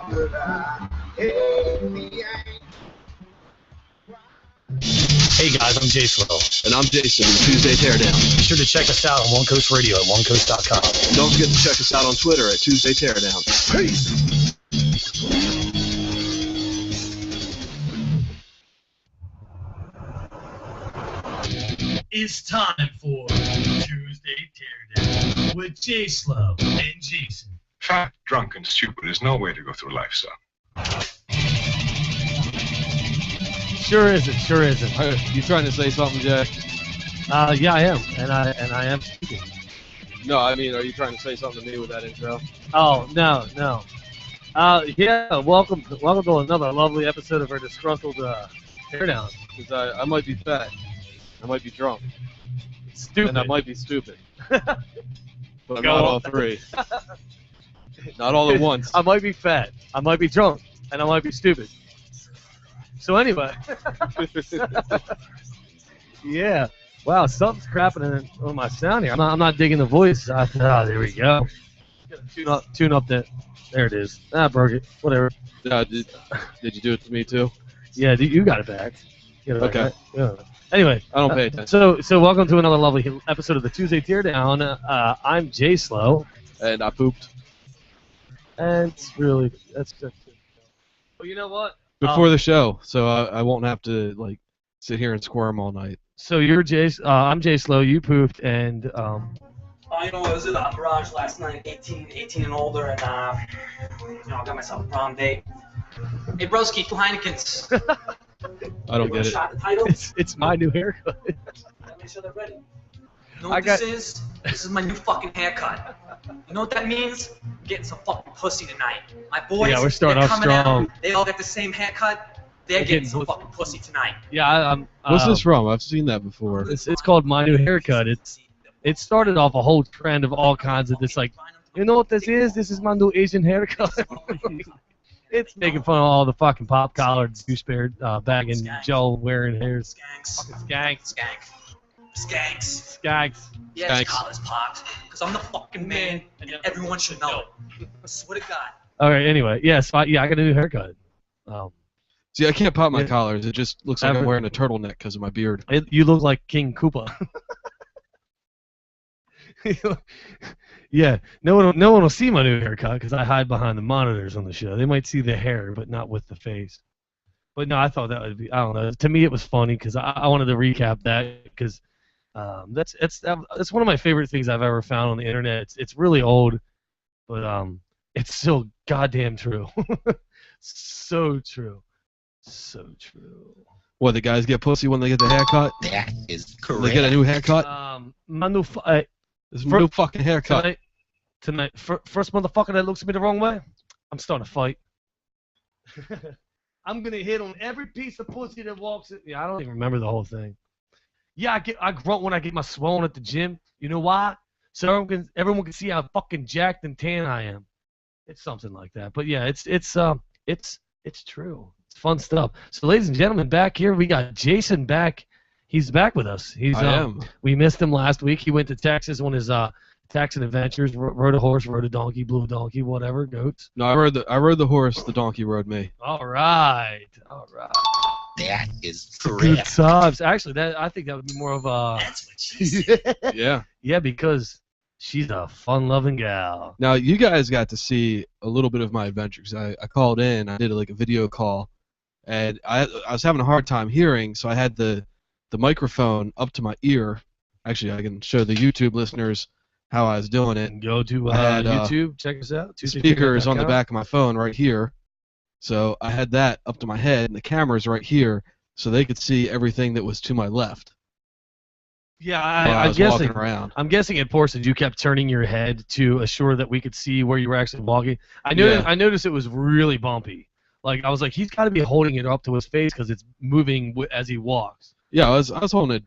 Hey guys, I'm Jay Slow. And I'm Jason, Tuesday Teardown. Be sure to check us out on One Coast Radio at onecoast.com. And don't forget to check us out on Twitter at Tuesday Teardown. Peace! It's time for Tuesday Teardown with Jay Slow and Jason. Fat, drunk, and stupid is no way to go through life, son. Sure isn't. You trying to say something, Jay? Yeah, I am, and I am speaking. No, I mean, are you trying to say something to me with that intro? Oh no. Yeah, welcome to another lovely episode of our disgruntled Teardown. Because I might be fat, I might be drunk, Stupid. and I might be stupid. But Go not on. all three. Not all at once. I might be fat, I might be drunk, and I might be stupid. So anyway, yeah. Wow, something's crapping on my sound here. I'm not digging the voice. There we go. Tune up that. There it is. Broke it. Whatever. Did you do it to me too? Yeah, you got it back. Okay. Yeah. Anyway, I don't pay attention. So welcome to another lovely episode of the Tuesday Teardown. I'm Jay Slow, And I pooped. and that's good. Well, you know what? Before the show, so I won't have to like sit here and squirm all night. So you're Jay. I'm Jay Slow. You pooped, and You know, I was at the garage last night, 18 and older, and I got myself a prom date. Hey, broski, 2 Heinekens. I don't get it. Shot the title. it's my new haircut. Gotta make sure they're ready. You know what this is? This is my new fucking haircut. You know what that means? I'm getting some fucking pussy tonight. My boys, Yeah, we're starting they're off coming strong. out. They all got the same haircut. They're getting some fucking pussy tonight. Yeah, I'm. What's this from? I've seen that before. It's called my new haircut. It started off a whole trend of all kinds of this, like, you know what this is? This is my new Asian haircut. It's making fun of all the fucking pop collared douchebag bagging Joe wearing hairs. Skanks. Skanks. Skanks. Yeah, his Skanks. collar's popped. Because I'm the fucking man, and everyone should know it. I swear to God. All right. Anyway, yes, I got a new haircut. See, I can't pop my Yeah. collars. It just looks like I'm wearing a turtleneck because of my beard. You look like King Koopa. Yeah, no one will see my new haircut because I hide behind the monitors on the show. They might see the hair, but not with the face. But no, I thought that would be. I don't know. To me, it was funny because I wanted to recap that because that's one of my favorite things I've ever found on the internet. It's really old, but it's still goddamn true. So true. So true. What, the guys get pussy when they get the haircut? That is They correct. get a new haircut? My new This is my new fucking haircut. tonight, first motherfucker that looks at me the wrong way, I'm starting to fight. I'm gonna hit on every piece of pussy that walks in. Yeah, I don't even remember the whole thing. Yeah, I grunt when I get my swollen at the gym. You know why? So everyone can see how fucking jacked and tan I am. It's something like that. But yeah, it's true. It's fun stuff. So, ladies and gentlemen, back here we got Jason back. He's back with us. I am. We missed him last week. He went to Texas on his taxing adventures. Rode a horse, rode a donkey, blew a donkey, whatever. Goats. No, I rode the horse. The donkey rode me. All right. That is Good correct. times. Actually, I think that would be more of a. That's what she said. Yeah. Yeah, because she's a fun-loving gal. Now you guys got to see a little bit of my adventures. I called in. I did like a video call, and I was having a hard time hearing, so I had the microphone up to my ear. Actually, I can show the YouTube listeners how I was doing it. Go to I had, YouTube. Check us out. Speakers on the back of my phone right here. So I had that up to my head, and the camera's right here, so they could see everything that was to my left. Yeah, while I I'm was guessing. walking around. I'm guessing at Portsmouth you kept turning your head to assure that we could see where you were actually walking. I noticed it was really bumpy. Like I was like, he's got to be holding it up to his face because it's moving as he walks. Yeah, I was holding it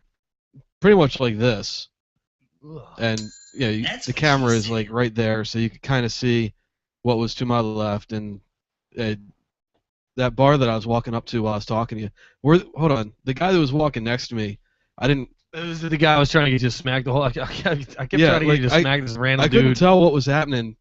pretty much like this, Ugh. and That's the what camera she is like right there, so you could kind of see what was to my left, and that bar that I was walking up to while I was talking to you. Hold on, the guy that was walking next to me, I didn't. It was the guy I was trying to get you to smack the whole. I kept trying to get you to smack this random I couldn't dude. tell what was happening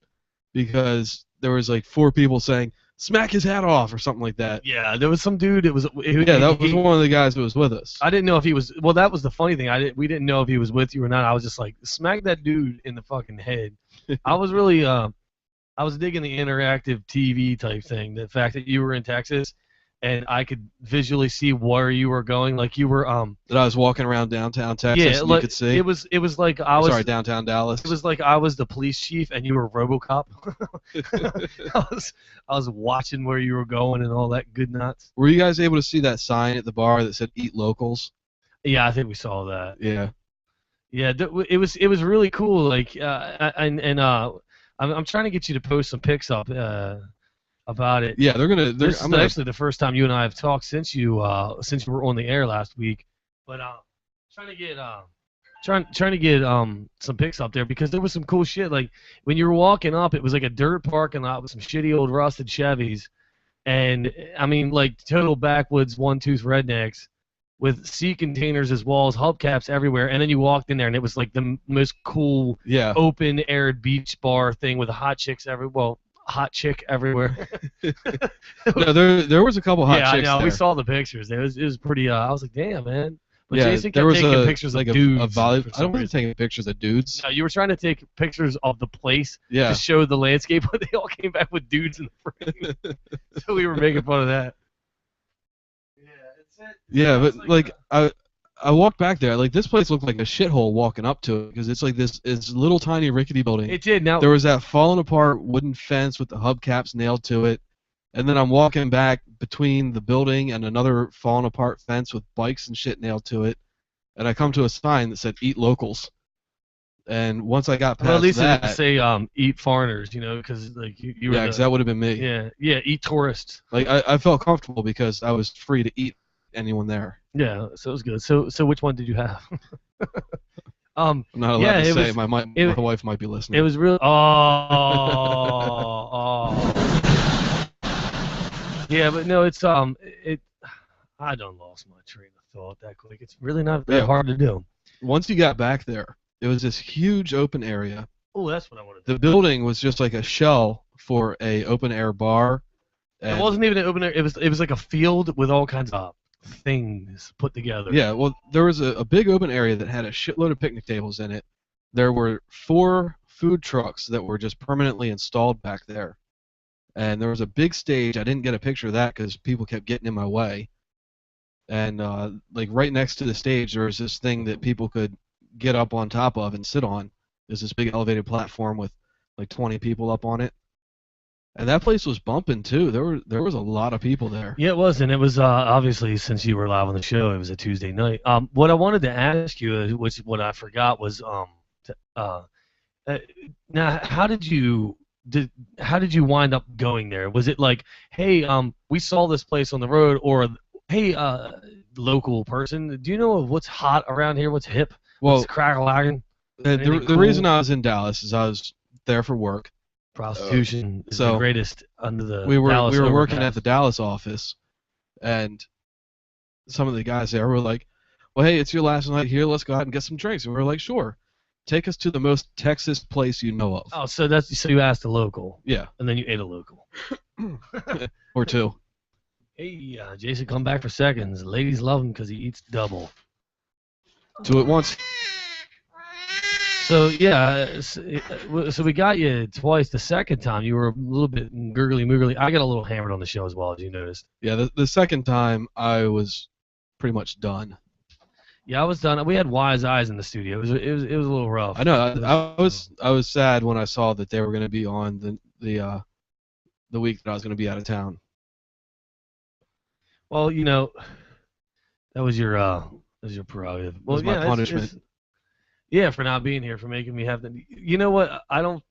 because there was like 4 people saying, "Smack his hat off" or something like that. Yeah, there was some dude. That was One of the guys that was with us. I didn't know if he was. Well, that was the funny thing. We didn't know if he was with you or not. I was just like, smack that dude in the fucking head. I was really I was digging the interactive TV type thing. The fact that you were in Texas, and I could visually see where you were going. Like you were that I was walking around downtown Texas, and like, you could see. It was like I was. Sorry, downtown Dallas. It was like I was the police chief and you were RoboCop. I was watching where you were going and all that good nuts. Were you guys able to see that sign at the bar that said "Eat Locals"? Yeah, I think we saw that. Yeah. Yeah, it was really cool. Like I'm trying to get you to post some pics up about it. Yeah, This is actually the first time you and I have talked since you were on the air last week. But trying to get some pics up there because there was some cool shit. Like when you were walking up, it was like a dirt parking lot with some shitty old rusted Chevys, and I mean like total backwoods one-tooth rednecks with sea containers as walls, hubcaps everywhere, and then you walked in there and it was like the most cool open air beach bar thing with hot chicks hot chick everywhere. No, there was a couple hot chicks. Yeah, I know. There. We saw the pictures. It was pretty. I was like, damn, man. But yeah, Jason kept taking pictures of dudes. I don't want to take pictures of dudes. No, you were trying to take pictures of the place to show the landscape, but they all came back with dudes in the frame. So we were making fun of that. Yeah, but like I walked back there. Like this place looked like a shithole walking up to it because it's like this little tiny rickety building. It did. Now there was that fallen apart wooden fence with the hubcaps nailed to it, and then I'm walking back between the building and another fallen apart fence with bikes and shit nailed to it, and I come to a sign that said "Eat Locals." And once I got past at least that, it didn't say eat foreigners, because like you were. Yeah, because that would have been me. Yeah, eat tourists. Like I felt comfortable because I was free to eat anyone there. Yeah, so it was good. So which one did you have? I'm not allowed to say. My wife might be listening. It was really. Yeah, but no, it's I done lost my train of thought that quick. It's really not that hard to do. Once you got back there, it was this huge open area. Oh, that's what I wanted to do. The building was just like a shell for a open air bar. It wasn't even an open air. It was like a field with all kinds of things put together. Yeah, well, there was a big open area that had a shitload of picnic tables in it. There were 4 food trucks that were just permanently installed back there. And there was a big stage. I didn't get a picture of that because people kept getting in my way. And like right next to the stage, there was this thing that people could get up on top of and sit on. There's this big elevated platform with like 20 people up on it. And that place was bumping too. There was a lot of people there. Yeah, it was, and it was obviously since you were live on the show, it was a Tuesday night. What I wanted to ask you, which what I forgot, was now how did you wind up going there? Was it like, hey, we saw this place on the road, or hey, local person, do you know what's hot around here? What's hip? What's crack-a-lagging? The reason I was in Dallas is I was there for work. Prostitution is the greatest under the we were Dallas working at the Dallas office, and some of the guys there were like, well, hey, it's your last night here, let's go out and get some drinks. And we were like, sure, take us to the most Texas place you know of. Oh, so you asked a local. Yeah. And then you ate a local. Or 2. Hey, Jason, come back for seconds. Ladies love him because he eats double. 2 at once. So yeah, so we got you twice. The second time you were a little bit gurgly moogly. I got a little hammered on the show as well, as you noticed. Yeah, the second time I was pretty much done. Yeah, I was done. We had wise eyes in the studio. It was a little rough. I know. I was sad when I saw that they were going to be on the week that I was going to be out of town. Well, that was your prerogative. Well, it was my punishment. Yeah, for not being here, for making me have to. You know what? I don't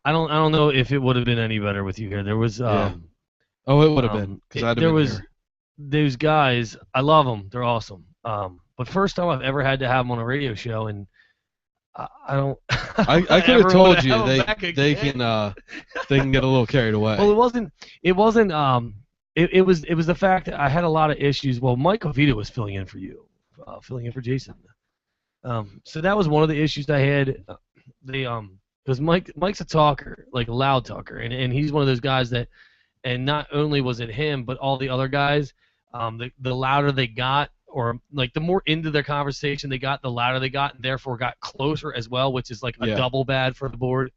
know if it would have been any better with you here. There was. Oh, it would have been. There was those guys. I love them. They're awesome. But first time I've ever had to have them on a radio show, and I don't. I could have told you they can get a little carried away. Well, it wasn't. It was the fact that I had a lot of issues. Well, Mike Oviedo was filling in for you, filling in for Jason. So that was one of the issues I had. because Mike's a talker, like a loud talker, and he's one of those guys that, and not only was it him, but all the other guys, the louder they got, or like the more into their conversation they got, the louder they got, and therefore got closer as well, which is like a double bad for the board.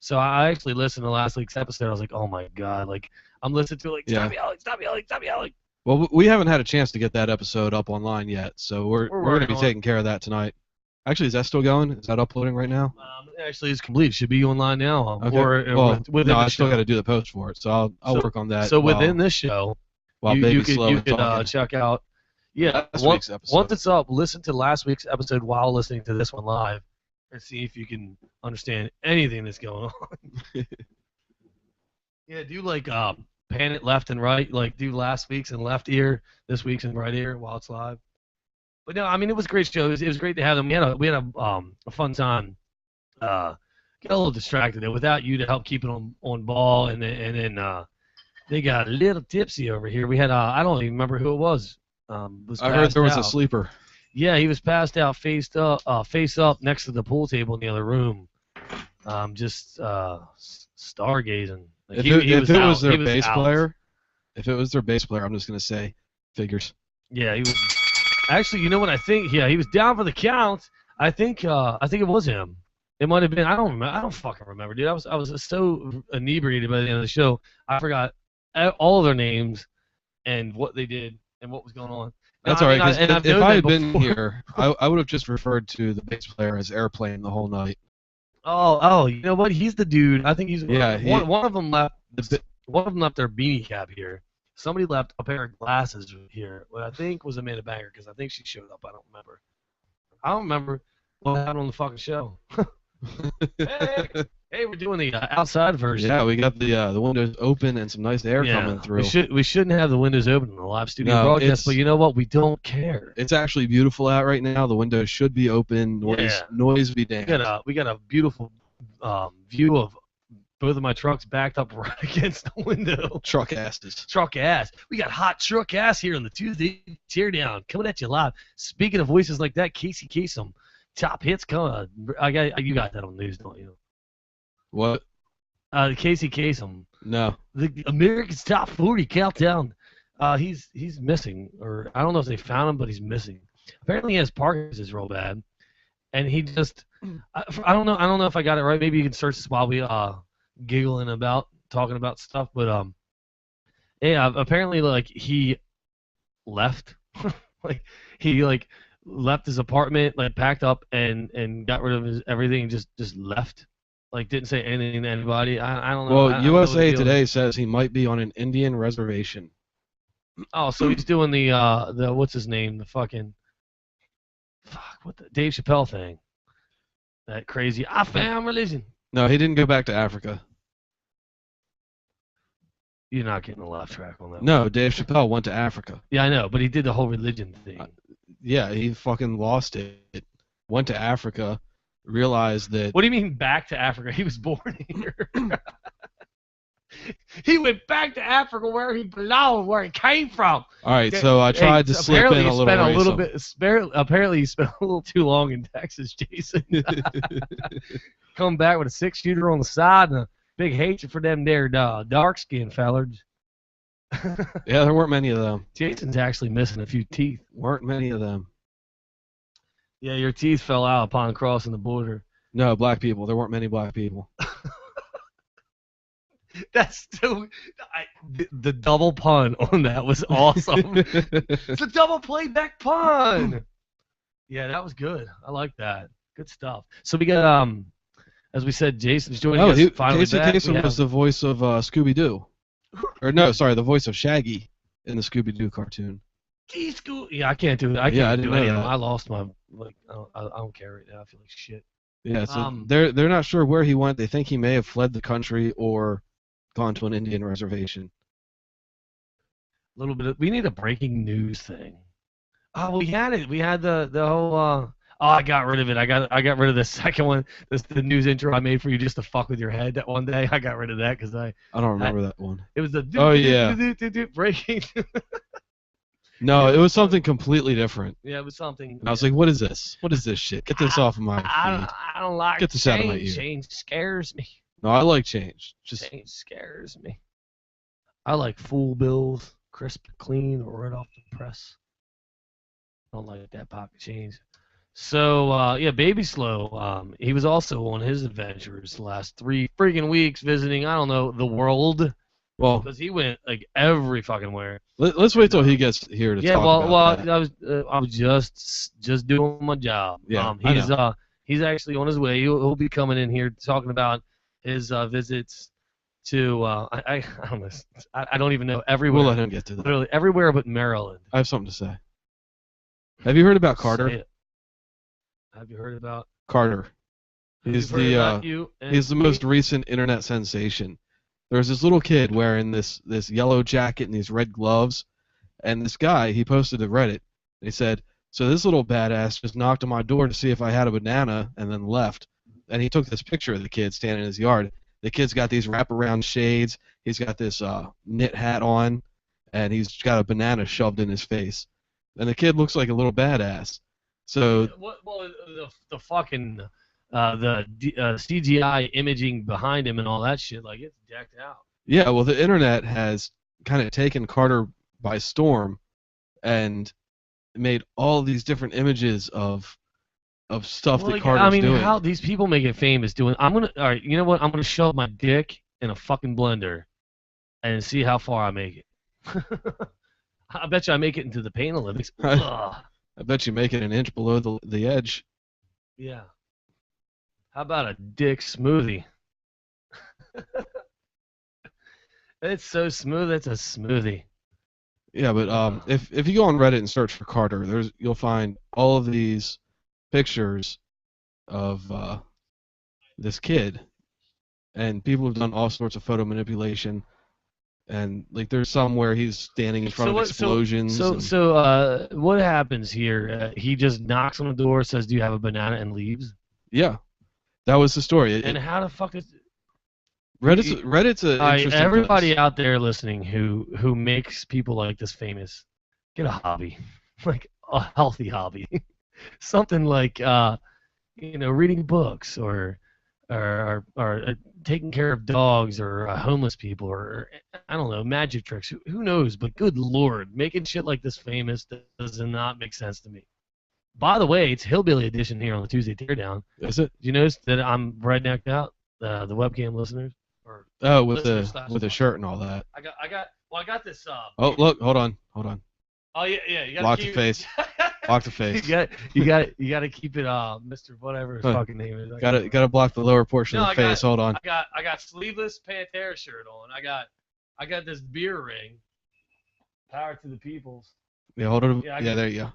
So I actually listened to last week's episode. I was like, oh my god, like I'm listening to it, like stop yelling, stop yelling, stop yelling. Well, we haven't had a chance to get that episode up online yet, so we're going to be taking care of that tonight. Actually, is that still going? Is that uploading right now? Actually, it's complete. It should be online now. Okay. Or within I the still show. got to do the post for it, so I'll work on that. So within this show, you could check out. Yeah, last week's episode. Once it's up, listen to last week's episode while listening to this one live, and see if you can understand anything that's going on. Yeah, do like pan it left and right, like do last week's in left ear, this week's in right ear while it's live. But no, I mean it was a great show. It was great to have them. We had a fun time. Get a little distracted there without you to help keep it on ball, and then they got a little tipsy over here. We had I don't even remember who it was. I heard there was a sleeper. Yeah, he was passed out, face up next to the pool table in the other room, just stargazing. Like If it was their bass player, I'm just gonna say figures. Yeah, he was. Actually, you know what I think? Yeah, he was down for the count. I think it was him. It might have been. I don't remember. I don't fucking remember, dude. I was so inebriated by the end of the show, I forgot all their names and what they did and what was going on. That's all right. Because if I had been here, I would have just referred to the bass player as Airplane the whole night. Oh, you know what? He's the dude. I think he's one of them left. One of them left their beanie cap here. Somebody left a pair of glasses here. What I think was Amanda Banger, because I think she showed up. I don't remember what happened on the fucking show. Hey, we're doing the outside version. Yeah, we got the windows open and some nice air coming through. We shouldn't have the windows open in the live studio broadcast, but you know what? We don't care. It's actually beautiful out right now. The windows should be open. Noise be damned. We got a beautiful view of both of my trucks backed up right against the window. Truck asses. Truck ass. We got hot truck ass here on the Tuesday Teardown, coming at you live. Speaking of voices like that, Casey Kasem, top hits coming. You got that on the news, don't you? What? Casey Kasem. No. The America's Top 40 countdown. He's missing, or I don't know if they found him, but he's missing. Apparently, he has Parkinson's real bad, and he just I don't know if I got it right. Maybe you can search this while we talking about stuff, but yeah, apparently like he left, like he left his apartment, like packed up and got rid of his everything and just left. Like, didn't say anything to anybody. I don't know. Well, USA Today says he might be on an Indian reservation. Oh, so he's doing the what's his name? The fucking Dave Chappelle thing. That crazy I found religion. No, he didn't go back to Africa. You're not getting the left track on that. No, Dave Chappelle went to Africa. Yeah, I know, but he did the whole religion thing. Yeah, he fucking lost it. Went to Africa. Realized that. What do you mean back to Africa? He was born here. He went back to Africa where he belonged, where he came from. All right, so I tried to slip in a little racism. Apparently, he spent a little too long in Texas, Jason. Come back with a 6-shooter on the side and a big hatred for them there dark-skinned fellas. Yeah, there weren't many of them. Jason's actually missing a few teeth. Weren't many of them. Yeah, your teeth fell out upon crossing the border. No, black people. There weren't many black people. That's still the double pun on that was awesome. It's a double playback pun. Yeah, that was good. I like that. Good stuff. So we got as we said, Jason's joining us finally. Casey Kasem was the voice of Scooby-Doo. Or no, sorry, the voice of Shaggy in the Scooby-Doo cartoon. Yeah, I can't do it. I can't do any of them. I lost my I don't care right now. I feel like shit. Yeah, so they're not sure where he went. They think he may have fled the country or gone to an Indian reservation. A little bit. We need a breaking news thing. Oh, we had it. We had the whole. I got rid of it. I got rid of the second one. The news intro I made for you just to fuck with your head that one day. I got rid of that because I don't remember that one. It was the breaking. No, it was something completely different. Yeah, it was something. And I was like, what is this? What is this shit? Get this off of my feed. I don't like Get this change. out of my ear. Change scares me. No, I like change. Just Change scares me. I like full bills, crisp, clean, or right off the press. I don't like that pocket change. So, yeah, Baby Slow, he was also on his adventures the last 3 freaking weeks visiting, I don't know, the world. well, Because he went, like, every fucking where. let's wait till he gets here to Yeah, talk about that. I was just doing my job. Yeah, I know. He's actually on his way. He'll be coming in here talking about his visits to I don't know. I don't even know everywhere. We'll let him get to that. Literally everywhere but Maryland. I have something to say. Have you heard about Say Carter? it. Have you heard about? Carter. He's You've heard about the you and he's the me? most recent internet sensation. There's this little kid wearing this yellow jacket and these red gloves, and this guy, he posted to Reddit. He said, so this little badass just knocked on my door to see if I had a banana and then left. And he took this picture of the kid standing in his yard. The kid's got these wraparound shades. He's got this knit hat on, and he's got a banana shoved in his face. And the kid looks like a little badass. So Well, the fucking CGI imaging behind him and all that shit, like it's decked out. yeah, well, the internet has kind of taken Carter by storm and made all these different images of stuff that Carter's doing. How these people make it famous doing? All right, you know what? I'm gonna shove my dick in a fucking blender and see how far I make it. I bet you I make it into the Pain Olympics. Ugh. I bet you make it an inch below the edge. Yeah. How about a dick smoothie? It's so smooth. It's a smoothie. Yeah, but if you go on Reddit and search for Carter, you'll find all of these pictures of this kid, and people have done all sorts of photo manipulation, and like there's some where he's standing in front of explosions. So what happens here? He just knocks on the door, says, "Do you have a banana?" and leaves. Yeah, that was the story. And how the fuck is Reddit's a interesting everybody place. out there listening who makes people like this famous, get a hobby, like a healthy hobby, something like reading books or taking care of dogs or homeless people or I don't know, magic tricks. Who knows? But good lord, making shit like this famous does not make sense to me. By the way, it's Hillbilly Edition here on the Tuesday Teardown. Is it? Do you notice that I'm rednecked out? The webcam listeners. Oh, with the shirt and all that. I got this. Oh, look, hold on. Oh yeah. You gotta Lock keep, the face. Lock the face. You got to keep it, Mr. Whatever his fucking name is. Gotta block the lower portion of the face. Hold on. I got sleeveless Pantera shirt on. I got this beer ring. Power to the peoples. Yeah, hold on. Yeah, Yeah, there you go.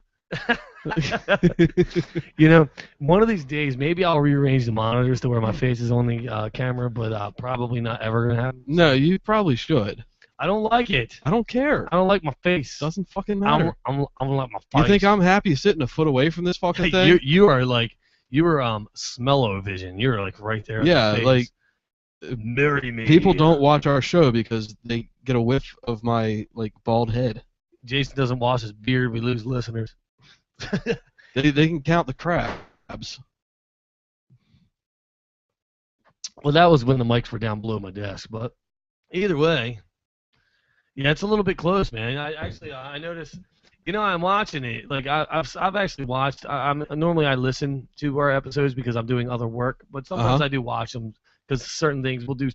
One of these days, maybe I'll rearrange the monitors to where my face is on the camera, but probably not ever gonna happen. No, you probably should. I don't like it. I don't care. I don't like my face. Doesn't fucking matter. I don't like my face. You think I'm happy sitting a foot away from this fucking thing? You are smell-o-vision. You're like right there. Yeah, like marry me. people don't watch our show because they get a whiff of my like bald head. Jason doesn't wash his beard. We lose listeners. They can count the crabs. Well, that was when the mics were down below my desk, but either way, yeah, it's a little bit close, man. I noticed, I'm watching it. Like I've actually watched. Normally I listen to our episodes because I'm doing other work, but sometimes I do watch them because certain things we'll do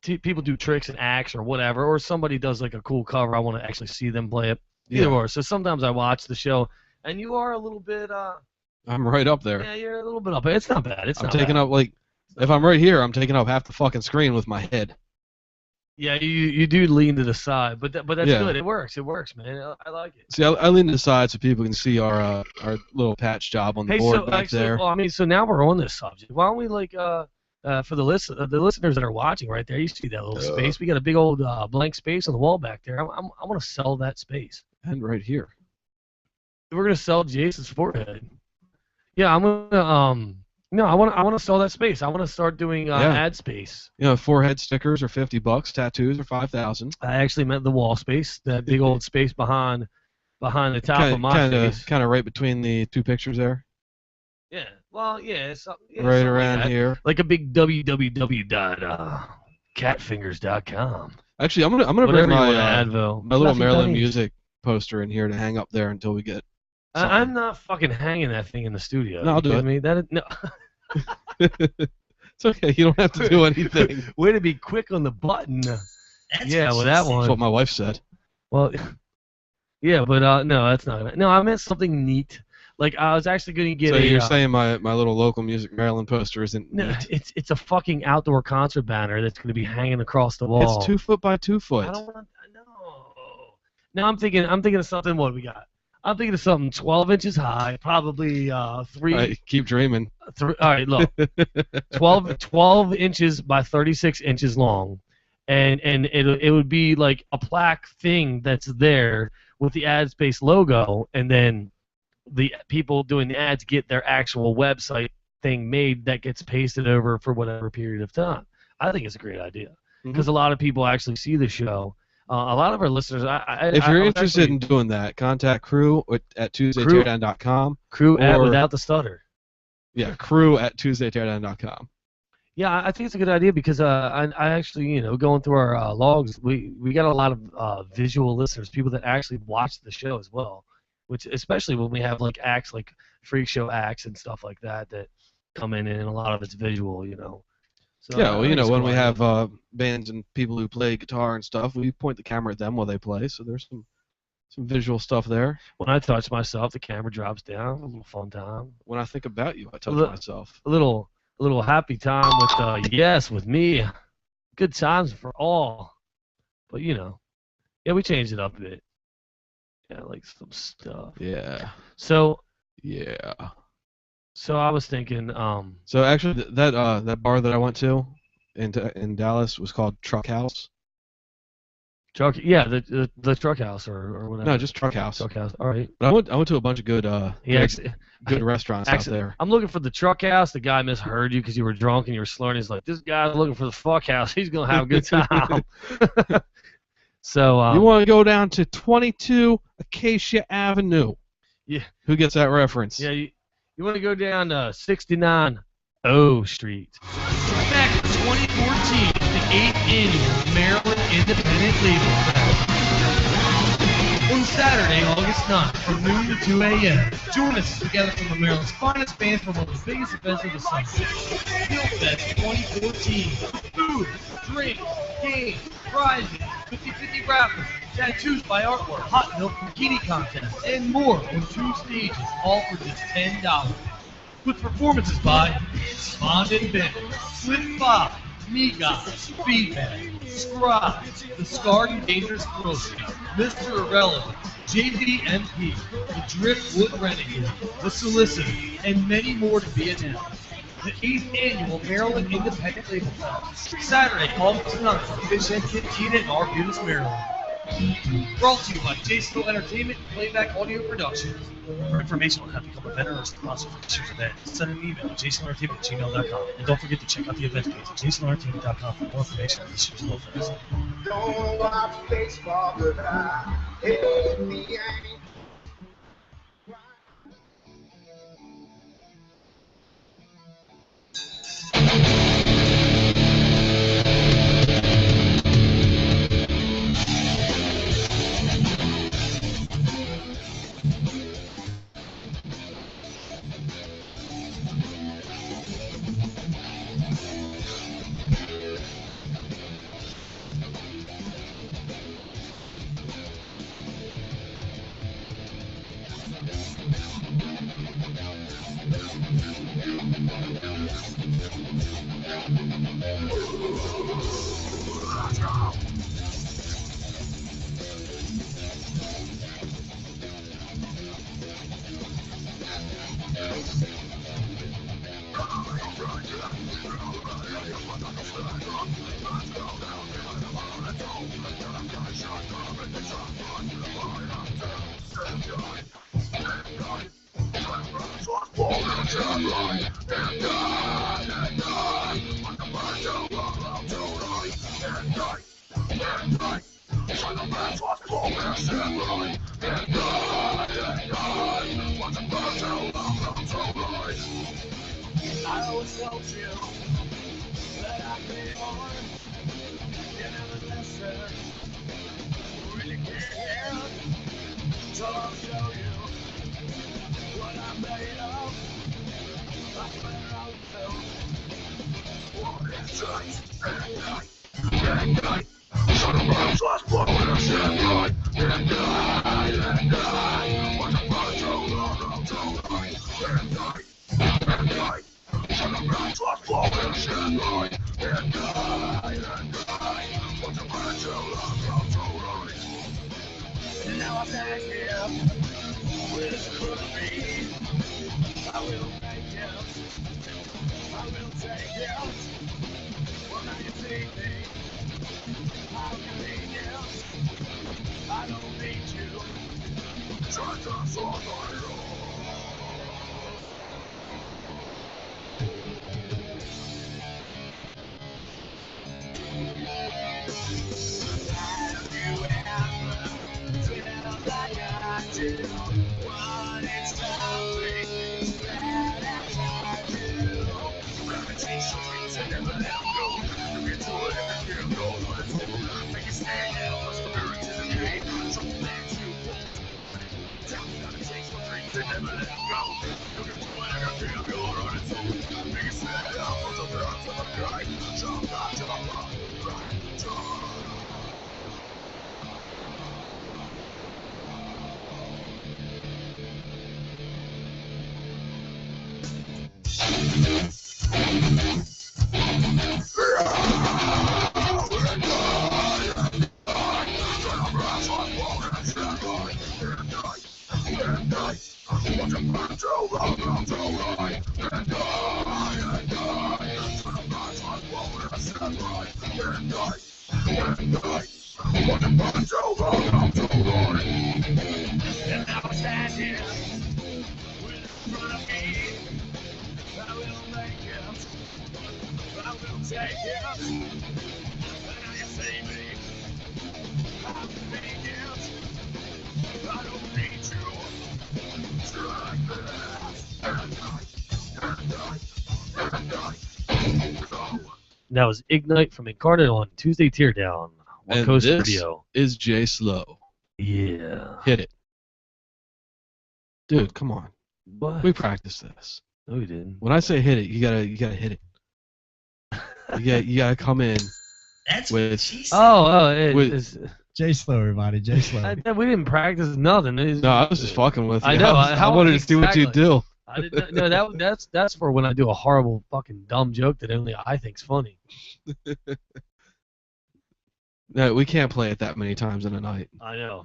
people do tricks and acts or whatever, or somebody does like a cool cover. I want to actually see them play it. Either or. So sometimes I watch the show, and you are a little bit. I'm right up there. Yeah, you're a little bit up. It's not bad. I'm taking up like, if I'm right here, I'm taking up half the fucking screen with my head. Yeah, you do lean to the side, but that's good. It works, man. I like it. See, I lean to the side so people can see our little patch job on the board back there. Well, so now we're on this subject. Why don't we for the listeners that are watching right there, you see that little space? We got a big old blank space on the wall back there. I want to sell that space. And right here. We're gonna sell Jason's forehead. Yeah, I'm gonna No, I want to sell that space. I want to start doing ad space. You know, forehead stickers are $50. Tattoos are 5,000. I actually meant the wall space, that big old space behind the top of my face. Kind of right between the two pictures there. Yeah. Well, yeah. It's Right something around like that. here. Like a big www.catfingers.com. Actually, I'm gonna Whatever bring you want, my Advil. little Nothing Maryland funny. music poster in here to hang up there until we get. I'm not fucking hanging that thing in the studio. No, I'll do it. Me? That is, no. It's okay. You don't have to do anything. Way to be quick on the button. That's Yeah, what with she that said. one. That's what my wife said. Well, yeah, but no, that's not. No, I meant something neat. Like I was actually going to get So a. you're saying my little local music Maryland poster isn't No, neat? it's a fucking outdoor concert banner that's going to be hanging across the wall. It's 2 foot by 2 foot. I don't want. No. No, I'm thinking of something. What do we got? I'm thinking of something 12 inches high, probably 3. All right, keep dreaming. All right, look, 12 inches by 36 inches long, and it would be like a plaque thing that's there with the ad space logo, and then the people doing the ads get their actual website thing made that gets pasted over for whatever period of time. I think it's a great idea because a lot of people actually see the show. A lot of our listeners. If you're interested in doing that, contact crew at TuesdayTeardown.com. crew at or- without the stutter. Yeah, crew at TuesdayTeardown.com. Yeah, I think it's a good idea because I actually, going through our logs, we got a lot of visual listeners, people that actually watch the show as well, which especially when we have like acts like freak show acts and stuff like that come in, and a lot of it's visual, So Yeah, I well, think it's when cool we idea. have bands and people who play guitar and stuff, we point the camera at them while they play, so there's some visual stuff there. When I touch myself, the camera drops down. A little fun time. When I think about you, I touch Look- myself. A little happy time with me. Good times for all. But yeah, we changed it up a bit. Yeah, like some stuff. Yeah. So Yeah. I was thinking, So actually, that bar that I went to in Dallas was called Truck House. the truck house or whatever. No, just Truck House. Truck house. All right. But I went to a bunch of good He restaurants out there. I'm looking for the truck house. The guy misheard you because you were drunk and you were slurring. He's like, this guy's looking for the fuck house. He's gonna have a good time. So You want to go down to 22 Acacia Avenue. Yeah. Who gets that reference? yeah, you want to go down 69 O Street. Back in 2014, the 8th annual Maryland Independent Label Fest. On Saturday, August 9th, from noon to 2 a.m., join us together from the Maryland's finest bands for one of the biggest events of the summer. Field Fest 2014. Food, drink, games, prizes, 50-50 raffles, tattoos by artwork, hot milk bikini contest, and more on 2 stages, all for just $10. With performances by Bond and Bennett, Slip 5, Me God, Feedback, Scribe, The Scarred and Dangerous Girl Scout, Mr. Irrelevant, JVMP, The Driftwood Renegade, The Solicitor, and many more to be announced. The 8th annual Maryland Independent Label Fest, Saturday, August 9th, Fish and Cantina in Arbutus, Maryland. Brought to you by Jason Entertainment and Playback Audio Productions. For information on how to become a vendor or sponsor for this year's event, send an email to jasonentertainment@gmail.com. And don't forget to check out the event page at jasonentertainment.com for more information on this year's Love Fest. Don't watch baseball, but I hate the Yankees. I always told you that I'd be more. You never listen. Really care. So I'll show you what I'm made of. I swear I'll film. Walk in sight and night. And night. Son of a last blood when I said right. And night. And night. Watch a bird so long, I'm so right. And night. And night. Son of a last blood when I said right. And night. And night. Watch a bird so long, I'm so right. And now I'm back here with a crew of me. I will make it. I will take it. Well, now you see me. I'm convenient. I don't need you. Try to solve my own. Have you ever felt like I do? What it's something that I do. Gravitate streets and never let go. You get to it every year, go on its own. Make it stand out, what's the spirit to the game? Something that you won't. Tell me how to chase my dreams and never let go. You get to it every year, go on its own. Make it stand out, what's the spirit to the game? Something that you won't. And now I stand here with in front of me. I will make it. I will take it. And now you see me. I'm convenient. I don't need you. Try this. That was Ignite from Incarnate on Tuesday Teardown. One And Coast this Radio. is Jay Slow. Yeah. Hit it. Dude, come on. What? We practiced this. No, we didn't. When I say hit it, you gotta hit it. You gotta come in That's with what she said. with- Jay Slow, everybody. Jay Slow. We didn't practice nothing. No, I was just fucking with you. I know. I wanted to see what you do. I didn't. No, that's for when I do a horrible fucking dumb joke that only I think's funny. No, we can't play it that many times in a night. I know.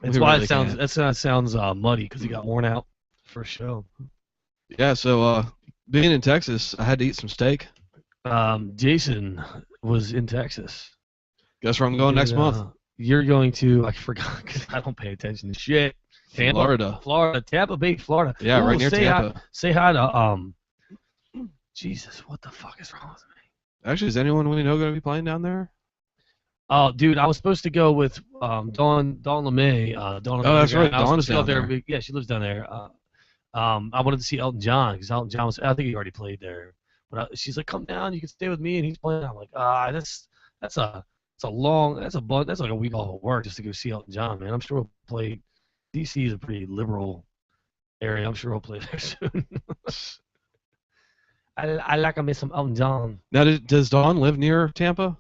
We That's why really it sounds. can't. That's why it sounds muddy because he got worn out for a show. Yeah, so being in Texas, I had to eat some steak. Jason was in Texas. Guess where I'm going next month? You're going to. I forgot because I don't pay attention to shit. Tampa, Florida. Tampa Bay, Florida. Yeah, right near say Tampa. Say hi to Jesus, what the fuck is wrong with me? Actually, is anyone we know going to be playing down there? Oh, dude, I was supposed to go with Dawn LeMay. Oh, that's right. Dawn's down there. there. Yeah, she lives down there. I wanted to see Elton John because Elton John was. I think he already played there. But she's like, "Come down, you can stay with me," and he's playing. I'm like, that's like a week off of work just to go see Elton John, man. I'm sure we'll play. DC is a pretty liberal area. I'm sure we'll play there soon. I like me some Elton John. Now, does Dawn live near Tampa?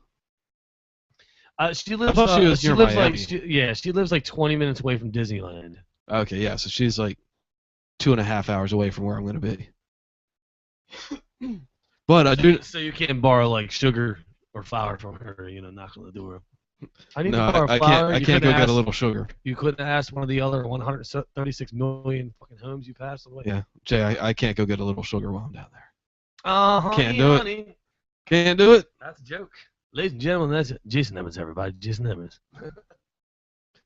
She lives. I thought she was near Miami. She lives like 20 minutes away from Disneyland. Okay, yeah, so she's like 2.5 hours away from where I'm going to be. But I do. So you can't borrow like sugar or flour from her, knock on the door. I need No, to borrow I flour. can't. I can't go get a little sugar. You couldn't ask one of the other 136 million fucking homes you passed away. Yeah, Jay, I can't go get a little sugar while I'm down there. Can't do it. Can't do it. That's a joke. Ladies and gentlemen, that's Jason Emmons, everybody. Jason Emmons.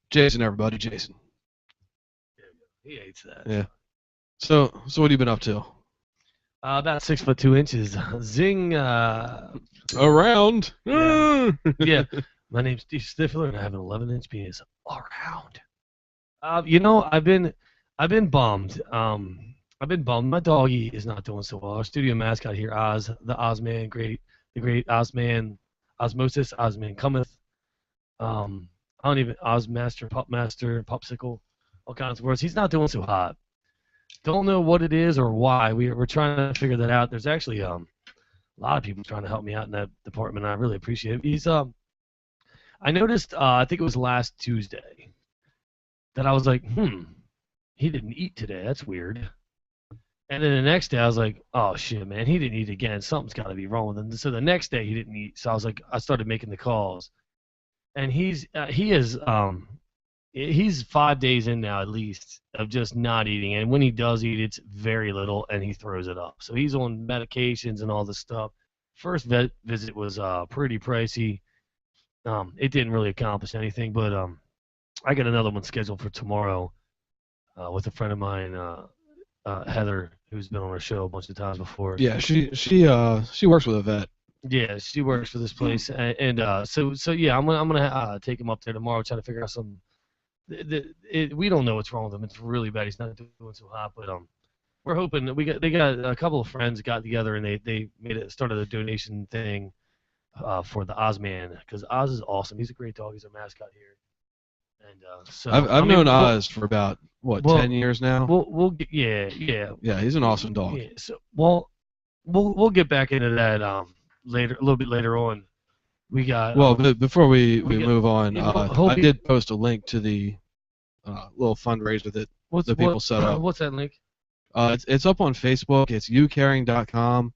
Jason, everybody, Jason. He hates that. Yeah. So what have you been up to? About 6'2". Zing. Around. Yeah. Yeah. My name's Steve Stifler, and I have an 11-inch penis. Around. I've been bummed. I've been bummed. My doggy is not doing so well. Our studio mascot here, Oz, the Ozman, the great Ozman, Osmosis, Ozman cometh. I don't even Ozmaster, Popsicle, all kinds of words. He's not doing so hot. Don't know what it is or why. We're trying to figure that out. There's actually a lot of people trying to help me out in that department. And I really appreciate it. I noticed. I think it was last Tuesday that I was like, he didn't eat today. That's weird. And then the next day I was like, oh shit, man, he didn't eat again. Something's got to be wrong with him. So the next day he didn't eat. So I was like, I started making the calls, and he's 5 days in now at least of just not eating, and when he does eat, it's very little, and he throws it up. So he's on medications and all this stuff. First vet visit was pretty pricey. It didn't really accomplish anything, but I got another one scheduled for tomorrow with a friend of mine, Heather, who's been on our show a bunch of times before. Yeah, she works with a vet. Yeah, she works for this place, and so yeah, I'm gonna take him up there tomorrow, try to figure out some. We don't know what's wrong with him. It's really bad. He's not doing so hot, but we're hoping that they got a couple of friends got together and they started a donation thing for the Ozman, because Oz is awesome. He's a great dog. He's a mascot here, and so I've known Oz for about 10 years now. Yeah. He's an awesome dog. Yeah, so we'll get back into that later, a little bit later on. We got. Well, before we move on, I you- did post a link to the little fundraiser that the people set up. What's that link? It's up on Facebook. It's youcaring.com,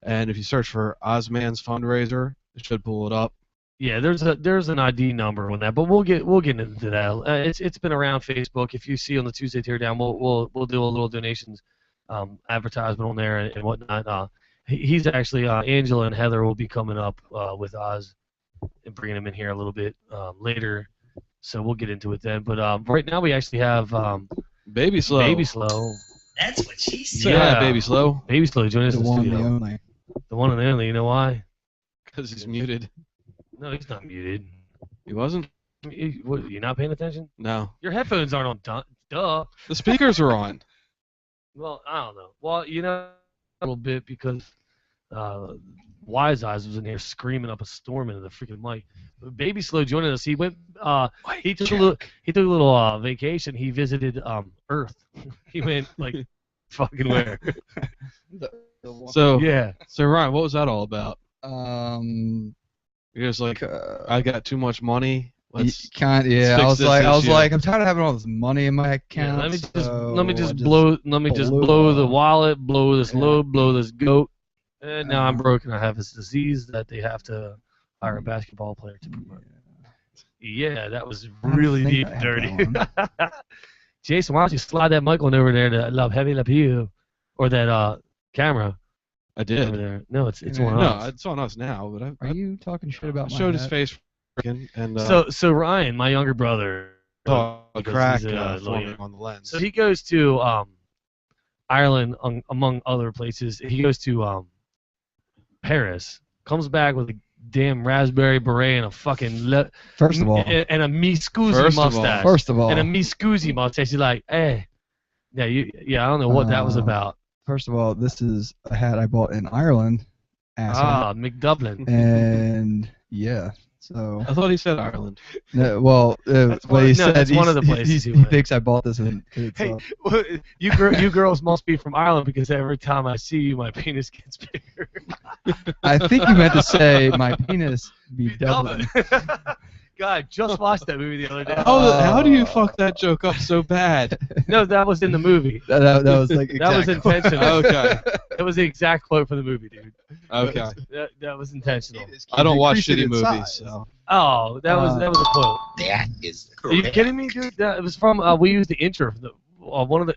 and if you search for Ozman's fundraiser, it should pull it up. Yeah, there's an ID number on that, but we'll get into that. It's been around Facebook. If you see on the Tuesday Teardown, we'll do a little donations advertisement on there and whatnot. He's actually Angela and Heather will be coming up with Oz and bringing him in here a little bit later, so we'll get into it then. But right now we actually have Baby Slow. Baby Slow. That's what she said. Say hi, Baby Slow. Baby Slow joining us The in the one, the studio. only. The one and only. You know why? Because he's muted. No, he's not muted. He wasn't? What, you not paying attention? No. Your headphones aren't on. Duh. The speakers are on. Well, I don't know. Well, a little bit because Wise Eyes was in here screaming up a storm into the freaking mic. But Baby Slow joining us. He went. He took a little vacation. He visited Earth. He went like fucking where? So Yeah. So Ryan, what was that all about? You're just like, Uh, I got too much money. Let's yeah. fix I was this like, issue. I'm tired of having all this money in my account. Yeah, let me just so blow the wallet, blow this Yeah. load, blow this goat, and now I'm broken. I have this disease that they have to hire a basketball player to promote. Yeah, that was really think deep I and have dirty. Jason, why don't you slide that mic on over there to Love Heavy Love You, or that camera I over did. there? No, it's Yeah. on No, us. it's on us now. But I Are you talking shit about my showed his hat? face, and So Ryan, my younger brother, saw a because crack he's a forming lawyer. on the lens. So he goes to Ireland, among other places. He goes to Paris, comes back with a damn raspberry beret and a fucking First of all, and a me scoozy First of all. mustache. first of all, And a me scoozy mustache. He's like, hey, I don't know what that was about. first of all, this is a hat I bought in Ireland, asshole. McDublin. And yeah, so I thought he said Ireland. no, well, That's what one- he no, said, that's one of the places he he went. thinks I bought this in. It's, Hey, you girls must be from Ireland because every time I see you, my penis gets bigger. I think you meant to say my penis be Dublin. God, just watched that movie the other day. How do you fuck that joke up so bad? No, that was in the movie. That was like That was exact- intentional. Okay. That was the exact quote for the movie, dude. Okay. That was intentional. I don't watch Increase it shitty in movies, size. so. Oh, that was a quote. That is Are you correct. kidding me, dude? It was from we used the intro. One of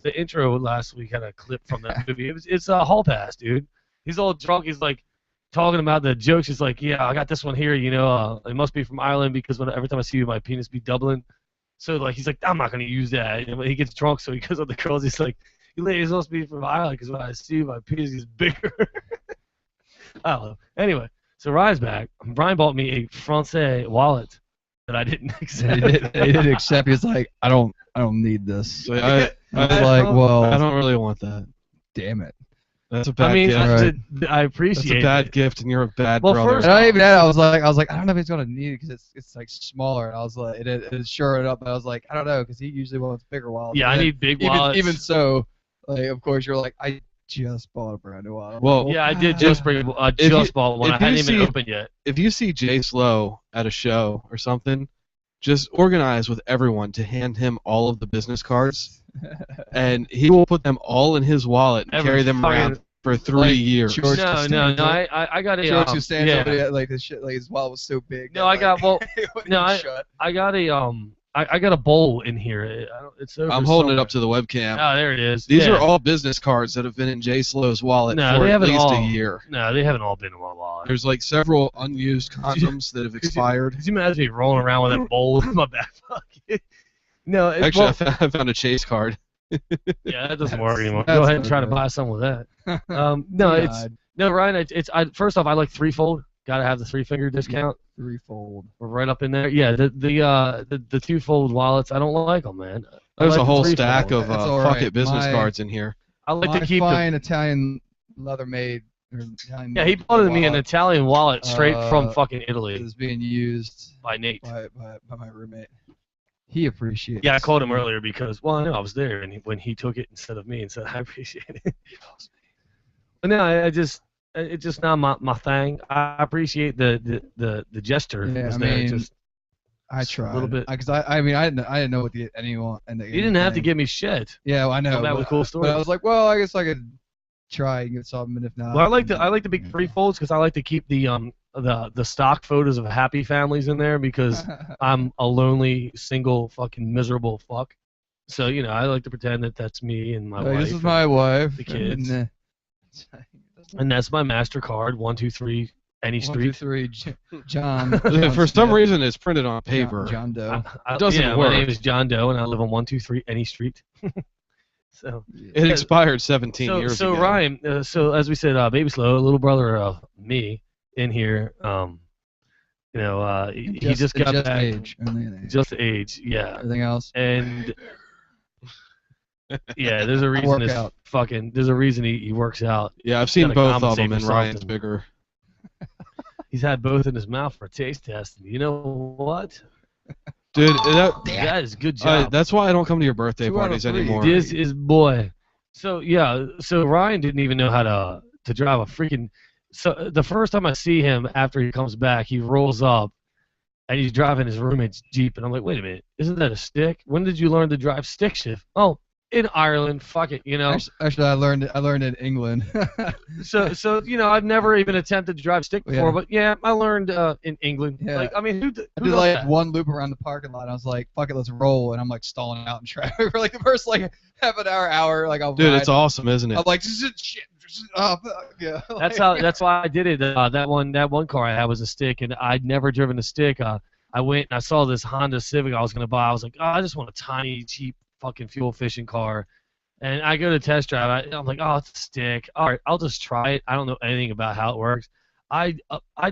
the intro last week had a clip from that movie. It's a hall pass, dude. He's all drunk. He's like talking about the jokes. He's like, yeah, I got this one here. It must be from Ireland because every time I see you, my penis be Dublin. So like he's like, I'm not gonna use that. And when he gets drunk, so he goes on the girls. He's like, You ladies must be from Ireland because when I see you, my penis gets bigger. I don't know. Anyway, so Ryan's back. Ryan bought me a Francais wallet that I didn't accept. They didn't accept. He's like, I don't need this. So I was like, well, I don't really want that. damn it. That's a bad I mean, gift. Right. I That's appreciate a bad it. gift, and you're a bad Well, brother. first And I even had, I was like, I don't know if he's gonna need it because it's like smaller. And I was like, it shored up. But I was like, I don't know because he usually wants bigger wallets. Yeah, I And need big even, wallets. Even so, like, of course, you're like, I just bought a brand new wallet. Well, Yeah, I did just bring. I if just you- bought one. I if you hadn't even see- opened yet. if you see Jay Slow at a show or something, just organize with everyone to hand him all of the business cards, and he will put them all in his wallet and Every carry them around fucking- for 3 Like years. George No, Costanza. I got a. George Costanza, yeah. but he had, like his shit, like his wallet was so big. No, that, I got like, well. it wouldn't No, shut. I got a I got a bowl in here. It's over I'm holding it somewhere. up to the webcam. Oh, there it is. These Yeah. are all business cards that have been in Jay Slow's wallet No, for they at haven't least all. a year. No, they haven't all been in my wallet. There's like several unused condoms that have expired. Could you imagine me rolling around with that bowl in my back pocket? No, it, Actually, well, I found a Chase card. yeah, that doesn't work anymore. that's Go ahead and try to okay. buy some with that. No, it's God, no, Ryan. First off, I like threefold. Got to have the 3-finger discount. threefold. We're right up in there. Yeah, the two-fold wallets. I don't like them, man. I There's like a the whole threefold. stack of That's all fuck right. it business My- cards in here. I like My to keep the. fine Italian leather made. Or Italian Yeah, he made bought me an wallet Italian wallet straight from Uh, fucking Italy is being used by Nate. by my roommate. He appreciates. Yeah, I called him earlier because, well, I know I was there, and when he took it instead of me and said, I appreciate it. But no, it's just not my thing. I appreciate the gesture. Yeah, was I there. mean, Just, I tried. little bit. Because I mean, I didn't know what to get anyone. And you didn't have to give me shit. Yeah, well, I know. Come back but, with cool stories. But I was like, well, I guess I could try and get something, and if not. Well, I like the big three folds because I like to keep the stock photos of happy families in there because I'm a lonely, single, fucking miserable fuck. So I like to pretend that that's me and my Like, wife. this is my wife. the kids. And, And that's my MasterCard, 123 any 1, 2, street. 3, John. For some reason, it's printed on paper. John Doe. doesn't My work. name is John Doe, and I live on 123 any street. So, It expired 17 years so ago. Ryan, so as we said, Baby Slow, a little brother of me in here. He just got just back. age. Only an age. Just age, yeah. Everything else. And yeah, there's a reason. work This out. there's a reason he works out. Yeah, I've seen Gotta both of compensate them, and for Ryan's something. bigger. He's had both in his mouth for a taste test. And you know what? Dude, That is good job. that's why I don't come to your birthday 2 out of parties 3. anymore. This is boy. So yeah, so Ryan didn't even know how to drive a freaking. So the first time I see him after he comes back, he rolls up, and he's driving his roommate's Jeep, and I'm like, wait a minute, isn't that a stick? When did you learn to drive stick shift? Oh, in Ireland. Fuck it, Actually, I learned in England. So I've never even attempted to drive stick before, Yeah. but yeah, I learned in England. Yeah. Like, I mean, who I does did like that? one loop around the parking lot. And I was like, "Fuck it, let's roll." And I'm like stalling out in traffic for like the first like half an hour. Like I'll Dude, ride. it's awesome, isn't it? I'm like, shit. Yeah. That's why I did it. That one car I had was a stick, and I'd never driven a stick. I went and I saw this Honda Civic I was gonna buy. I was like, oh, I just want a tiny, cheap, fucking fuel efficient car. And I go to test drive. I'm like, oh, it's a stick. All right, I'll just try it. I don't know anything about how it works. I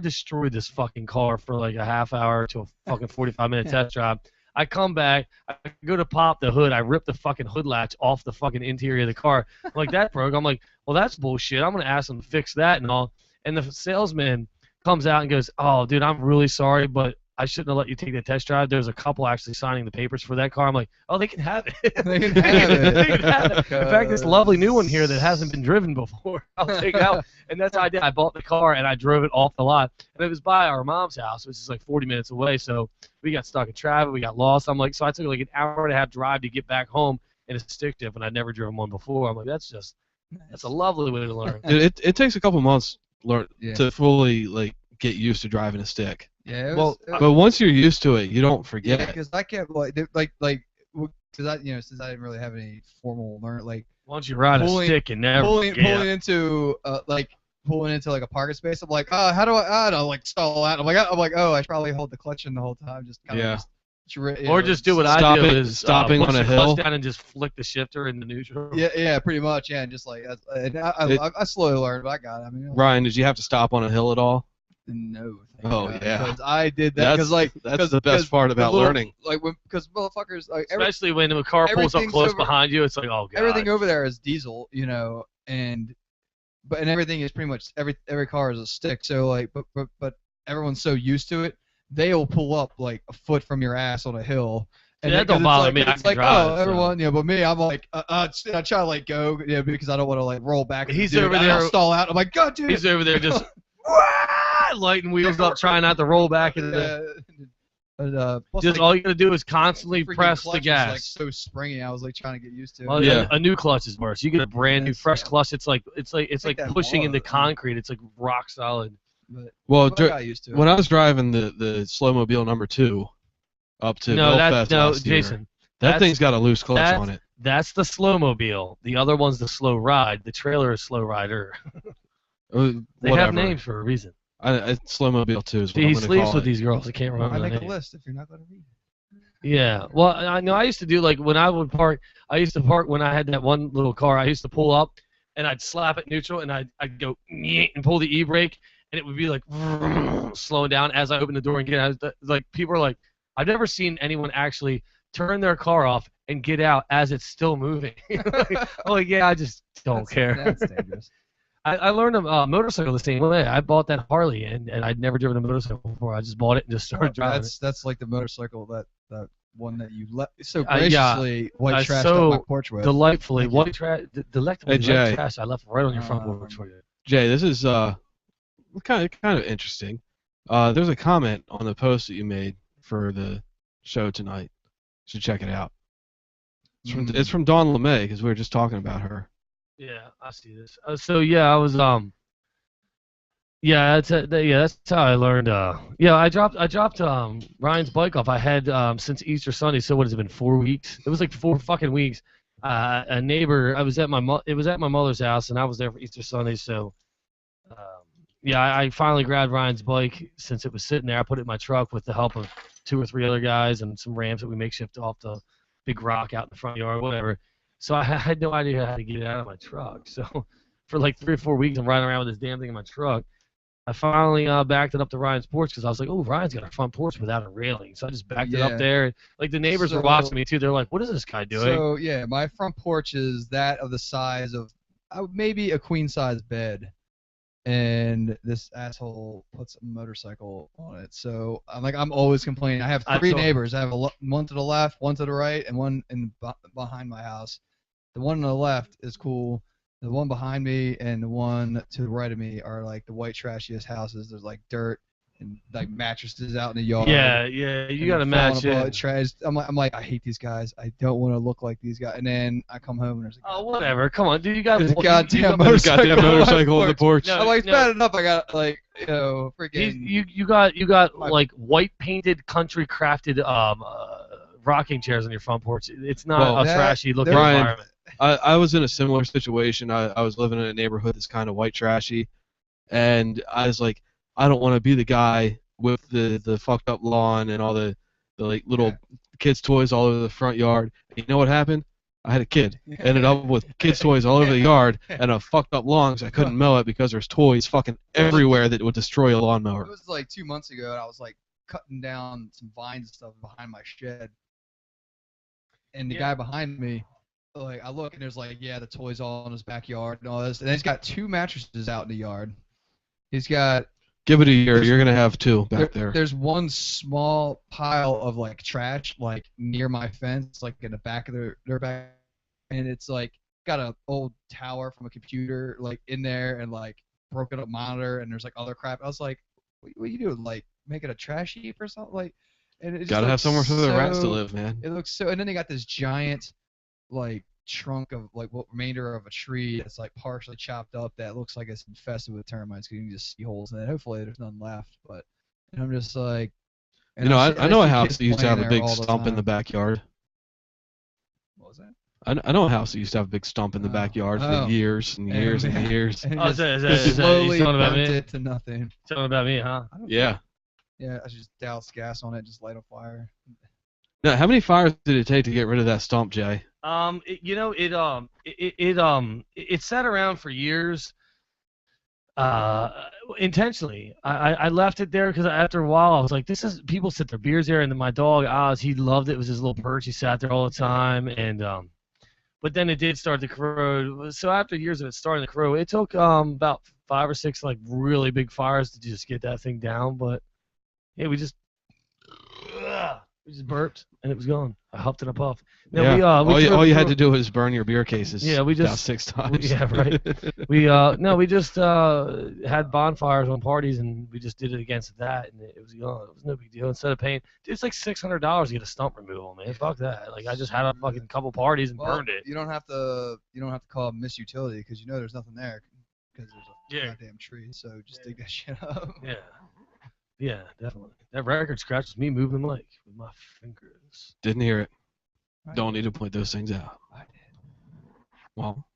destroyed this fucking car for like a half hour to a fucking 45-minute test drive. I come back, I go to pop the hood, I rip the fucking hood latch off the fucking interior of the car. I'm like, that broke. I'm like, well, that's bullshit. I'm gonna ask them to fix that and all. And the salesman comes out and goes, oh, dude, I'm really sorry, but I shouldn't have let you take the test drive. There's a couple actually signing the papers for that car. I'm like, oh, they can have it. They can have it. They can have it. In fact, this lovely new one here that hasn't been driven before, I'll take it out. And that's how I did. I bought the car and I drove it off the lot. And it was by our mom's house, which is like 40 minutes away. So we got stuck in traffic. We got lost. So I took like an hour and a half drive to get back home in a stick shift, and I'd never driven one before. I'm like, that's a lovely way to learn. Dude, it takes a couple months Yeah. to fully like get used to driving a stick. Yeah. Well, But once you're used to it, you don't forget. yeah, because I can't because I since I didn't really have any formal learn like Once you ride a Pulling- stick, and never pulling forget. into like a parking space. I'm like, how do I don't like stall out. I'm like, oh, I should probably hold the clutch in the whole time, just kind of Yeah. just Or just do what I do is stopping push on a the hill. clutch down and just flick the shifter into neutral. Yeah, pretty much. Yeah, and just like I slowly learned, but I got it. I mean, Ryan, did you have to stop on a hill at all? no. Oh, yeah. Because I did that. That's the best part about learning. Like because motherfuckers, like Especially when a car pulls up everything's close over- behind you, it's like, oh god. everything over there is diesel, and everything is pretty much every car is a stick. So like, but everyone's so used to it, they'll pull up like a foot from your ass on a hill. And that don't bother me. I It's can like, drive, everyone, but me, I'm like, I try to like go, because I don't want to like roll back. He's dude, over I'll there- stall out. I'm like, God, dude. He's over there just lighting wheels up, trying not to roll back into the. Plus, Just like, all you gotta do is constantly freaking press clutch the was, gas. like so springy. I was like trying to get used to it. Well, Yeah. a new clutch is worse. You get a brand new fresh clutch. It's like Take that pushing into hard. concrete. It's like rock solid. Well, But I got used to it. when I was driving the Slowmobile number 2 up to Belfast last year, Jason. that that's- thing's got a loose clutch that's- on it. That's the Slowmobile. The other one's the Slow Ride. The trailer is Slow Rider. They Whatever. have names for a reason. Slowmobile 2 is what He I'm going to sleeps call with it. these girls. I can't remember I the make a name. list if you're not going to read it. Yeah. Well, I know I used to do like when I would park. I used to park when I had that one little car. I used to pull up, and I'd slap it neutral, and I'd go and pull the e-brake, and it would be like slowing down as I open the door and get out. Like people are like, I've never seen anyone actually turn their car off and get out as it's still moving. I'm like, yeah, I just don't care. That's dangerous. I learned a motorcycle the same way. I bought that Harley, and I'd never driven a motorcycle before. I just bought it and just started driving it. That's like the motorcycle that one that you so yeah. graciously white I trashed so up my porch with. Delightfully Thank you. white trash, delectably Hey, Jay. white trash I left right on your front porch for you. Jay, this is kind of interesting. There's a comment on the post that you made for the show tonight. You should check it out. It's from Dawn LeMay because we were just talking about her. Yeah, I see this. So yeah, I was yeah, that's how I learned. Yeah, I dropped Ryan's bike off. I had since Easter Sunday. So what has it been? 4 weeks? It was like 4 fucking weeks. A neighbor. I was at it was at my mother's house, and I was there for Easter Sunday. So yeah, I finally grabbed Ryan's bike since it was sitting there. I put it in my truck with the help of 2 or 3 other guys and some Rams that we makeshift off the big rock out in the front yard, whatever. So I had no idea how to get it out of my truck. So for like 3 or 4 weeks, I'm riding around with this damn thing in my truck. I finally backed it up to Ryan's porch because I was like, oh, Ryan's got a front porch without a railing. So I just backed it up there. Like the neighbors were watching me too. They're like, what is this guy doing? So yeah, my front porch is that of the size of maybe a queen size bed, and this asshole puts a motorcycle on it. So I'm always complaining. I have 3 neighbors. I have one to the left, one to the right, and one behind my house. The one on the left is cool. The one behind me and the one to the right of me are like the white trashiest houses. There's like dirt and like mattresses out in the yard. Yeah, you got to match it. Trash. I'm like, I hate these guys. I don't want to look like these guys. And then I come home and there's oh, whatever. Come on, dude. You got there's a you goddamn got- motorcycle on the porch. No, I'm like, no. bad enough. I got like, freaking. You got like white painted country crafted rocking chairs on your front porch. It's not Well, a trashy looking Brian, environment. I was in a similar situation. I was living in a neighborhood that's kind of white trashy, and I was like, I don't want to be the guy with the fucked up lawn and all the like little kids' toys all over the front yard. You know what happened? I had a kid. Ended up with kids' toys all over the yard and a fucked up lawn because I couldn't mow it because there's toys fucking everywhere that would destroy a lawnmower. It was like 2 months ago, and I was like cutting down some vines and stuff behind my shed, and the guy behind me. Like I look and there's like the toys all in his backyard and all this, and he's got 2 mattresses out in the yard. He's got Give it a year, you're gonna have 2 back there. There's one small pile of like trash like near my fence, like in the back of their back, and it's like got an old tower from a computer like in there and like broken up monitor, and there's like other crap. I was like, what are you doing? Like making a trash heap or something? Like, and it just Gotta have looks somewhere for the rats to so- live, man. It looks so, and then they got this giant like trunk of like what remainder of a tree that's like partially chopped up that looks like it's infested with termites because you can just see holes in it. Hopefully there's none left, but and I'm just like, You know, I know a see house kids that used to have a playing big there all the stump in the time. backyard. What was that? I know a house that used to have a big stump in the backyard Oh. for years and years and years. And Oh, just is that you slowly talking about burnt me? it to nothing. Talking about me, huh? I don't Yeah. Yeah, I just douse gas on it, just light a fire. Now, how many fires did it take to get rid of that stump, Jay? It sat around for years. Intentionally, I left it there because after a while I was like, this is people sit their beers there, and then my dog Oz, he loved it. It was his little perch. He sat there all the time, and but then it did start to corrode. So after years of it starting to corrode, it took about 5 or 6 like really big fires to just get that thing down. But yeah, we just burped and it was gone. I huffed and a puffed. No, Yeah. we all you had to do was burn your beer cases. Yeah, we about just 6 times. Yeah, right. We just had bonfires on parties and we just did it against that and it was gone. It was no big deal. Instead of paying, it's like $600 to get a stump removal, man. Fuck that. Like I just had a fucking couple parties and burned it. You don't have to call Miss Utility because you know there's nothing there because there's a goddamn tree. So just dig that shit up. Yeah. Yeah, definitely. That record scratch was me moving the mic with my fingers. Didn't hear it. Don't need to point those things out. I did. Well,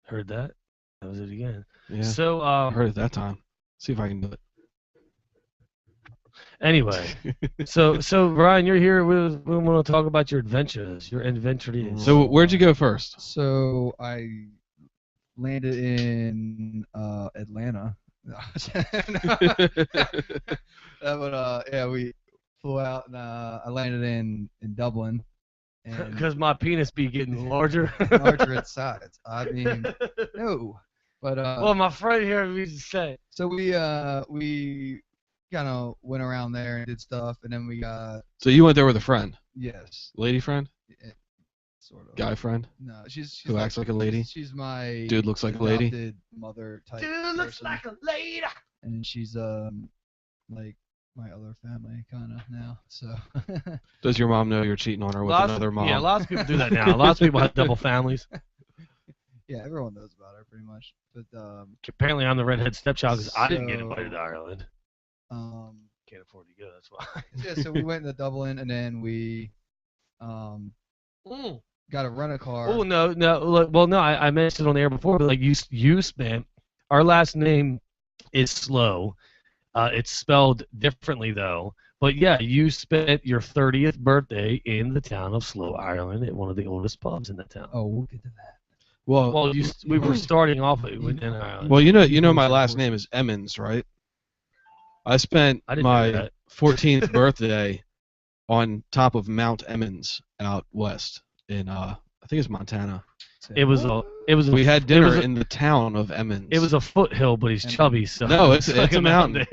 heard that. That was it again. Yeah. So I heard it that time. See if I can do it. Anyway, so Ryan, you're here. We want to talk about your adventures. Your adventures. So where'd you go first? So I landed in Atlanta. But yeah, we flew out and I landed in Dublin. Because my penis be getting larger. Larger its size. I mean, no. But well, my friend here used to say. So we kind of went around there and did stuff, and then we got. So you went there with a friend? Yes. Lady friend? Yeah, sort of. Guy friend? No, she's who acts like a lady. She's my dude looks like a lady. Adopted mother type. Dude looks like a lady. And she's like my other family kind of now. So. Does your mom know you're cheating on her with another mom? Yeah, lots of people do that now. Lots of people have double families. Yeah, everyone knows about her pretty much. But apparently I'm the redhead stepchild because I didn't get invited to Ireland. Can't afford to go. That's why. Yeah, so we went to Dublin and then we got to rent a car. Oh no. Look, well, no, I mentioned it on the air before, but like you spent our last name is Slow. It's spelled differently though. But yeah, you spent your 30th birthday in the town of Slow, Ireland, at one of the oldest pubs in the town. Oh, we'll get to that. Well, we were starting off in Ireland. Well, you know my last name is Emmons, right? I spent my 14th birthday on top of Mount Emmons out west in I think it's Montana. We had dinner in the town of Emmons. It was a foothill, but he's chubby, so no, it's a mountain.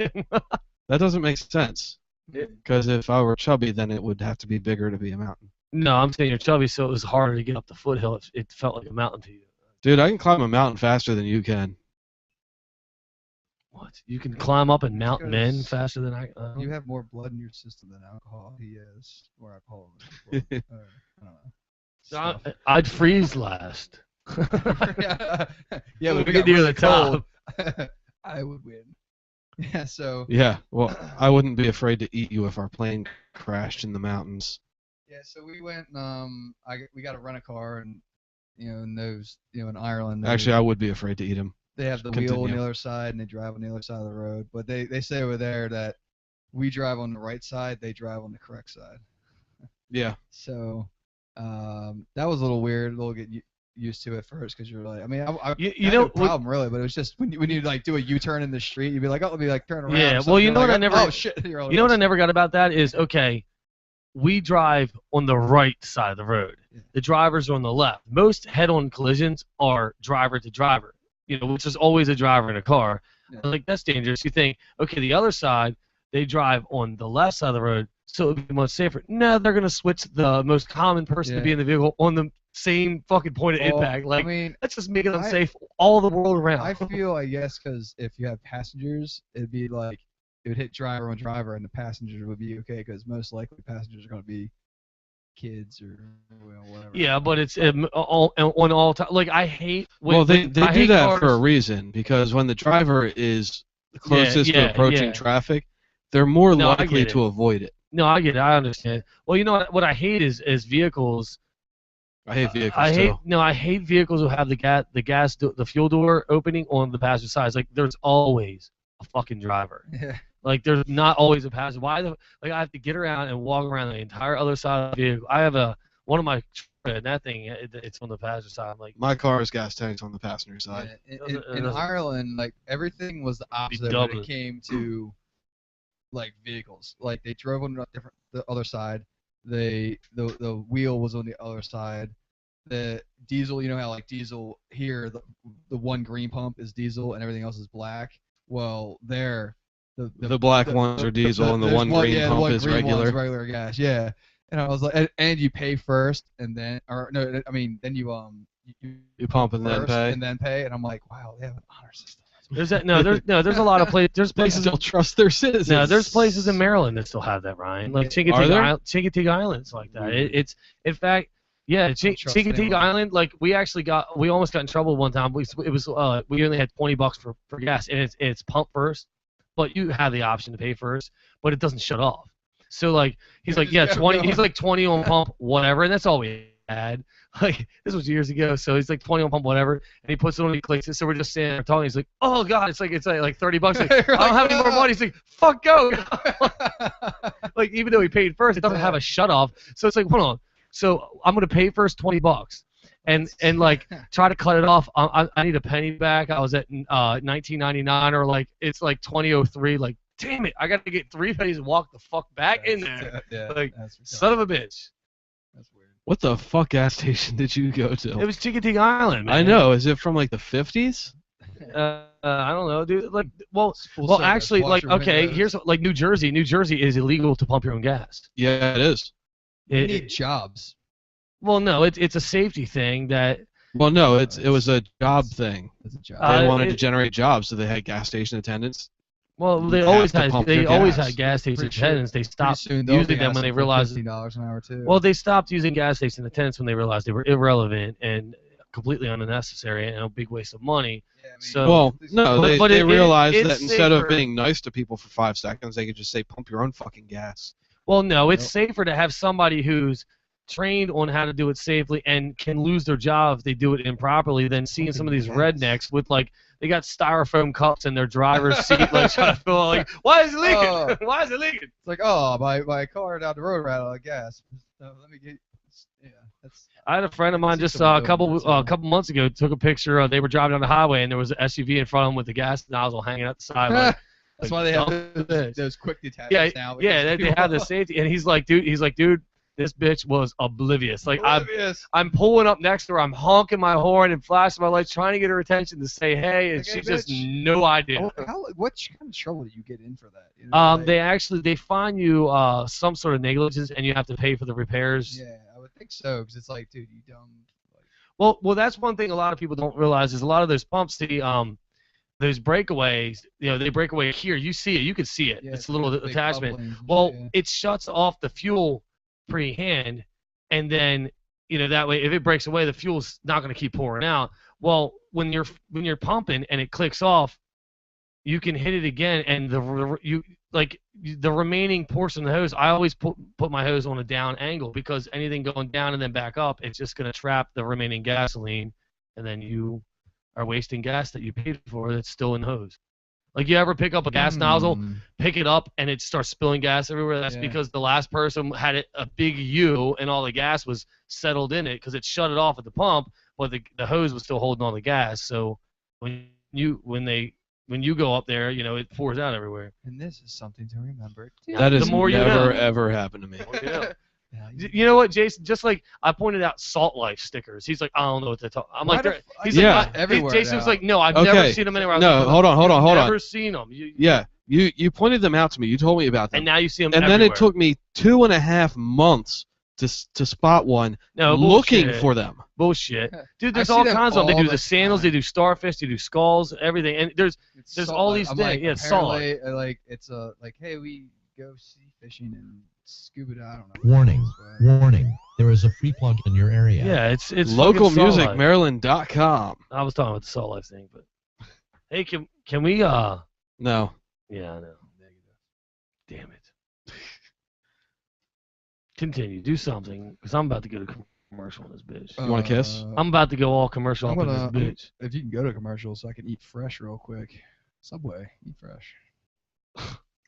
That doesn't make sense. Because if I were chubby, then it would have to be bigger to be a mountain. No, I'm saying you're chubby, so it was harder to get up the foothill. It felt like a mountain to you. Dude, I can climb a mountain faster than you can. What? You can climb up and mount men faster than I. You have more blood in your system than alcohol. He has more alcohol. I don't know. So I'd freeze last. Yeah, we get near the top. I would win. Yeah, so. Yeah, well, I wouldn't be afraid to eat you if our plane crashed in the mountains. Yeah, so we went. We got to rent a car, and in Ireland. Actually, I would be afraid to eat him. They have the wheel on the other side, and they drive on the other side of the road. But they say over there that we drive on the right side, they drive on the correct side. Yeah. So that was a little weird, a little get used to at first, because you're like, I mean, I no problem really, but it was just when you like do a U-turn in the street, you'd be like, oh, let me like turn around. Yeah. Well, you know what I never. Oh shit. You know what I never got about that is okay. We drive on the right side of the road. Yeah. The drivers are on the left. Most head-on collisions are driver to driver. Which is always a driver in a car. Yeah. Like, that's dangerous. You think, okay, the other side, they drive on the left side of the road, so it would be much safer. No, they're going to switch the most common person to be in the vehicle on the same fucking point of impact. Like, I mean, that's just making it unsafe all the world around. I feel, I guess, because if you have passengers, it'd be like, it would hit driver on driver, and the passengers would be okay, because most likely passengers are going to be kids or whatever. Yeah, but it's on all time. Like, I hate. They do that cars for a reason, because when the driver is closest to approaching traffic, they're more likely to avoid it. No, I get it. I understand. Well, you know what I hate is vehicles. I hate vehicles too. No, I hate vehicles who have the fuel door opening on the passenger side. It's like there's always a fucking driver. Yeah. Like there's not always a passenger. Why the like I have to get around and walk around the entire other side of the vehicle. I have one of my and that thing it's on the passenger side. I'm like My car's gas tank's on the passenger side. Yeah, in Ireland, like everything was the opposite when it came to like vehicles. Like they drove on the other side. The wheel was on the other side. The diesel, you know how like diesel here, the one green pump is diesel and everything else is black. Well, there, the black ones are diesel and the one green pump is regular. Regular gas, yeah. And I was like, and you pay first, and then, or no, I mean, then you pump and then pay, and I'm like, wow, they have an honor system. There's a lot of places. There's They places. still trust their citizens. No, there's places in Maryland that still have that, Ryan. Like Chincoteague Island's like that. It's in fact, yeah, Chincoteague Island. Like we almost got in trouble one time. We only had $20 for gas, and it's pump first, but you have the option to pay first, but it doesn't shut off. So like he's like 20. He's like 20 on pump, whatever, and that's all we had. Like this was years ago, so he's like 20 on pump, whatever, and he puts it on, he clicks it. So we're just sitting there talking. He's like, "Oh God, it's like $30." Like, I don't have any more money. He's like, "Fuck go!" Like even though he paid first, it doesn't have a shut off. So it's like, hold on. So I'm gonna pay first $20, and like try to cut it off. I need a penny back. I was at $19.99, or like it's like $20.03. Like damn it, I got to get 3 pennies and walk the fuck back in there. Yeah, like son of a bitch. That's weird. What the fuck gas station did you go to? It was Chincoteague Island, man. I know. Is it from like the 50s? I don't know, dude. Like, well, actually, like, okay, here's like New Jersey. New Jersey is illegal to pump your own gas. Yeah, it is. You need jobs. Well, no, it's a safety thing that. Well, no, it was a job thing. It's a job. They wanted to generate jobs, so they had gas station attendants. Well, they always had gas station attendants. They stopped using them when they realized $15 an hour too. Well, they stopped using gas station attendants when they realized they were irrelevant and completely unnecessary and a big waste of money. Yeah, I mean, so, well, no, they realized that instead safer. of being nice to people for 5 seconds, they could just say, "Pump your own fucking gas." Well, no, it's safer to have somebody who's trained on how to do it safely and can lose their job if they do it improperly than seeing some of these rednecks with like they got styrofoam cups in their driver's seat like trying to fill like why is it leaking? Why is it leaking? It's like my car down the road ran out of gas. So let me get I had a friend of mine just a couple months ago took a picture. They were driving down the highway and there was an SUV in front of them with the gas nozzle hanging out the side. Like, that's why they have those quick detachments now. Yeah, they have the safety. And he's like, dude, this bitch was oblivious. Like I'm pulling up next to her, I'm honking my horn and flashing my lights, trying to get her attention to say hey, and she's just no idea. What kind of trouble do you get in for that? You know, they fine you some sort of negligence, and you have to pay for the repairs. Yeah, I would think so, because it's like, dude, you dumb. Well, that's one thing a lot of people don't realize is a lot of those pumps, those breakaways, they break away here. You see it, you can see it. Yeah, it's a little attachment. Well, it shuts off the fuel pre-hand, and then that way if it breaks away, the fuel's not going to keep pouring out. Well, when you're pumping and it clicks off, you can hit it again, and the remaining portion of the hose. I always put my hose on a down angle because anything going down and then back up, it's just going to trap the remaining gasoline, and then you are wasting gas that you paid for that's still in the hose. Like, you ever pick up a gas nozzle, pick it up, and it starts spilling gas everywhere? That's because the last person had a big U, and all the gas was settled in it because it shut it off at the pump, but the hose was still holding on the gas. So when you go up there, it pours out everywhere. And this is something to remember. That has never ever happened to me. You know what, Jason? Just like I pointed out Salt Life stickers. He's like, I don't know what they're talking. I'm like, everywhere. Jason's like, no, I've never seen them anywhere. No, hold on. Never seen them. You pointed them out to me. You told me about them. And now you see them and everywhere. Then it took me 2.5 months to spot one looking for them. Bullshit. Dude, there's all kinds of them. They do the sandals, they do starfish, they do skulls, everything. And there's all these things. Like, yeah, it's Salt Life. Like, it's like, hey, we go sea fishing and scuba dive. I don't know. Warning. There is a free plug in your area. Yeah, it's localmusicmaryland.com. I was talking about the Salt Life thing, but hey, can we No. Yeah, I know. Damn it. Continue. Do something, because I'm about to go to commercial on this bitch. You want to kiss? I'm about to go all commercial on this bitch. If you can go to commercial so I can eat fresh real quick. Subway, eat fresh.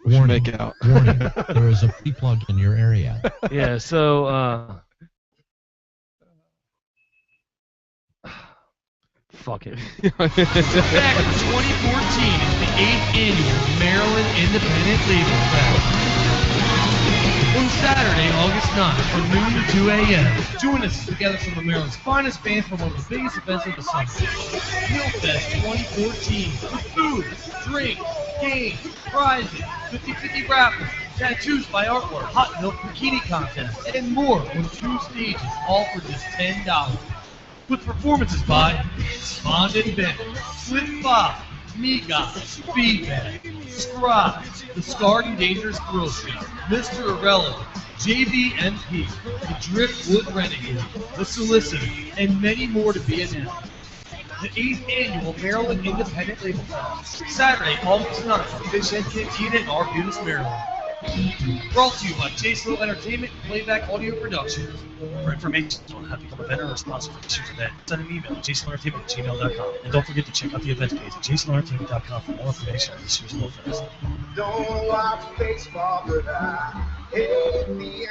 We should Warning. make out. Warning. There is a free plug in your area. Yeah, so, fuck it. Back in 2014 is the 8th annual Maryland Independent Label Fest. On Saturday, August 9th, from noon to 2 a.m., join us together some of Maryland's finest bands for one of the biggest events of the summer. Hill Fest 2014. With food, drink, games, prizes, 50-50 raffle, tattoos by artwork, hot milk bikini contest, and more on 2 stages, all for just $10. With performances by Spond and Bennett, Slip 5, Me Guys, Feedback, Scribe, The Scarred and Dangerous Thrill Street, Mr. Irrelevant, JVMP, The Driftwood Renegade, The Solicitor, and many more to be announced. The 8th annual Maryland Independent Label Fest, Saturday, August 9th, from Fish Head Cantina in Arbutus, Maryland. Brought to you by Jason Entertainment and Playback Audio Productions. For information on how to become a vendor or sponsor for this year's event, send an email to jasonentertainment@gmail.com. And don't forget to check out the events page at jasonentertainment.com for more information on this year's Hill Fest. Don't watch baseball, but I hate me.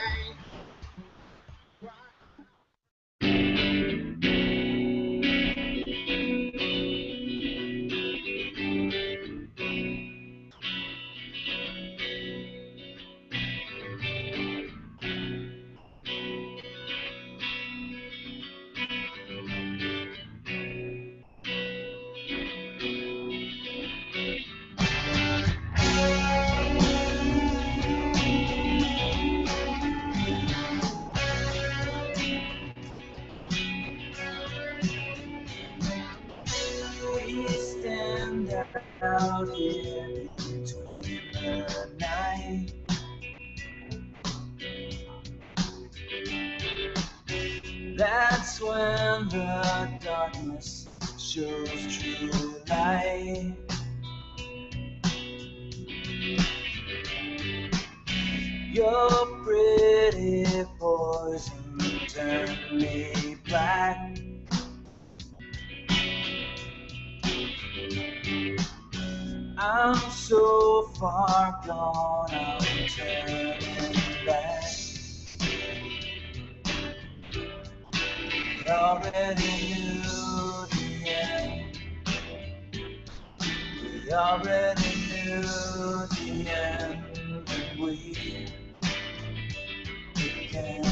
We stand out here between the night. That's when the darkness shows true light. Your pretty poison turned me black. I'm so far gone, I'm turning back. We already knew the end. We already knew the end. And we began.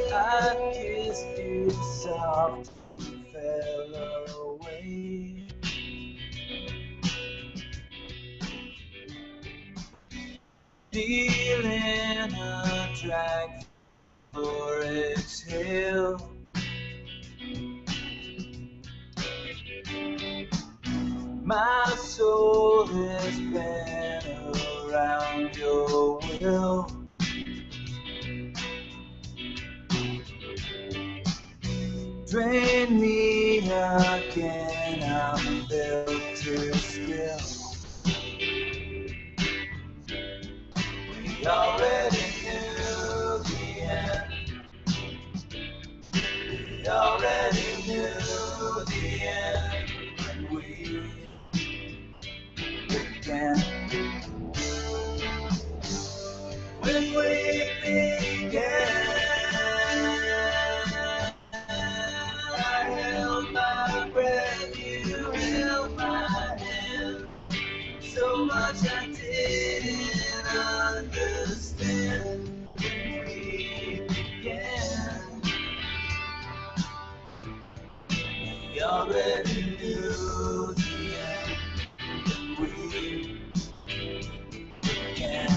I kissed you soft and fell away. Feeling a drag for exhale. My soul has been around your will. Drain me again, I'm built to spill. We already knew the end. We already knew the end. And we began. When we began. I held my breath, you held my hand. So much I didn't understand when we began. We already knew the end. We began.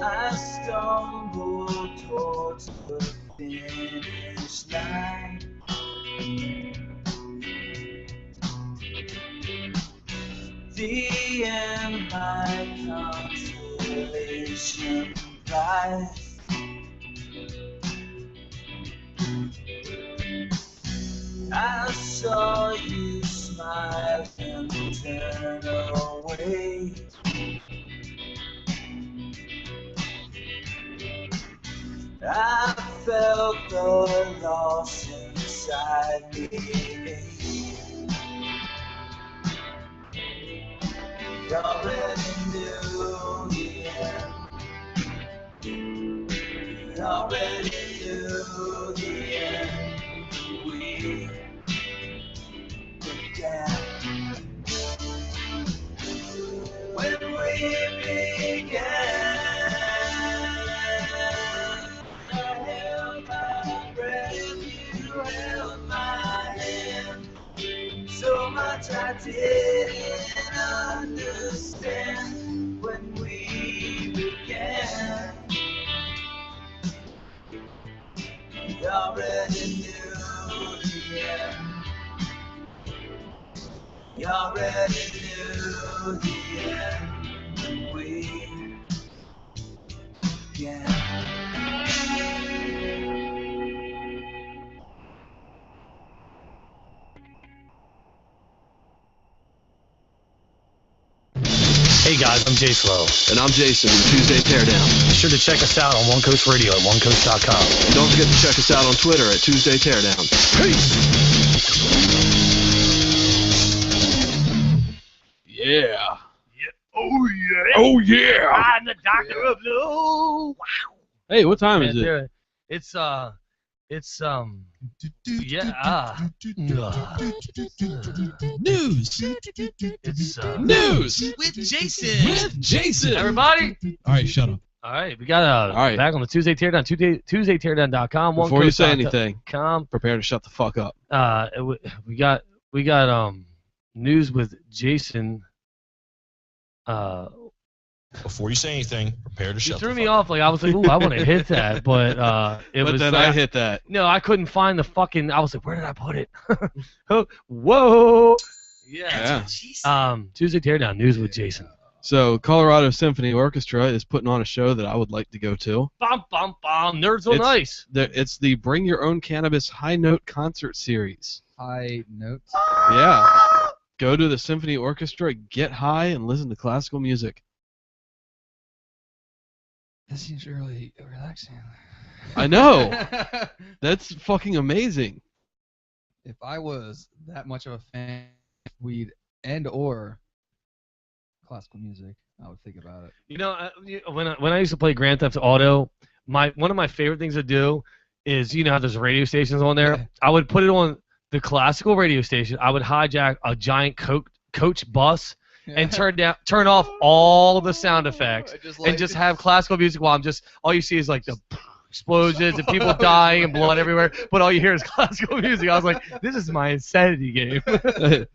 I stumbled towards the finish line. thee in my consolation prize. I saw you smile and turn away. I felt the loss inside me. You already knew the end. You already knew the end. We began. When we began, I held my breath, you held my hand. So much I didn't understand when we began. You already knew the end. You already knew the end when we began. Hey guys, I'm Jay Slow. And I'm Jason from Tuesday Teardown. Be sure to check us out on One Coast Radio at onecoast.com. And don't forget to check us out on Twitter at Tuesday Teardown. Peace! Yeah. Oh yeah. Oh yeah! I'm the Doctor of Blue. Wow. Hey, what time is it? It's yeah. News. It's News with Jason. with Jason. Everybody. All right, shut up. All right, we got All right. back on the Tuesday Teardown. TuesdayTeardown.com. Before you say onecoast.com. anything, prepare to shut the fuck up. We got news with Jason. Before you say anything, prepare to You shut threw the me fuck off. Like I was like, ooh, I want to hit that, but it But was. then like, I hit that. No, I couldn't find the fucking. I was like, where did I put it? Whoa. Yeah. Tuesday Teardown news with Jason. So, Colorado Symphony Orchestra is putting on a show that I would like to go to. Bum bum bum. Nerds are nice. It's the Bring Your Own Cannabis High Note Concert Series. High notes. Yeah. Go to the Symphony Orchestra, get high, and listen to classical music. That seems really relaxing. I know. That's fucking amazing. If I was that much of a fan of weed and or classical music, I would think about it. You know, when I used to play Grand Theft Auto, one of my favorite things to do is, you know how there's radio stations on there? Yeah. I would put it on the classical radio station. I would hijack a giant coach bus and turn off all the sound effects and just have classical music while all you see is like the explosions and people dying and blood everywhere, but all you hear is classical music. I was like, this is my insanity game. I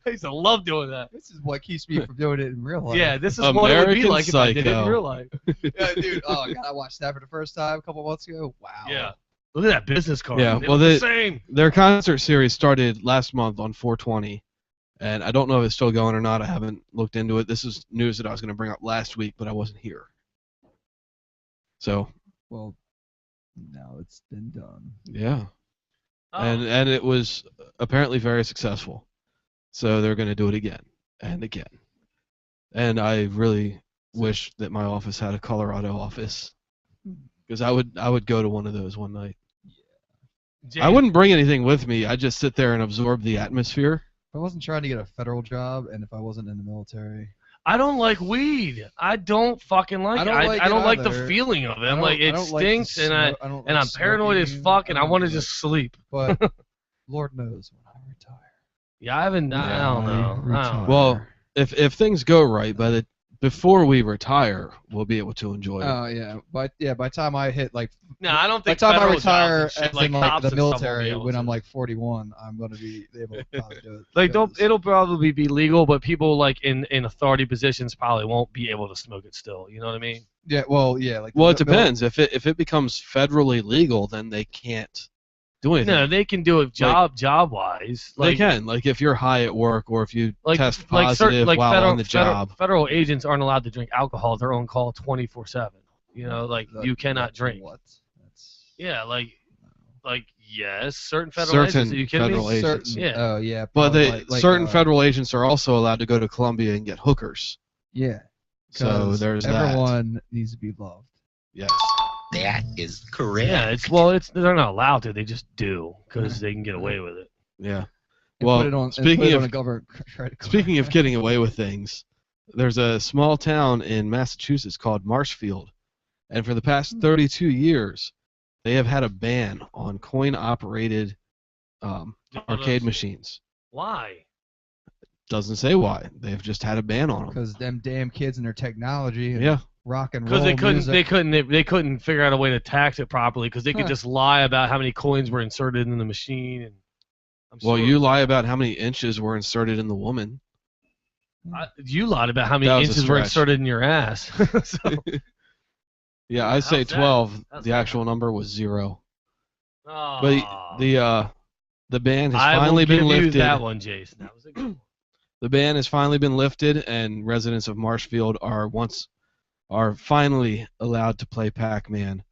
used to love doing that. This is what keeps me from doing it in real life. Yeah, this is what it would be American like if I did it in Psycho. real life. Yeah, dude. Oh god, I watched that for the first time a couple months ago. Wow. Yeah. Look at that business card. Yeah, They well, look the same. Their concert series started last month on 420, and I don't know if it's still going or not. I haven't looked into it. This is news that I was going to bring up last week, but I wasn't here. So, Well, now it's been done. yeah. Oh. And it was apparently very successful. So they're going to do it again and again. And I really wish that my office had a Colorado office, because I would go to one of those one night. I wouldn't bring anything with me. I'd just sit there and absorb the atmosphere. If I wasn't trying to get a federal job and if I wasn't in the military. I don't like weed. I don't fucking like I it. don't like I don't it like the either. feel of it. I'm like, it stinks, and I'm I'm paranoid as fuck, and I want to just sleep. But Lord knows when I retire. Yeah, I haven't. I don't know. I don't know. Well, if things go right, before we retire, we'll be able to enjoy it. Oh yeah, but by the time I hit like No, I don't by think the time I federal jobs retire and shit, as like in like cops the and stuff won't be military able when to. I'm like 41, I'm gonna be able to probably do it. Like, because- it'll probably be legal, but people like in authority positions probably won't be able to smoke it still. You know what I mean? Yeah, well, yeah, like Well, it the mil- depends. If it becomes federally legal, then they can't do anything. No, they can do it job wise. They can, like if you're high at work or if you test like positive while on the job. Federal agents aren't allowed to drink alcohol. They're on call 24/7. You know, like you cannot drink. What? Yeah, like yes, certain federal agents. Are you kidding federal me? agents. Yeah. Oh yeah. But certain like, federal agents are also allowed to go to Colombia and get hookers. Yeah. So 'Cause there's that. everyone needs to be loved. Yes. That is correct. Yeah, they're not allowed to. They just do because they can get away with it. Yeah. And Well, put it on, speaking put it of on a government credit card. speaking of getting away with things, there's a small town in Massachusetts called Marshfield, and for the past 32 years, they have had a ban on coin-operated arcade machines. Why? Doesn't say why. They've just had a ban on them. Because them damn kids and their technology. And Yeah. Rock and roll. Because music. they couldn't figure out a way to tax it properly because they could just lie about how many coins were inserted in the machine. And Well, you lie about how many inches were inserted in the woman. you lied about how many That was a inches were stretch. inserted in your ass. So, Yeah, I'd say How's that? 12. How's The that? actual number was 0. Aw. But the ban has I finally will been give lifted. you that one, Jason. That was a good one. The ban has finally been lifted, and residents of Marshfield are finally allowed to play Pac-Man.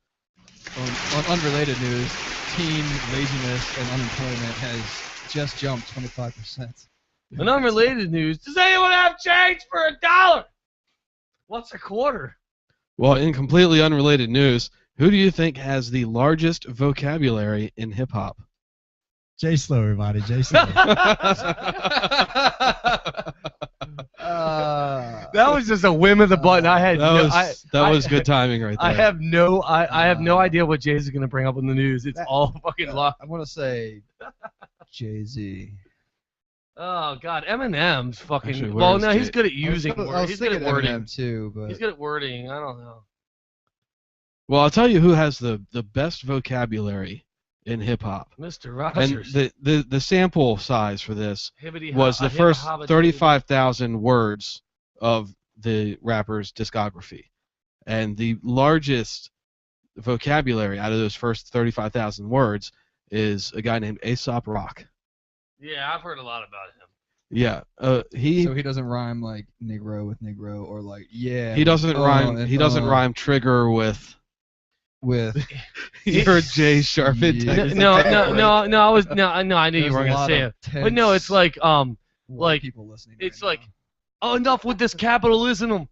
On unrelated news, teen laziness and unemployment has just jumped 25%. In unrelated news, does anyone have change for $1? What's a quarter? Well, in completely unrelated news, who do you think has the largest vocabulary in hip-hop? Jay Slow, everybody. Jay Slow. That was just a whim of the button. I had That was good timing right there. I have no idea what Jay's going to bring up in the news. It's all fucking locked. I want to say Jay-Z. Oh God, Eminem's fucking. Actually, well, where no, is he's Jay? good at using I words. was He's good at thinking wording Eminem too, but He's good at wording. I don't know. Well, I'll tell you who has the best vocabulary in hip-hop. Mr. And Rogers. the sample size for this Hibbity was the hibba first hobba 35,000 words of the rapper's discography. And the largest vocabulary out of those first 35,000 words is a guy named Aesop Rock. Yeah, I've heard a lot about him. Yeah, so he doesn't rhyme like Negro with Negro or like he doesn't rhyme. He doesn't rhyme trigger with. You're Jay Sharpton. No, I knew you were gonna say it. But no, it's like people listening. It's like, oh, enough with this capitalism.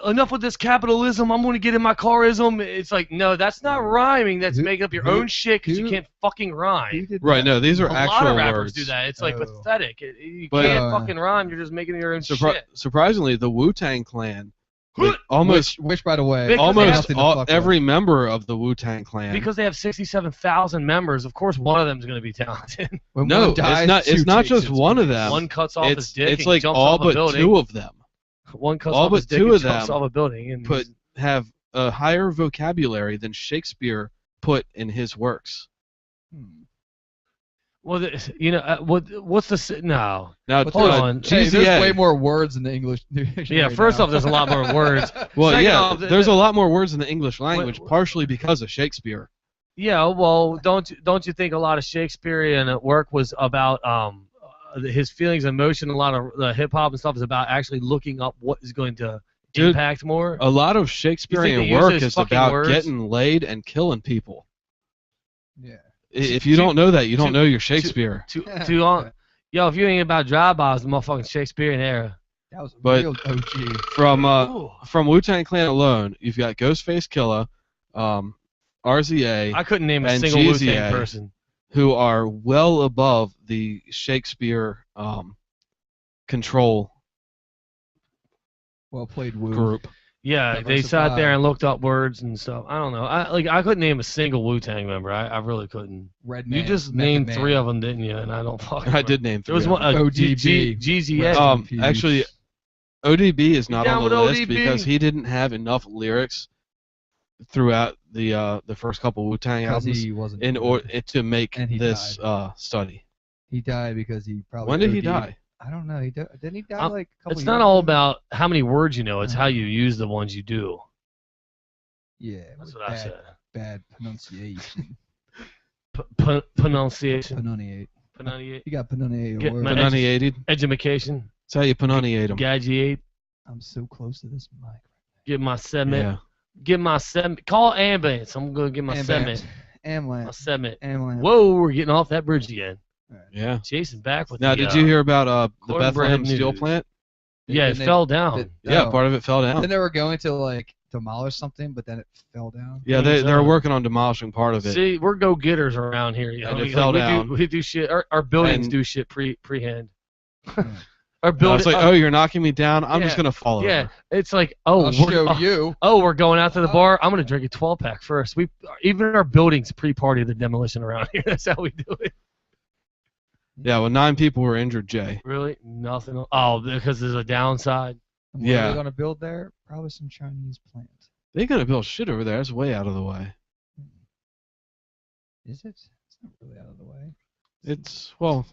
Enough with this capitalism. I'm gonna get in my carism. It's like, no, that's not rhyming. That's making up your own shit because you can't fucking rhyme. Right? No, these are a actual lot of rappers words. do that. It's like pathetic. You But, can't fucking rhyme. You're just making your own shit. Surprisingly, the Wu-Tang Clan, like, almost which by the way, almost every member of the Wu-Tang Clan. Because they have 67,000 members, of course one of them's gonna be talented. No, it's not just one of them. One cuts off his dick. It's and like jumps all off a but building. 2 of them. One cuts all off but his dick 2 and of jumps them off a building. And have a higher vocabulary than Shakespeare put in his works. Well, what's the no? Now, hold on. Hey, there's way more words in the English. Yeah, first off, there's a lot more words. Well, Second yeah, off, there's a lot more words in the English language, partially because of Shakespeare. Yeah, well, don't you think a lot of Shakespearean work was about his feelings and emotion? A lot of the hip hop and stuff is about actually looking up what is going to impact more. A lot of Shakespearean work is about getting laid and killing people. Yeah. If you don't know that, you don't know your Shakespeare. Yo, if you ain't about drive-bys, the motherfucking Shakespearean era. That was a real OG. From Wu-Tang Clan alone, you've got Ghostface Killah, RZA, I couldn't name a and single GZA, Wu-Tang person who are well above the Shakespeare control. Well played, Wu. Group. Yeah, they sat there and looked up words and stuff. I don't know. I couldn't name a single Wu-Tang member. I really couldn't. Redman, you just named 3 of them, didn't you? And I don't fucking remember. I did name 3. There was one. ODB. GZA. Actually, ODB is not on the list ODB? because he didn't have enough lyrics throughout the first couple Wu-Tang albums he wasn't in order to make this study. He died because he probably. When did he OD'd. die? I don't know. Didn't he die like a couple It's years not all ago? about how many words you know. It's how you use the ones you do. Yeah. That's with what I said. Bad pronunciation. Pronunciation. Pronunciate. Pronunciate. You got pronunciate. Get word. my Pronunciated. Education. That's how you pronunciate them. Gadget. I'm so close to this mic. Get my segment. Yeah. Get my segment. Call ambulance. I'm gonna get my segment. My Ambulance. segment. Ambulance. Whoa, we're getting off that bridge again. Yeah. Jason back with Now, the, did you hear about the cornbread Bethlehem steel news. plant? Yeah, it Didn't they- fell down. did- Yeah, Oh. part of it fell down. Then they were going to like demolish something, but then it fell down. Yeah, they're working on demolishing part of it. See, we're go-getters around here. You know? And it Like, fell we down. Do, we do shit. Our buildings And- do shit pre-hand. Our I building. was like, oh, you're knocking me down? I'm just yeah, going to fall over. Yeah, it's like, oh, I'll show you. Oh, we're going out to the bar. I'm gonna drink a 12-pack first. Even our buildings pre-party the demolition around here. That's how we do it. Yeah, well, 9 people were injured, Jay. Really? Nothing. Oh, because there's a downside. And what are Yeah. they gonna build there? Probably some Chinese plant. They could have built shit over there. That's way out of the way. Is it? It's not really out of the way. Well,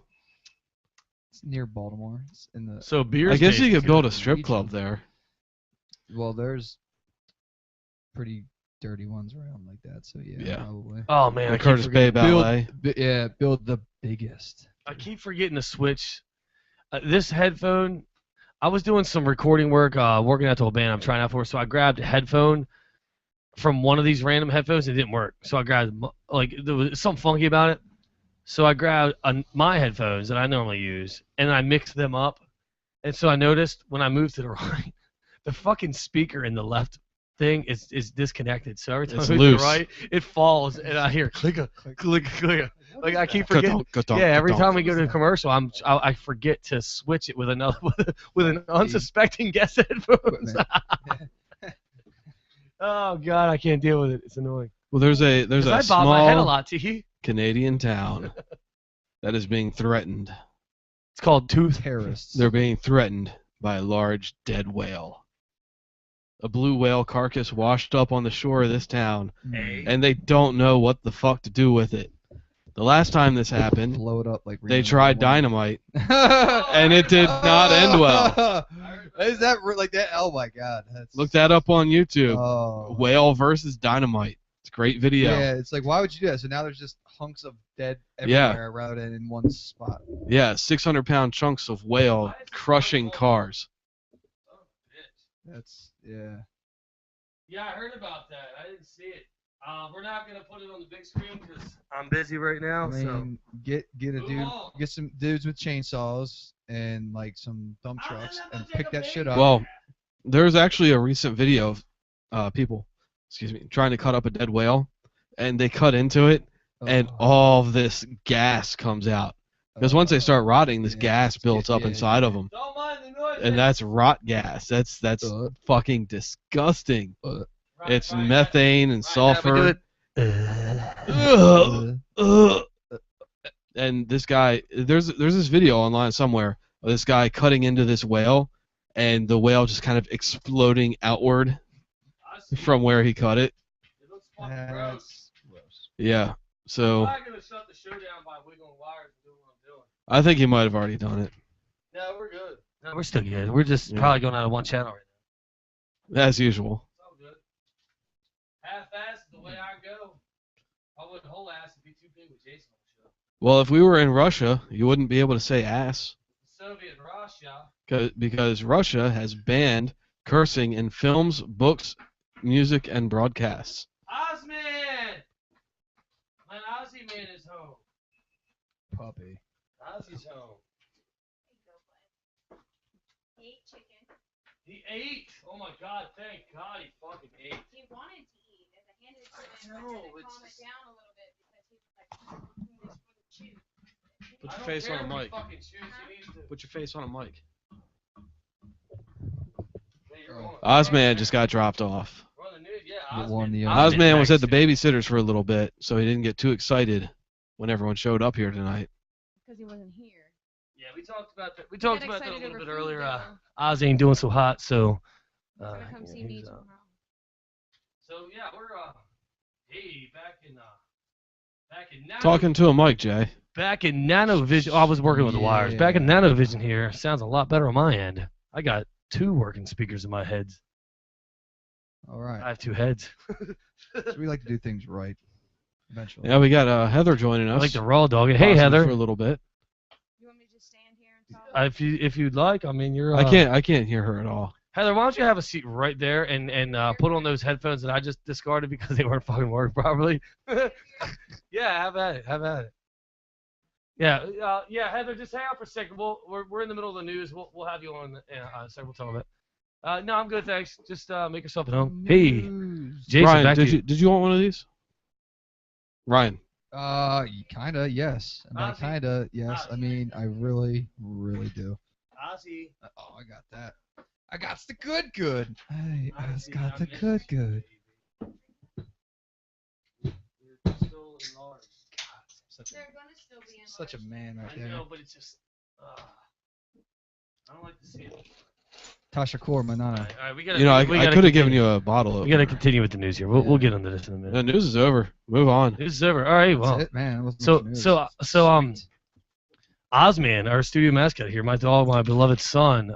It's near Baltimore. It's in the. So beer. I guess you could build a strip club there. Well, there's pretty dirty ones around like that. So yeah, Yeah. probably. Oh man, The I keep Curtis Bay forgetting- Ballet. Build the biggest. I keep forgetting to switch. This headphone. I was doing some recording work, working out to a band I'm trying out for. So I grabbed a headphone from one of these random headphones. It didn't work. So I grabbed there was something funky about it. So I grabbed my headphones that I normally use, and I mixed them up. And so I noticed when I moved to the right, the fucking speaker in the left thing is disconnected. So every time It's I move to loose. the right, it falls, and I hear click, click. Like I keep forgetting. Ka-donk, Yeah, every ka-donk. time we go to a commercial, I forget to switch it with another with an unsuspecting guest headphones. Oh God, I can't deal with it. It's annoying. Well, there's a 'Cause I bob my head a small lot, T. Canadian town that is being threatened. It's called Tooth. Terrorists. They're being threatened by a large dead whale. A blue whale carcass washed up on the shore of this town, and they don't know what the fuck to do with it. The last time this happened, Blow it up like. they Reno tried 911. dynamite, and it did not end well. Is that like that? Oh my God. That's, Look that up on YouTube. Oh. Whale versus dynamite. It's a great video. Yeah, it's like, why would you do that? So now there's just hunks of dead everywhere rather than in one spot. Yeah, 600-pound chunks of whale crushing cars. That's yeah. Yeah, I heard about that. I didn't see it. We're not gonna put it on the big screen because I'm busy right now. I mean, get a Move dude, on. get some dudes with chainsaws and like some dump trucks and pick that shit up. Well, there's actually a recent video of people, trying to cut up a dead whale, and they cut into it, and all of this gas comes out. Because once they start rotting, this gas builds up inside of them, Don't mind the noise. and that's rot gas. That's fucking disgusting. It's methane and sulfur. Ugh. And this guy, there's this video online somewhere of this guy cutting into this whale, and the whale just kind of exploding outward from where he cut it. It looks fucking gross. Yeah. So I'm not gonna shut the show down by wiggling wires and doing what I'm doing. I think he might have already done it, No, we're good. No, we're still good. We're just Yeah. probably going out of one channel right as usual. now. It's all good. Half-ass is the way I go. I wouldn't whole ass it'd be too big with Jason on the show. Well, if we were in Russia, you wouldn't be able to say ass, Soviet Russia. because Russia has banned cursing in films, books, music, and broadcasts. Ozman! My Ozzy man is home. Puppy. Ozzy's home. He ate? Oh my God, thank God he fucking ate. He wanted to eat. As I handed it to him, No, I had to it's calm it just- down a little bit because he was like, "Oh, this for the chew." Put I your don't face care on if a he mic. fucking chews, he needs to. Put your face on a mic. Hey, you're on. Ozman just got dropped off. We're on the news, yeah. Get Ozman. one, the Ozman was at the baby. babysitter's for a little bit, so he didn't get too excited when everyone showed up here tonight. Because he wasn't here. Yeah, we talked about that. We talked about that a excited little over bit food, earlier. though. Oz ain't doing so hot, so. He's gonna come see me he's, tomorrow. So yeah, we're hey, back in Nano. Talking to a mic, Jay. Back in Nanovision. Oh, I was working with the wires. Back in Nanovision here. Sounds a lot better on my end. I got 2 working speakers in my heads. All right. I have 2 heads. So we like to do things right. Eventually. Yeah, we got Heather joining us. I like the raw dog. Hey, Possibly Heather. for a little bit. You want me to just stand here and talk? If you'd like, I mean, you're. I can't hear her at all. Heather, why don't you have a seat right there and put on those headphones that I just discarded because they weren't fucking working properly? Yeah, have at it. Have at it. Yeah, Heather, just hang out for a second. We're in the middle of the news. We'll have you on several times. No, I'm good, thanks. Just make yourself at home. Hey, Jason, Ryan, back to you. did you want one of these? Ryan. Kinda, yes. I mean, kinda, yes. I mean, I really, really do. Ozzy. Oh, I got that. I got the good. I got the good. They're gonna still be in. Such a man right I there. know, but it's just. I don't like to see it. Tasha Core, Manana. All right, we gotta. You know, I we gotta could have given continue. you a bottle. We gotta continue with the news here. We'll get into this in a minute. The news is over. Move on. News is over. All right, well. That's it, man. It wasn't So much news. so Ozman, our studio mascot here, my dog, my beloved son,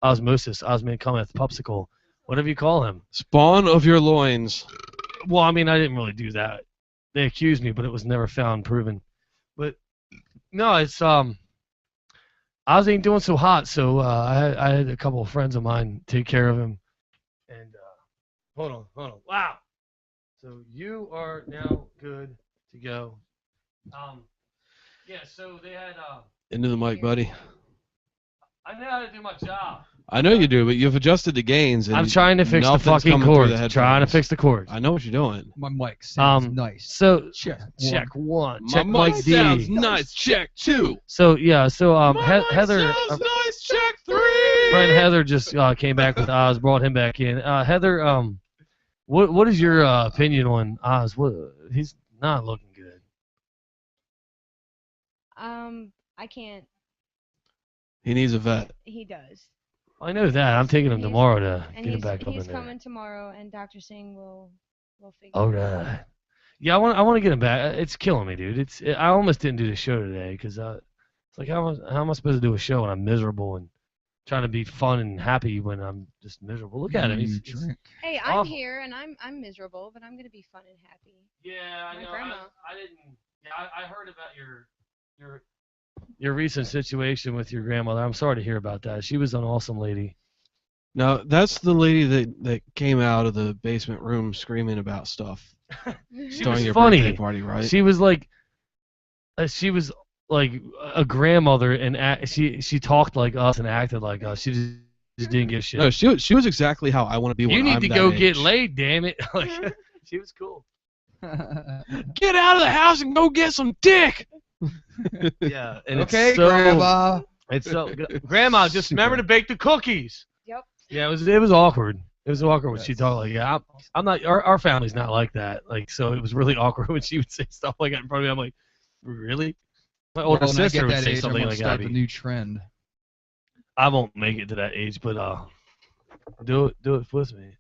Osmosis, Ozman cometh, Popsicle, whatever you call him. Spawn of your loins. Well, I mean, I didn't really do that. They accused me, but it was never found proven. But no, it's Oz ain't doing so hot, so I had a couple of friends of mine take care of him. And hold on. Wow. So you are now good to go. Yeah, so they had Into the mic, buddy. I know how to do my job. I know you do, but you've adjusted the gains. And I'm trying to fix the nothing's fucking coming through cords. the headphones. Trying to fix the cords. I know what you're doing. My mic sounds nice. So Check one. My Check mic mic D. sounds nice. Check 2. So yeah, so My mic Heather, sounds nice. Check 3. friend Heather just came back with Oz, brought him back in. Heather, what is your opinion on Oz? He's not looking good. I can't. He needs a vet. He does. I know that. I'm taking him He's- tomorrow to And get him back up in he's there. coming tomorrow, and Dr. Singh will figure. All it out. right. Yeah, I want to get him back. It's killing me, dude. I almost didn't do the show today because it's like how am I supposed to do a show when I'm miserable and trying to be fun and happy when I'm just miserable? Look at him. He's Hey, I'm awful. here, and I'm miserable, but I'm gonna be fun and happy. Yeah, I My know. grandma. I didn't. Yeah, I heard about your recent situation with your grandmother. I'm sorry to hear about that. She was an awesome lady. No, that's the lady that came out of the basement room screaming about stuff. She during was your funny. birthday party, right? She was like a grandmother, and she talked like us and acted like us. She just didn't give a shit. No, she was exactly how I want to be when You need I'm to that go age. get laid, damn it! Like she was cool. Get out of the house and go get some dick. Yeah. And Okay, it's so, Grandma. It's so Grandma, just remember to bake the cookies. Yep. Yeah, it was awkward. It was awkward when she talked like, yeah, I'm not. Our family's not like that. Like, so it was really awkward when she would say stuff like that in front of me. I'm like, really? My older When I sister get would that say age, I'm something gonna like start that. the new trend. I won't make it to that age, but do it with me.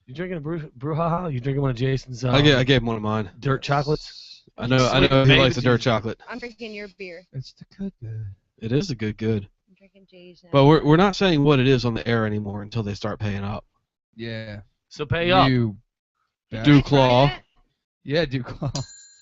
You drinking a brouhaha? You drinking one of Jason's? I gave him one of mine. Dirt chocolates. I know Sweet he baby likes the dirt Jesus. chocolate. I'm drinking your beer. It's the good. It is a good. I'm drinking Jay's now. But we're not saying what it is on the air anymore until they start paying up. Yeah. So pay up. You Claw. Yeah, Claw.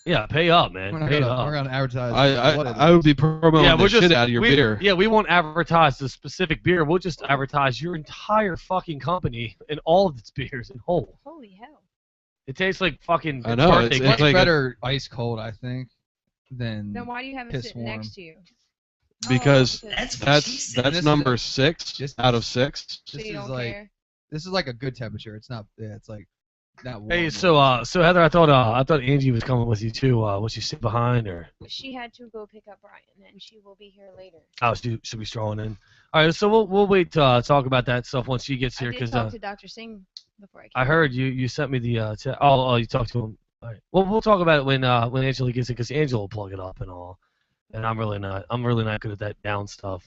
Yeah, pay up, man. We're not Pay gonna, up. we're gonna advertise. what it I would be promoting Yeah, the we're shit just out of your beer. Yeah, we won't advertise the specific beer. We'll just advertise your entire fucking company and all of its beers in whole. Holy hell. It tastes like fucking I know, birthday it's much cake. like better ice cold, I think, than Then why do you have it piss sitting warm. next to you? Because Oh, That's what she said. that's This number is- 6 this- out of 6. So This you is don't like care? this is like a good temperature. It's not. Yeah, it's like not warm. Hey, so Heather, I thought Angie was coming with you too. Was she sit behind or? She had to go pick up Brian, and she will be here later. Oh, should be strolling in. All right, so we'll wait to talk about that stuff once she gets here I did because talk to Dr. Singh before I came. I heard you sent me the you talked to him. All right. Well, we'll talk about it when Angela gets it because Angela will plug it up and all. And I'm really not good at that down stuff.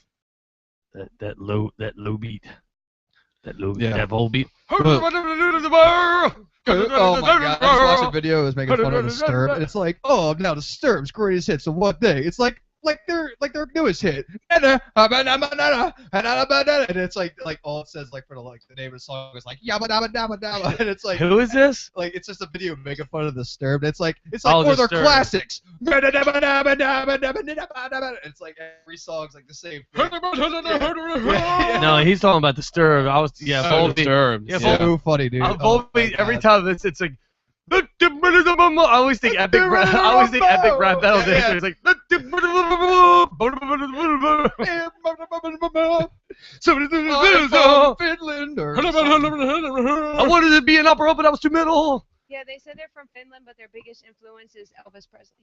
That low beat. That vol beat. Oh my god! I just watched a video. It was making fun of Disturbed, and it's like, oh, now Disturbed's greatest hits of what day? It's like their newest hit. And it's like all it says like for the name of the song is like yabba dabba dabba dabba, and it's like Who is this? like it's just a video making fun of Disturbed. It's like Oh, or their Disturbed. classics. It's like every song's like the same thing. No, he's talking about Disturbed. I was Volbeat. Disturbed. Yeah, Yeah. So funny, dude. Volbeat. Every time it's like. I always think epic. Rap battles. Yeah. It's like. From Finland or I wanted to be an opera, but I was too middle. Yeah, they said they're from Finland, but their biggest influence is Elvis Presley.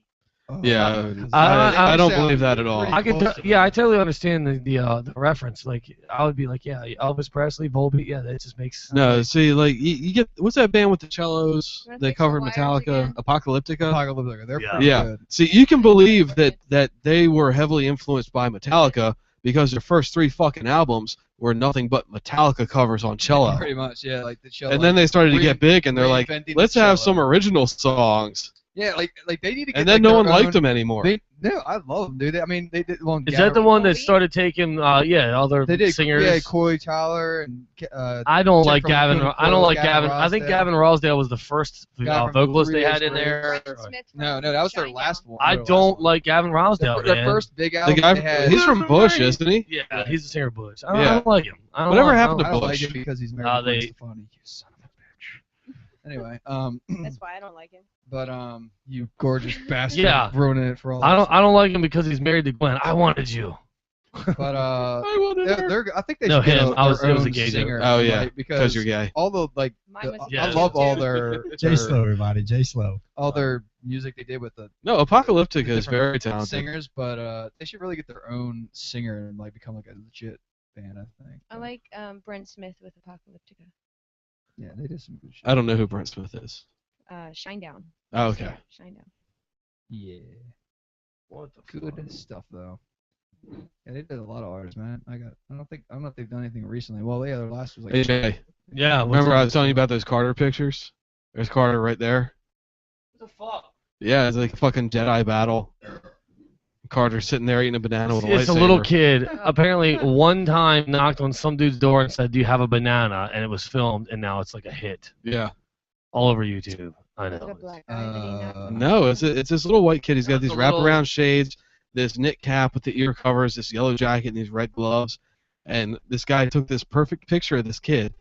Yeah, I I don't believe that at all. I could, I totally understand the reference. Like, I would be like, yeah, Elvis Presley, Volbeat, yeah, that just makes. No, see, like you get what's that band with the cellos? Wanna They fix the covered wires Metallica, again? Apocalyptica. Apocalyptica. They're Yeah. pretty Yeah. good. See, you can believe that they were heavily influenced by Metallica because their first 3 fucking albums were nothing but Metallica covers on cello. Pretty much, yeah. Like the show. And then they started to get big, and they're like, reinventing the let's have cello. some original songs. Yeah, like they need to get. And then like, no their one liked own- them anymore. No, I love them, dude. I mean, they did one. Is that the one that started taking, other They did. singers? Yeah, Corey Tyler and. I don't Tim like from Gavin. Good I don't like Gavin Gavin. I think Rossdale. Gavin Rosdale was the first Guy from vocalist they 3 had in Years there. Brent Smith from No, that was their Shinedown. last one. I their last don't one. like Gavin Rosdale, Their man. first big The album guy, they had. he's from Bush, isn't he? Yeah, he's the singer of Bush. I Yeah. don't like him. I don't Whatever like, happened I to I don't Bush? like him because he's married to They- Gwen Stefani. You son of a bitch. Anyway, That's why I don't like him. but you gorgeous bastard, Yeah. ruining it for all. I us. don't like him because he's married to Gwen. I wanted you. But I wanted her. I think they No, should get him. their It was a own gay joke. singer. Oh, yeah, like, because you're gay. All the like, Mine was Yeah. I love all their J Slow, everybody. J Slow. all their music they did with the No, Apocalyptica is different very talented. singers, but they should really get their own singer and like become like a legit band. I think. I like Brent Smith with Apocalyptica. Yeah, they did some good shit. I don't know who Brent Smith is. Shinedown. Oh, okay. Yeah, Shinedown. Yeah. What the Good stuff though. Yeah, they did a lot of artists, man. I don't know if they've done anything recently. Well, yeah, their last was like. Hey, Jay, Yeah. remember I was telling you about those Carter pictures? There's Carter right there. What the fuck? Yeah, it's like a fucking Jedi battle. Carter sitting there eating a banana with a It's a lightsaber. little kid. Apparently, one time knocked on some dude's door and said, "Do you have a banana?" And it was filmed, and now it's like a hit Yeah. all over YouTube. I Like a know. black guy that he knocked. No, it's this little white kid. He's got these The little- wraparound shades, this knit cap with the ear covers, this yellow jacket, and these red gloves. And this guy took this perfect picture of this kid.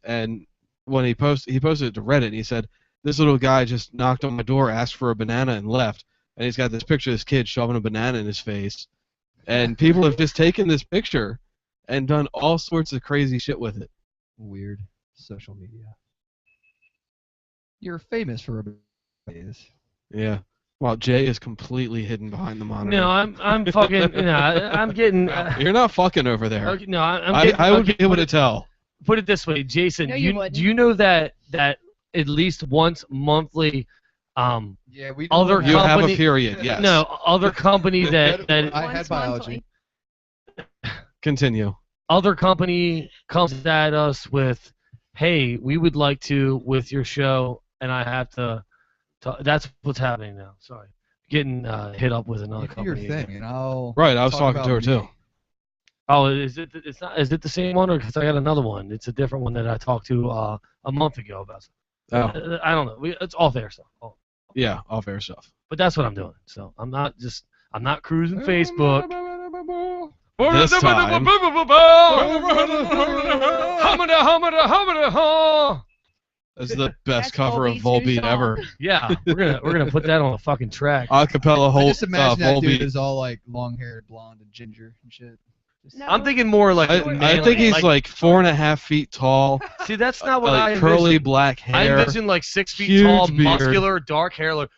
And when he posted it to Reddit, and he said, "This little guy just knocked on my door, asked for a banana, and left." And he's got this picture of this kid shoving a banana in his face. And people have just taken this picture and done all sorts of crazy shit with it. Weird social media. You're famous for a Yeah. While Jay is completely hidden behind the monitor. No, I'm fucking. No, I'm getting. You're not fucking over there. Okay, no, I'm getting. I would okay, be able put to it- tell. Put it this way, Jason. No, you wouldn't. Do you know that at least once monthly, Yeah, we. Other You have a company- period, yes. no other company that I had Once biology. monthly. Continue. other company comes at us with, "Hey, we would like to with your show," and I have to. That's what's happening now. Sorry, getting hit up with another You do your company. thing, again. and I'll. Right, I was talk talking to her about me. too. Oh, is it? It's not. Is it the same one, or because I got another one? It's a different one that I talked to a month ago about. Oh, I don't know. It's all fair stuff. yeah, off air stuff. But that's what I'm doing. So I'm not cruising Facebook. This time. That's the best That's cover of Volbeat's new Volbeat ever. Yeah, we're gonna put that on a fucking track. Acapella I whole just imagine that dude Volbeat. is all like long-haired, blonde, and ginger and shit. Just- No. I'm thinking more like. I manly, think he's like 4.5 feet tall, See, that's not what like I curly envision. black I hair. envision like 6 feet huge tall, beard. muscular, dark hair, like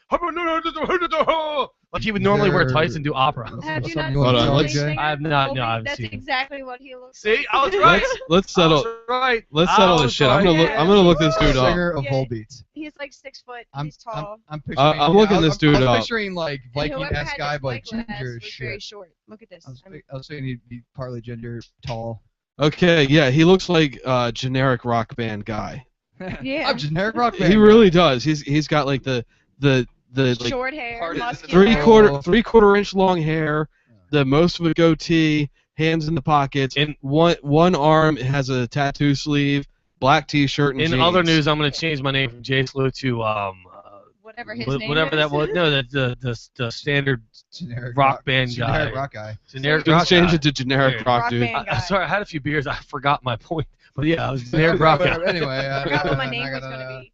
he would normally wear tights and do opera. Have you Something not you wanna seen tell the me, Jay? singer? I have not. No, Volbeat? I haven't That's seen him. exactly what he looks See, like. I was right. Let's settle. I was right. Let's I settle was this shit. I'm right. gonna look this dude up. Singer of Yeah. Volbeats. He's like 6 foot. I'm He's tall. I'm picturing. I'm looking this dude I was up. picturing like And Viking whoever ass had guy, this but like mic last ginger as was very shit. short. Look at this. I was thinking he'd be partly ginger, tall. Okay, yeah, he looks like a generic rock band guy. Yeah. I'm generic rock band. He really does. He's got like the the like Short hair, muscular. three-quarter inch long hair, the most of a goatee, hands in the pockets, and one arm has a tattoo sleeve, black T-shirt, and in jeans. other news, I'm going to change my name from Jay Slow to whatever his name whatever is. that was. No, the standard Generic rock band guy. Generic rock guy. Generic Just rock change guy. it to generic rock dude. band guy. Sorry, I had a few beers. I forgot my point. But yeah, I was generic rock guy. Anyway, I forgot what my name was going to be.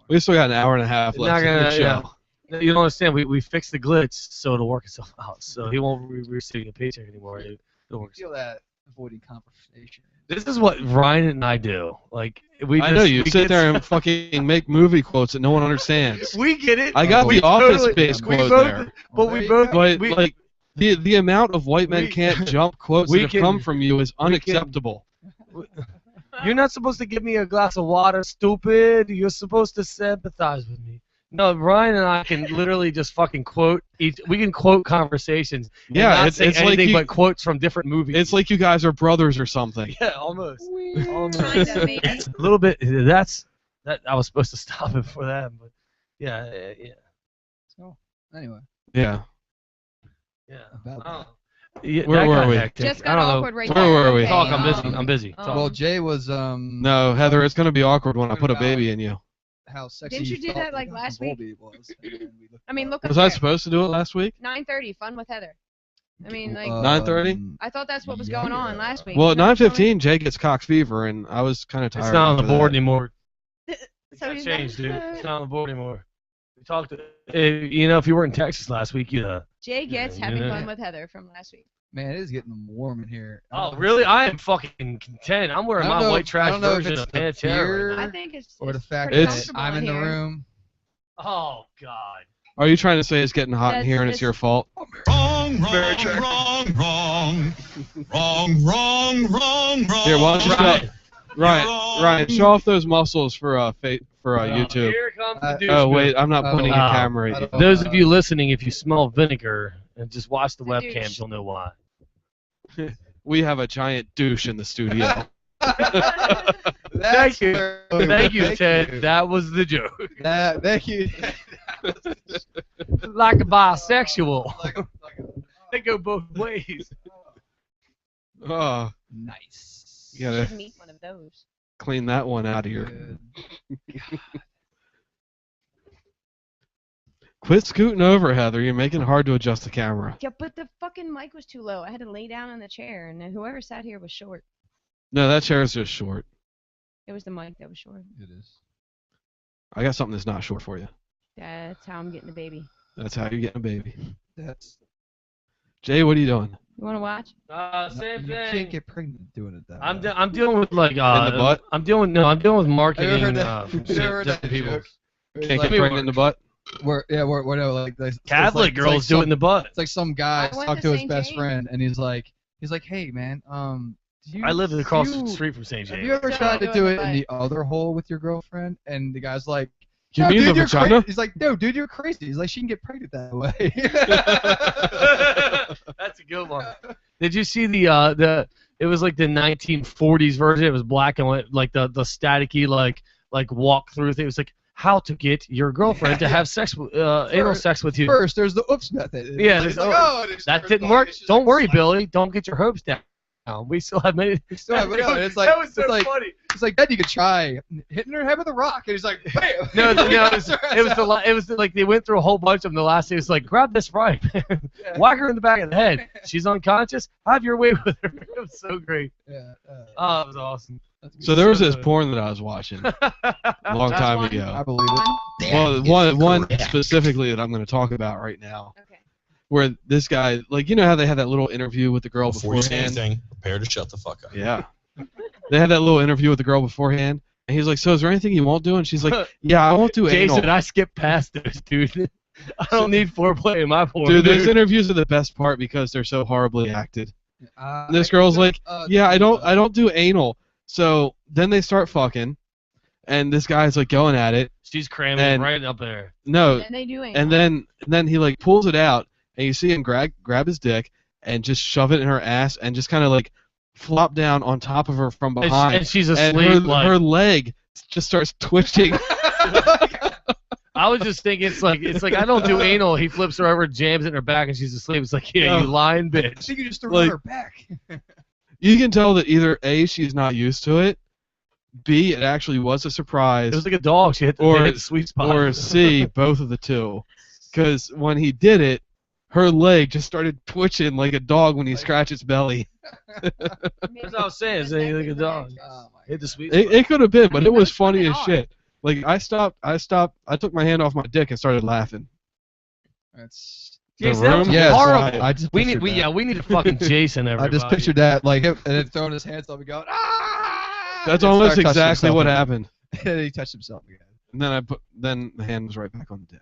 We still got an hour and a half Not left in the gonna, show. yeah. You don't understand. We fixed the glitch so it'll work itself out. So he won't be receiving a paycheck anymore. It'll work. Feel that avoiding conversation. This is what Ryan and I do. Like I know you sit there and fucking make movie quotes that no one understands. We get it. I got We the Office totally- Space we quote both- there. But we both. But we, like the amount of white men can't jump quotes we that have can- come from you is we can- unacceptable. You're not supposed to give me a glass of water, stupid. You're supposed to sympathize with me. No, Ryan and I can literally just fucking quote each. We can quote conversations. And Yeah, not it's say like anything you- but quotes from different movies. It's like you guys are brothers or something. Yeah, almost. Almost. Kinda, maybe. A little bit. That I was supposed to stop it for that, but yeah. So anyway, Yeah. about that. Yeah, Where that were got we? hectic. Just I got don't know. awkward right Where there. were we? Okay, Talk. I'm busy. I'm busy. Oh. Talk. Well, Jay was No, Heather, it's gonna be awkward when I put a baby in you. how sexy. Didn't you do thought that, like, last week? Volbeat was, and then we looked I mean, look up Was I there. supposed to do it last week? 9:30, fun with Heather. I mean, like, 9:30? I thought that's what was going on last week. Well, at Isn't that what you 9:15, Jay gets cock fever, and I was kind of tired. It's not on the after board that. anymore. told me? So That he's changed, like, dude. It's not on the board anymore. We talked. You know, if you were in Texas last week, you. Jay gets Yeah, having you know. fun with Heather from last week. Man, it is getting warm in here. Oh, really? I am fucking content. I'm wearing I don't my know white if- I trash don't know if version it's of the Pantera. beer right now. I think it's or the it's fact pretty that comfortable I'm in the here. room. Oh God. Are you trying to say it's getting hot in That's- here and it's your fault? Wrong, wrong. Here, why don't you Ryan. Ryan, show off those muscles for YouTube. Here comes the douche. Oh wait, I'm not pointing Oh. a camera at you. Those of you listening, if you smell vinegar and just watch the It's a douche. webcams, you'll know why. We have a giant douche in the studio. Thank you. Thank you, Ted. That was the joke. Thank you. Like a bisexual. They go both ways. Oh, Nice. you gotta Should meet one of those. clean that one out of here. Good. Quit scooting over, Heather. You're making it hard to adjust the camera. Yeah, but the fucking mic was too low. I had to lay down in the chair, and whoever sat here was short. No, that chair is just short. It was the mic that was short. It is. I got something that's not short for you. That's how I'm getting the baby. That's how you're getting a baby. That's. Jay, what are you doing? You want to watch? Same You thing. can't get pregnant doing it that way. I'm dealing with like In the butt? I'm dealing with marketing Have you ever heard from that? Have you ever heard different that people. joke? It's Can't like, get pregnant in the butt? Where no, like it's Catholic like- it's girls like do it some- in the butt. It's like some guy I went talked to to his St. best James. friend, and he's like, hey man, do you, I lived across you, the street from St. Have James. you ever So tried to do do it it in in the the other hole with your girlfriend? And the guy's like, You no, mean dude, the you're vagina? crazy. He's like, no, dude, you're crazy. He's like, she can get pregnant that way. That's a good one. Did you see the it was like the 1940s version. It was black and white, like the staticky like walk through thing. It was like how to get your girlfriend to have sex anal sex with you. First, there's the oops method. Yeah, It's there's- like, oh, there's That first didn't one. work. It's just Don't like, worry, slap. Billy. Don't get your hopes down. We still have many. We still have it. It's like that was so it's like funny. it's like then you could try hitting her head with a rock, and he's like, bam. No, it was like they went through a whole bunch of them. The last thing was like, grab this frying pan, whack her in the back of the head. She's unconscious. Have your way with her. It was so great. Yeah, Oh, it was awesome. So there was this porn that I was watching a long That's time one. ago. I believe it. That Well, is one correct. specifically that I'm going to talk about right now, Okay. where this guy, like, you know how they had that little interview with the girl Before you say beforehand? anything, prepare to shut the fuck up. Yeah. They had that little interview with the girl beforehand, and he's like, so is there anything you won't do? And she's like, yeah, I won't do anal. Jason, I skipped past those, dude. I don't need foreplay in my porn. Dude, those interviews are the best part because they're so horribly acted. This girl's like, yeah, I don't do anal. So then they start fucking, and this guy's like going at it. She's cramming and- right up there. No, And they do and then he like pulls it out, and you see him grab his dick and just shove it in her ass and just kind of like flop down on top of her from behind. And she's And asleep. like, her leg just starts twitching. I was just thinking it's like I don't do anal. He flips her over, jams it in her back, and she's asleep. It's like, yeah, you lying I bitch. think you just threw Like- her back. You can tell that either A, she's not used to it, B, it actually was a surprise, It was like a dog. She hit the, Or- they hit the sweet spot. or C, both of the two. Because when he did it, her leg just started twitching like a dog when you scratch its belly. That's what I was saying. It's like a dog. Oh my Hit the sweet spot. It could have been, but it was That's funny fucking as hard. shit. Like I stopped, I took my hand off my dick and started laughing. That's Jason, that was room yes, horrible. I just We pictured need, that. we need a fucking Jason. I Everybody. just pictured that, like him, and then throwing his hands up and going, ah! That's And almost start touching exactly himself what again. happened. And he touched himself again. And then the hand was right back on the dick.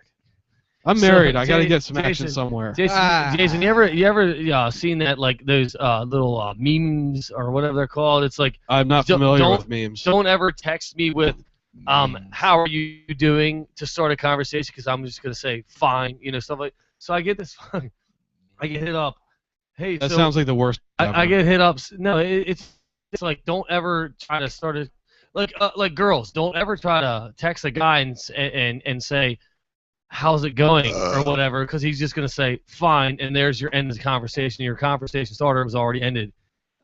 I'm So, married. I gotta Jay- get some action Jason- somewhere. Jason, Ah. Jason, you ever seen that, like those little memes or whatever they're called? It's like, I'm not Don't- familiar don't- with memes. don't ever text me with how are you doing to start a conversation, because I'm just gonna say fine, stuff like. So I get this, I get hit up. Hey, That so sounds like the worst. I get hit up. No, it's like, don't ever try to start a like girls. Don't ever try to text a guy and say, how's it going or whatever, because he's just gonna say fine, and there's your end of the conversation. Your conversation starter was already ended.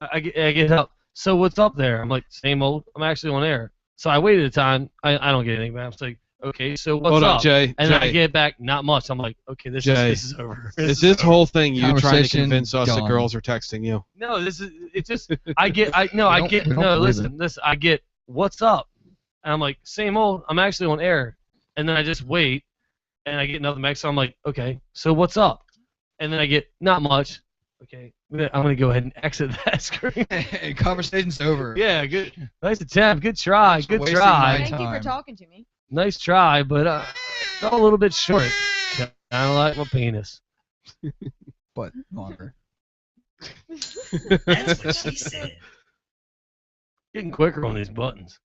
I get up. So what's up there? I'm like, same old. I'm actually on air. So I waited a time. I don't get anything back. I'm like, okay, so what's Hold up? on, Jay. And then I Jay. get back, not much. I'm like, okay, this Jay. is over. Is this whole thing you trying to Conversation convince us that gone. girls are texting you? No, this is. It's just. I get. We don't believe Listen. I get. What's up? And I'm like, same old. I'm actually on air. And then I just wait, and I get nothing back. So I'm like, okay, so what's up? And then I get not much. Okay, I'm gonna go ahead and exit that screen. Conversation's over. Yeah, good. Nice attempt. Good try. Good wasting try. my Thank you for time. talking to me. Nice try, but fell a little bit short. Kind of like my penis. But longer. That's what she said. Getting quicker on these buttons.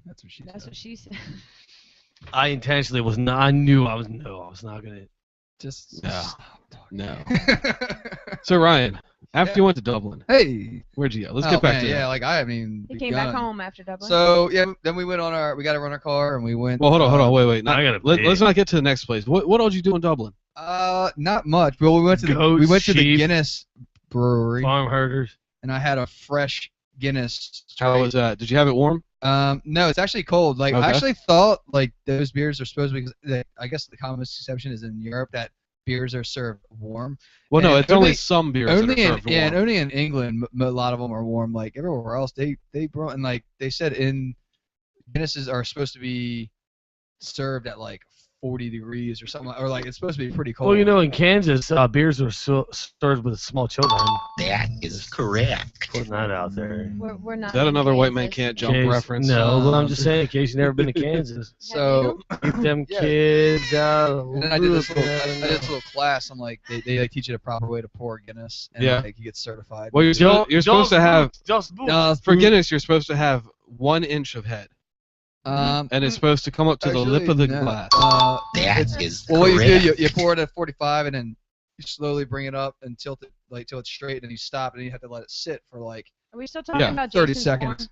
That's what she That's said. what she said. I intentionally was not. I knew I was not gonna. Just No. stop talking. No. So Ryan, after you went to Dublin, Hey. where'd you go? Let's Oh, get back man, to yeah, that. like I haven't even He came back begun. home after Dublin. So yeah, then we went on we got to run our car and we went. Well, hold on, wait. I gotta Let's pee. not get to the next place. What else did you do in Dublin? Not much. Well, we went to the Goats, the sheep, Guinness brewery farm herders. and I had a fresh Guinness. How straight. was that? Did you have it warm? No, it's actually cold. Like Okay. I actually thought like those beers are supposed to be. I guess the common misconception is in Europe that beers are served warm. Well, no, And it's only only- some beers Only that are in served warm. only in England, a lot of them are warm. Like everywhere else, they brought and like they said in Guinnesses are supposed to be served at like 40 degrees or something, or like it's supposed to be pretty cold. Well, in Kansas, beers are served with small children. That is correct. Putting that out there. We're not. Is that in another white man Kansas. can't jump Case- reference? No, but I'm just saying, in case you've never been to Kansas, So get them Yeah. kids out. and then I did this little class. I'm like they like teach you the proper way to pour Guinness, and Yeah. like you get certified. Well, you're supposed to have for Guinness. You're supposed to have 1 inch of head, and it's supposed to come up to the lip of the no. glass. That is Well, what you correct. do, you pour it at 45, and then you slowly bring it up and tilt it like till it's straight, and then you stop, and then you have to let it sit for like Are we still talking Yeah, about 30 Jason's seconds,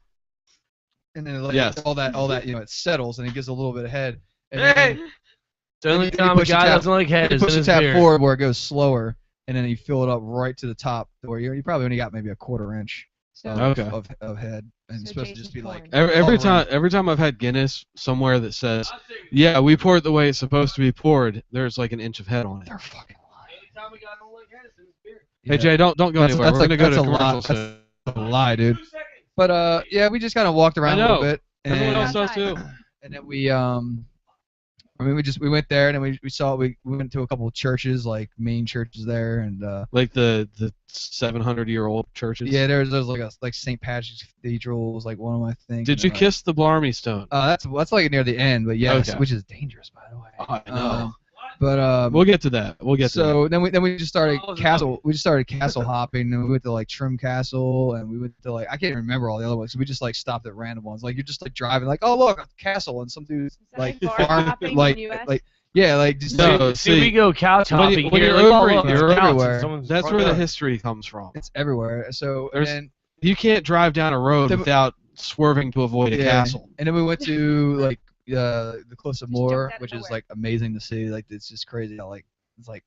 and then like, Yes. all that it settles, and it gives a little bit of head. And Hey! then It's the only you time a push the guy tap- doesn't like head you is push in the his tap beer. forward where it goes slower, and then you fill it up right to the top, where you probably only got maybe a quarter inch So, Okay. of head, and it's So supposed to just be Jason's like pouring. Every time I've had Guinness somewhere that says, yeah, we pour it the way it's supposed to be poured, there's like an inch of head on it. they're fucking Hey Jay, don't go That's- anywhere. that's We're like- gonna go that's to a commercial lot. soon. a lie, dude. But yeah, we just kind of walked around I a little know. bit, Everyone else and, does too. and then we we went there, and then we went to a couple of churches, like main churches there, and Like the 700-year-old churches. yeah, there's like St. Patrick's Cathedral was like one of my things. Did you kiss the Blarney Stone? That's like near the end, but yes, Okay. which is dangerous, by the way. I know. But We'll get to that. We'll get to that. so then we just started What was castle. We just started castle hopping, and we went to like Trim Castle, and we went to like I can't even remember all the other ones. So we just like stopped at random ones. Like you're just like driving, like oh look, a castle, and some dude Is that like like bar farm, hopping in like the US? like yeah, like just No, See, we go couch when you- hopping when here. you're like, over- oh, look, you're it's couch in everywhere. someone's That's front where the yard. history comes from. it's everywhere. So and There's- then You can't drive down a road Then- without swerving to avoid a yeah, castle. and then we went to like the Cliffs of Just Moher, jumped out of which is nowhere. like amazing to see. Like it's just crazy how it's like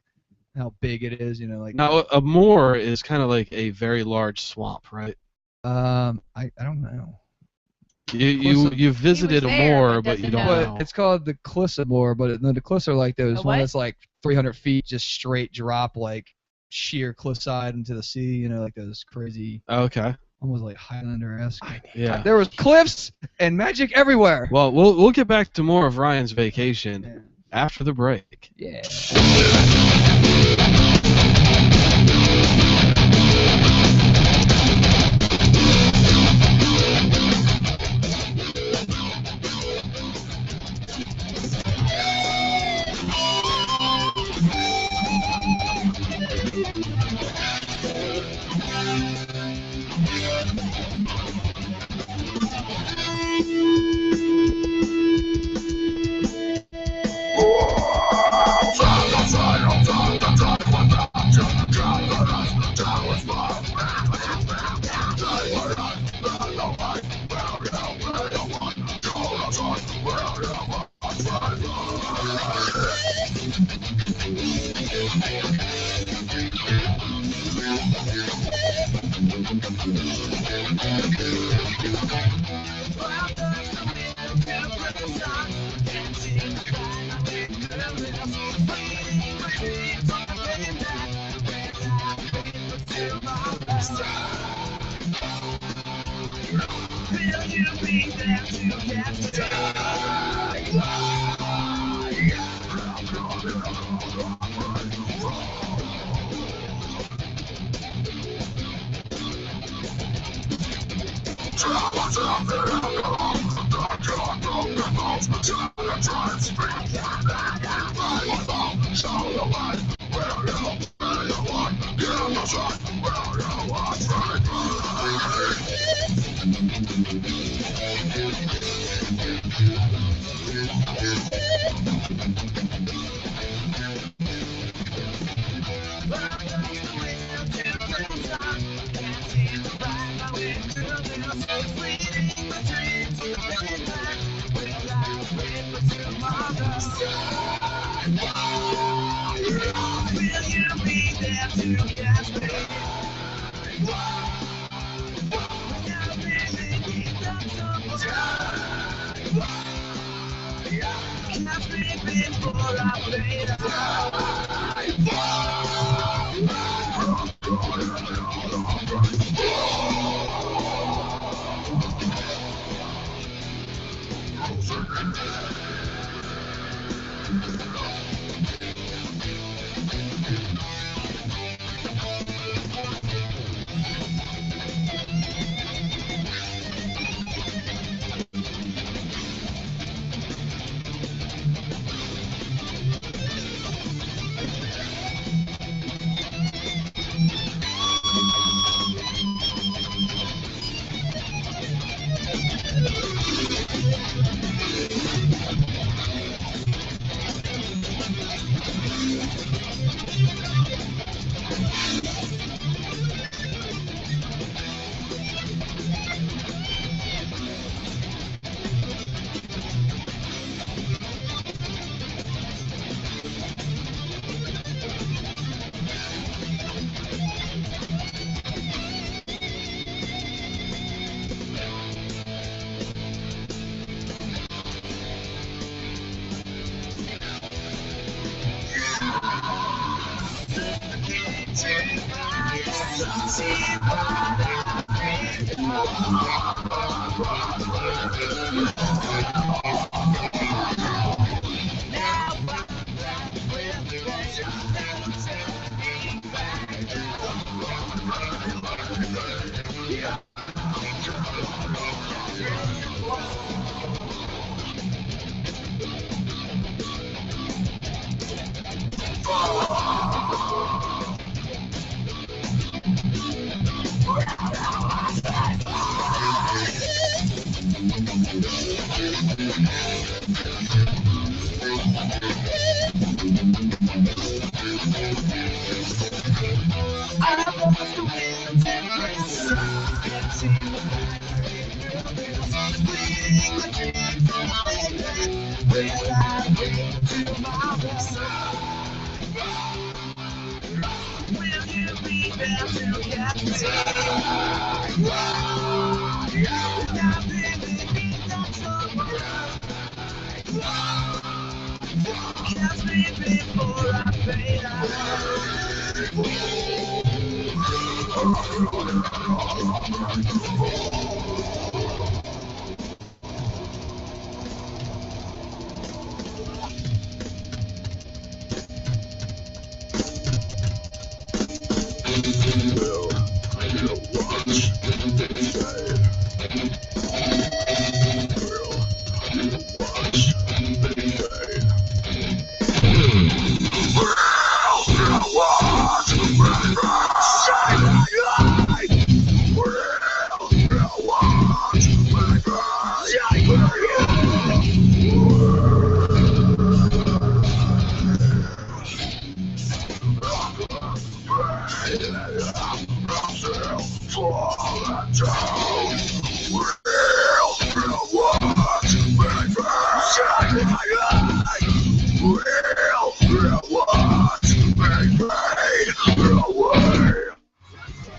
how big it is. You know, like Now, a moor is kind of like a very large swamp, right? I don't know. You visited a there, moor, but but you doesn't don't know. know. It's called the Cliffs of Moher, but the Cliffs are like those A one what? that's like 300 feet, just straight drop, like sheer cliffside into the sea. You know, like those crazy, Okay. almost like Highlander-esque. Yeah. There was cliffs and magic everywhere. Well, we'll get back to more of Ryan's vacation after the break. Yeah.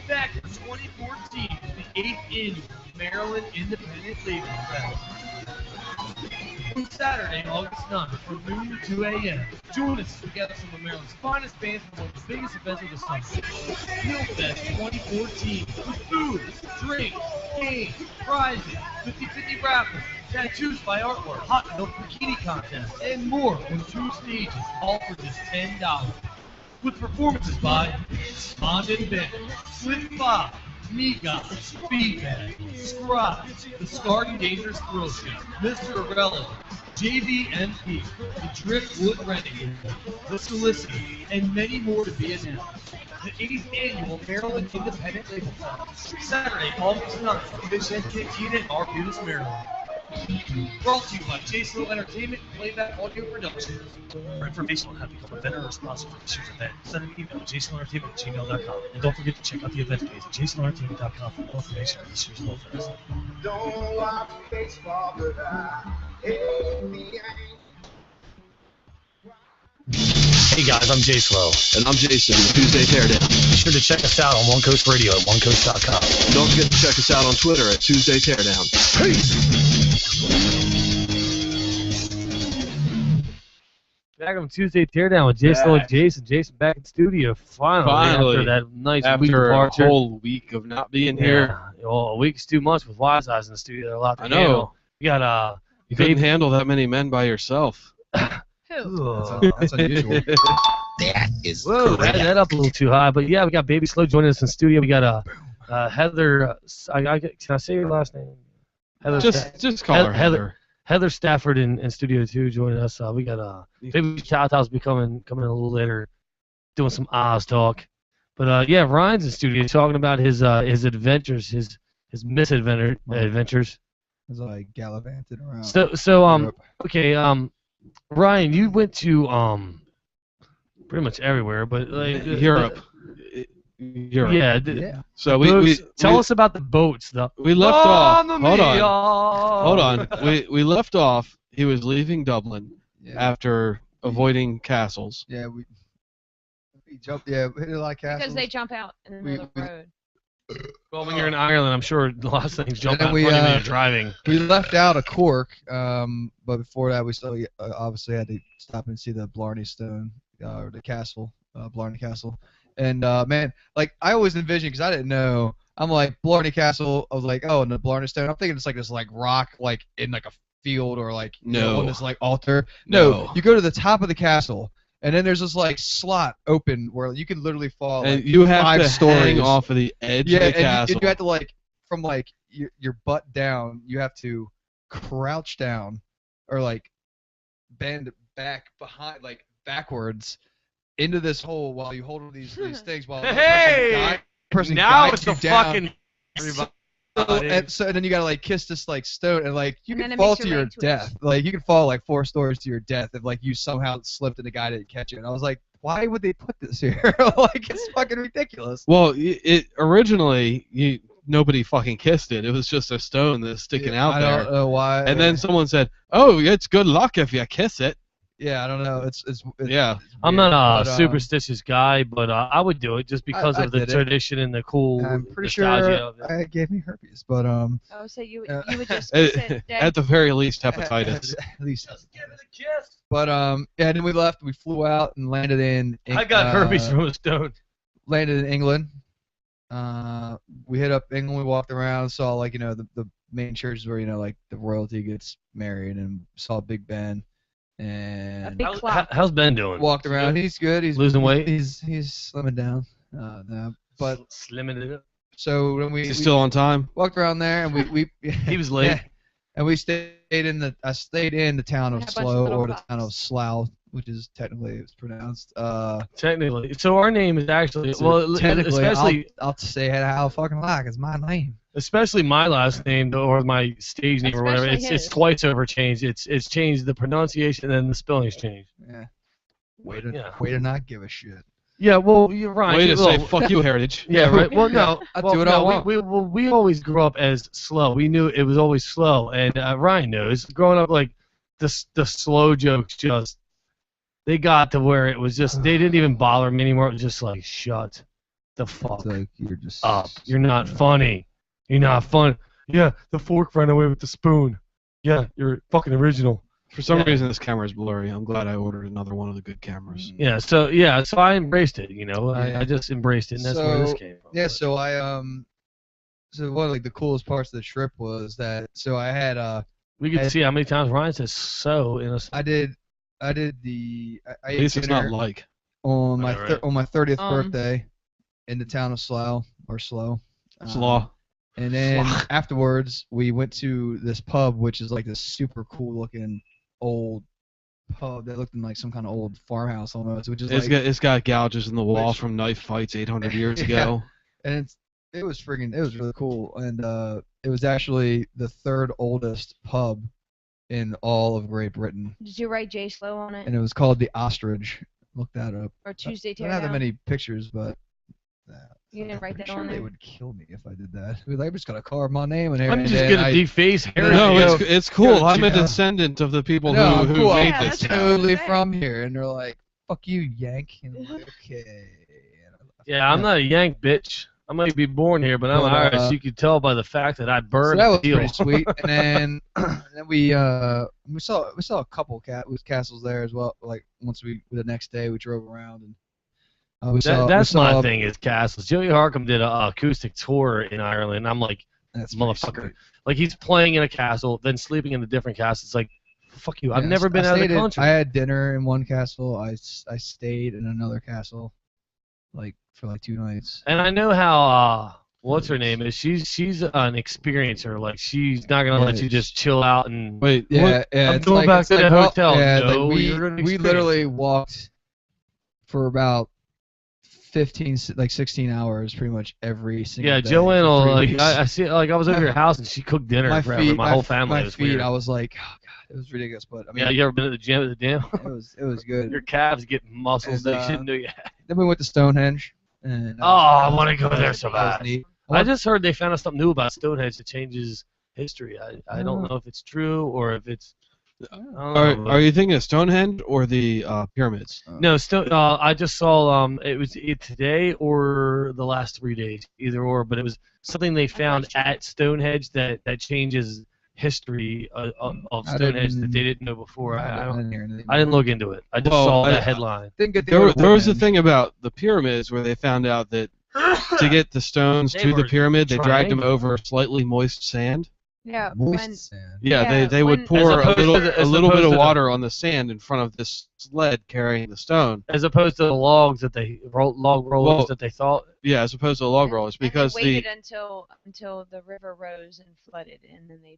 Back in 2014, the 8th annual Maryland Independent Labor Fest. On Saturday, August 9th, from noon to 2 a.m., join us to gather some of Maryland's finest bands for one of the biggest events of the summer. Field Fest 2014, with food, drink, games, prizes, 50-50 raffle, tattoos by artwork, hot milk bikini contest, and more on 2 stages, all for just $10. With performances by Spondon Band, Slip Bob, Mika, Feedback, Scribe, The Scarred and Dangerous Thrill Show, Mr. Irrelevant, JVMP, The Driftwood Renegade, The Solicitor, and many more to be announced. The 8th Annual Maryland Independent Labor Fest, Saturday, August 9th, in Vincent Cantina in Arbutus, Maryland. Brought to you by J Slow Entertainment and Playback Audio Productions. For information on how to become a vendor or sponsor for this year's event, send an email to jslowentertainment@gmail.com. And don't forget to check out the event page at jslowentertainment.com for more information on this year's Low Fest. Don't watch baseball, but I hate the Yankees. Hey guys, I'm Jay Slow. And I'm Jason, Tuesday Teardown. Be sure to check us out on One Coast Radio at onecoast.com. Don't forget to check us out on Twitter at Tuesday Teardown. Back on Tuesday Teardown with Jay Slow and Jason. Jason back in studio finally after that nice week departure. A whole week of not being here. Well, a week's too much with Wise Eyes in the studio. They're a lot to I know. handle. You got You couldn't handle that many men by yourself. Who? That's unusual. That is Whoa, correct. that up a little too high. But yeah, we got Baby Slow joining us in studio. We got Heather. Can I say your last name? Heather. Just call her Heather. Heather Stafford in studio too, joining us. We got Baby Chowtow's be coming a little later, doing some Oz talk. But yeah, Ryan's in studio talking about his adventures, his misadventures. As I gallivanted around. So okay, Ryan, you went to pretty much everywhere, but like Europe. Yeah. Yeah. So tell us about the boats. We left off. Hold on. We left off. He was leaving Dublin after avoiding castles. Yeah, we jumped. Yeah, we hit a lot of castles. Because they jump out in the middle of the road. Well, when you're in Ireland, I'm sure a lot of things jump out we, when you're driving. We left out of Cork, but before that, we still obviously had to stop and see the Blarney Stone, or the castle, Blarney Castle. And man, like I always envisioned, because I didn't know. I'm like Blarney Castle. I was like, oh, and the Blarney Stone. I'm thinking it's like this like rock, like in like a field or like on this like altar. No, you go to the top of the castle. And then there's this like slot open where you can literally fall. And like, you have 5 to stories hang off of the edge of the castle. And you have to like from like your butt down. You have to crouch down or like bend back behind, like backwards into this hole while you hold these things while the person now guides it's you a down. fucking. And then you gotta like kiss this like stone and like you And can then it fall makes to your your leg twitch. death. Like you can fall like 4 stories to your death if like you somehow slipped and the guy didn't catch you. And I was like, why would they put this here? Like it's fucking ridiculous. Well, it originally nobody fucking kissed it. It was just a stone that's sticking out I there. don't know why. And then someone said, "Oh, it's good luck if you kiss it." Yeah, I don't know. It's Yeah. I'm weird, not a but, superstitious guy, but I would do it just because I of the did it. tradition and the cool I'm pretty nostalgia sure of it. it gave me herpes, but Oh, so you would just kiss it dead? At the very least, hepatitis. at least. Just give it a kiss. But yeah, then we left. We flew out and landed in. I got herpes from a stone. Landed in England. We hit up England. We walked around, saw like the main churches where like the royalty gets married, and saw Big Ben. And big clock. How's Ben doing? walked around. He's good. He's Losing weight? He's slimming down. No, but Slimming it up. so when we He's still on time. walked around there, and we He was late. yeah, and we stayed in the town of Had a bunch of Slough, little or the pups. town of Slough, which is technically it's pronounced. Technically, so our name is actually Technically, especially I'll say it how I fucking like. It's my name. especially my last name or my stage name or whatever. Especially It's his. twice over changed. It's changed the pronunciation and the spelling's changed. Yeah. Yeah. Way to not give a shit. Yeah, well, you're right. Way to say Well, "fuck you, heritage." Yeah, right. Well, no, I well, do what no, I want. We always grew up as slow. We knew it was always slow, and Ryan knows. Growing up, like the slow jokes, just they got to where it was just they didn't even bother me anymore. It was just like shut the fuck It's like you're just up. You're not funny. You're not fun. Yeah, the fork ran away with the spoon. Yeah, you're fucking original. For some Yeah. reason, this camera is blurry. I'm glad I ordered another one of the good cameras. Yeah, so I embraced it. I just embraced it, and that's where this came from. Yeah, so so one of like the coolest parts of the trip was that I had We get to see how many times Ryan says "so" in a. I did the I At ate least it's not dinner like. on my Right. on my 30th Um, birthday in the town of Slough or Slough. It's law. And then afterwards, we went to this pub, which is like this super cool looking old pub that looked like some kind of old farmhouse almost, which is It's got gouges in the wall Which- from knife fights 800 years Yeah. ago. and it was really cool, and it was actually the third oldest pub in all of Great Britain, Did you write J Slow on it? and it was called the Ostrich. Look that up. Or Tuesday I don't have that Teardown? many pictures, but You didn't write I'm that sure on they there? would kill me if I did that. I'm just gonna carve my name in there. I'm and just then gonna I- deface Harry. No, Yo, it's cool. I'm a yo. descendant of the people No, who cool. made Yeah, this. that's what I totally was saying. from here, and they're like, "Fuck you, Yank." And I'm like, okay. Yeah, I'm not a Yank bitch. I might be born here, but I'm But, Irish. You could tell by the fact that I So burned that was the deal. pretty sweet. And then we saw a couple castles there as well. Like once the next day we drove around and That's my thing is castles. Joey Harcum did a acoustic tour in Ireland. I'm like, That's pretty motherfucker. sweet. Like he's playing in a castle, then sleeping in a different castle. It's like, fuck you. I've Yeah, never been I out of the stayed in- country. I had dinner in one castle. I stayed in another castle, like for like 2 nights. And I know how what's her name is. She's an experiencer. Like she's not gonna let you just chill out and Wait, Yeah, what? yeah. I'm it's going like- back it's to like, the well, hotel. Yeah, No, like you're gonna we experience literally walked for about 16 hours, pretty much every single yeah, day. Joanne for will 3 like weeks. I see like I was over your house and she cooked dinner for my whole family. My It was feet, weird. I was like, oh god, it was ridiculous. But I mean, Yeah, you ever been at the gym at the gym? it was good. Your calves get muscles And, they shouldn't do yet. Then we went to Stonehenge. And, I want to go there so that was bad. neat. I just heard they found out something new about Stonehenge that changes history. I don't know if it's true or if it's. I don't know, Are you thinking of Stonehenge or the pyramids? No, I just saw it was today or the last 3 days, either or. But it was something they found at Stonehenge that changes history of Stonehenge that they didn't know before. I didn't look into it. I just saw that headline. Didn't get There was a thing about the pyramids where they found out that to get the stones They to the were pyramid, they dragged them triangular. over slightly moist sand. Yeah. Moist When, sand. Yeah, Yeah, they would when- pour As a opposed to the- a as little bit opposed of to the- water on the sand in front of this sled carrying the stone. As opposed to the logs that log rollers Well, that they thought. Yeah, as opposed to the log rollers, because and they the waited until the river rose and flooded, and then they.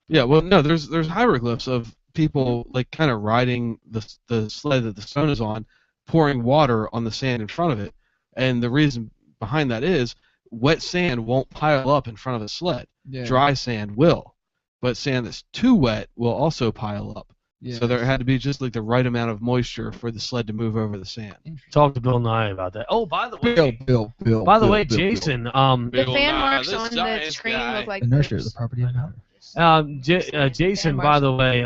yeah, well, no, there's hieroglyphs of people like kind of riding the sled that the stone is on, pouring water on the sand in front of it, and the reason behind that is wet sand won't pile up in front of a sled. Yeah. Dry sand will, but sand that's too wet will also pile up. So there had to be just like the right amount of moisture for the sled to move over the sand. Talk to Bill Nye about that. Oh, by the way, Bill. By the way, Bill. Jason. The Bill fan Nye, marks this on the giant screen guy. look like The nursery, this. the property owner. Jason. By the way,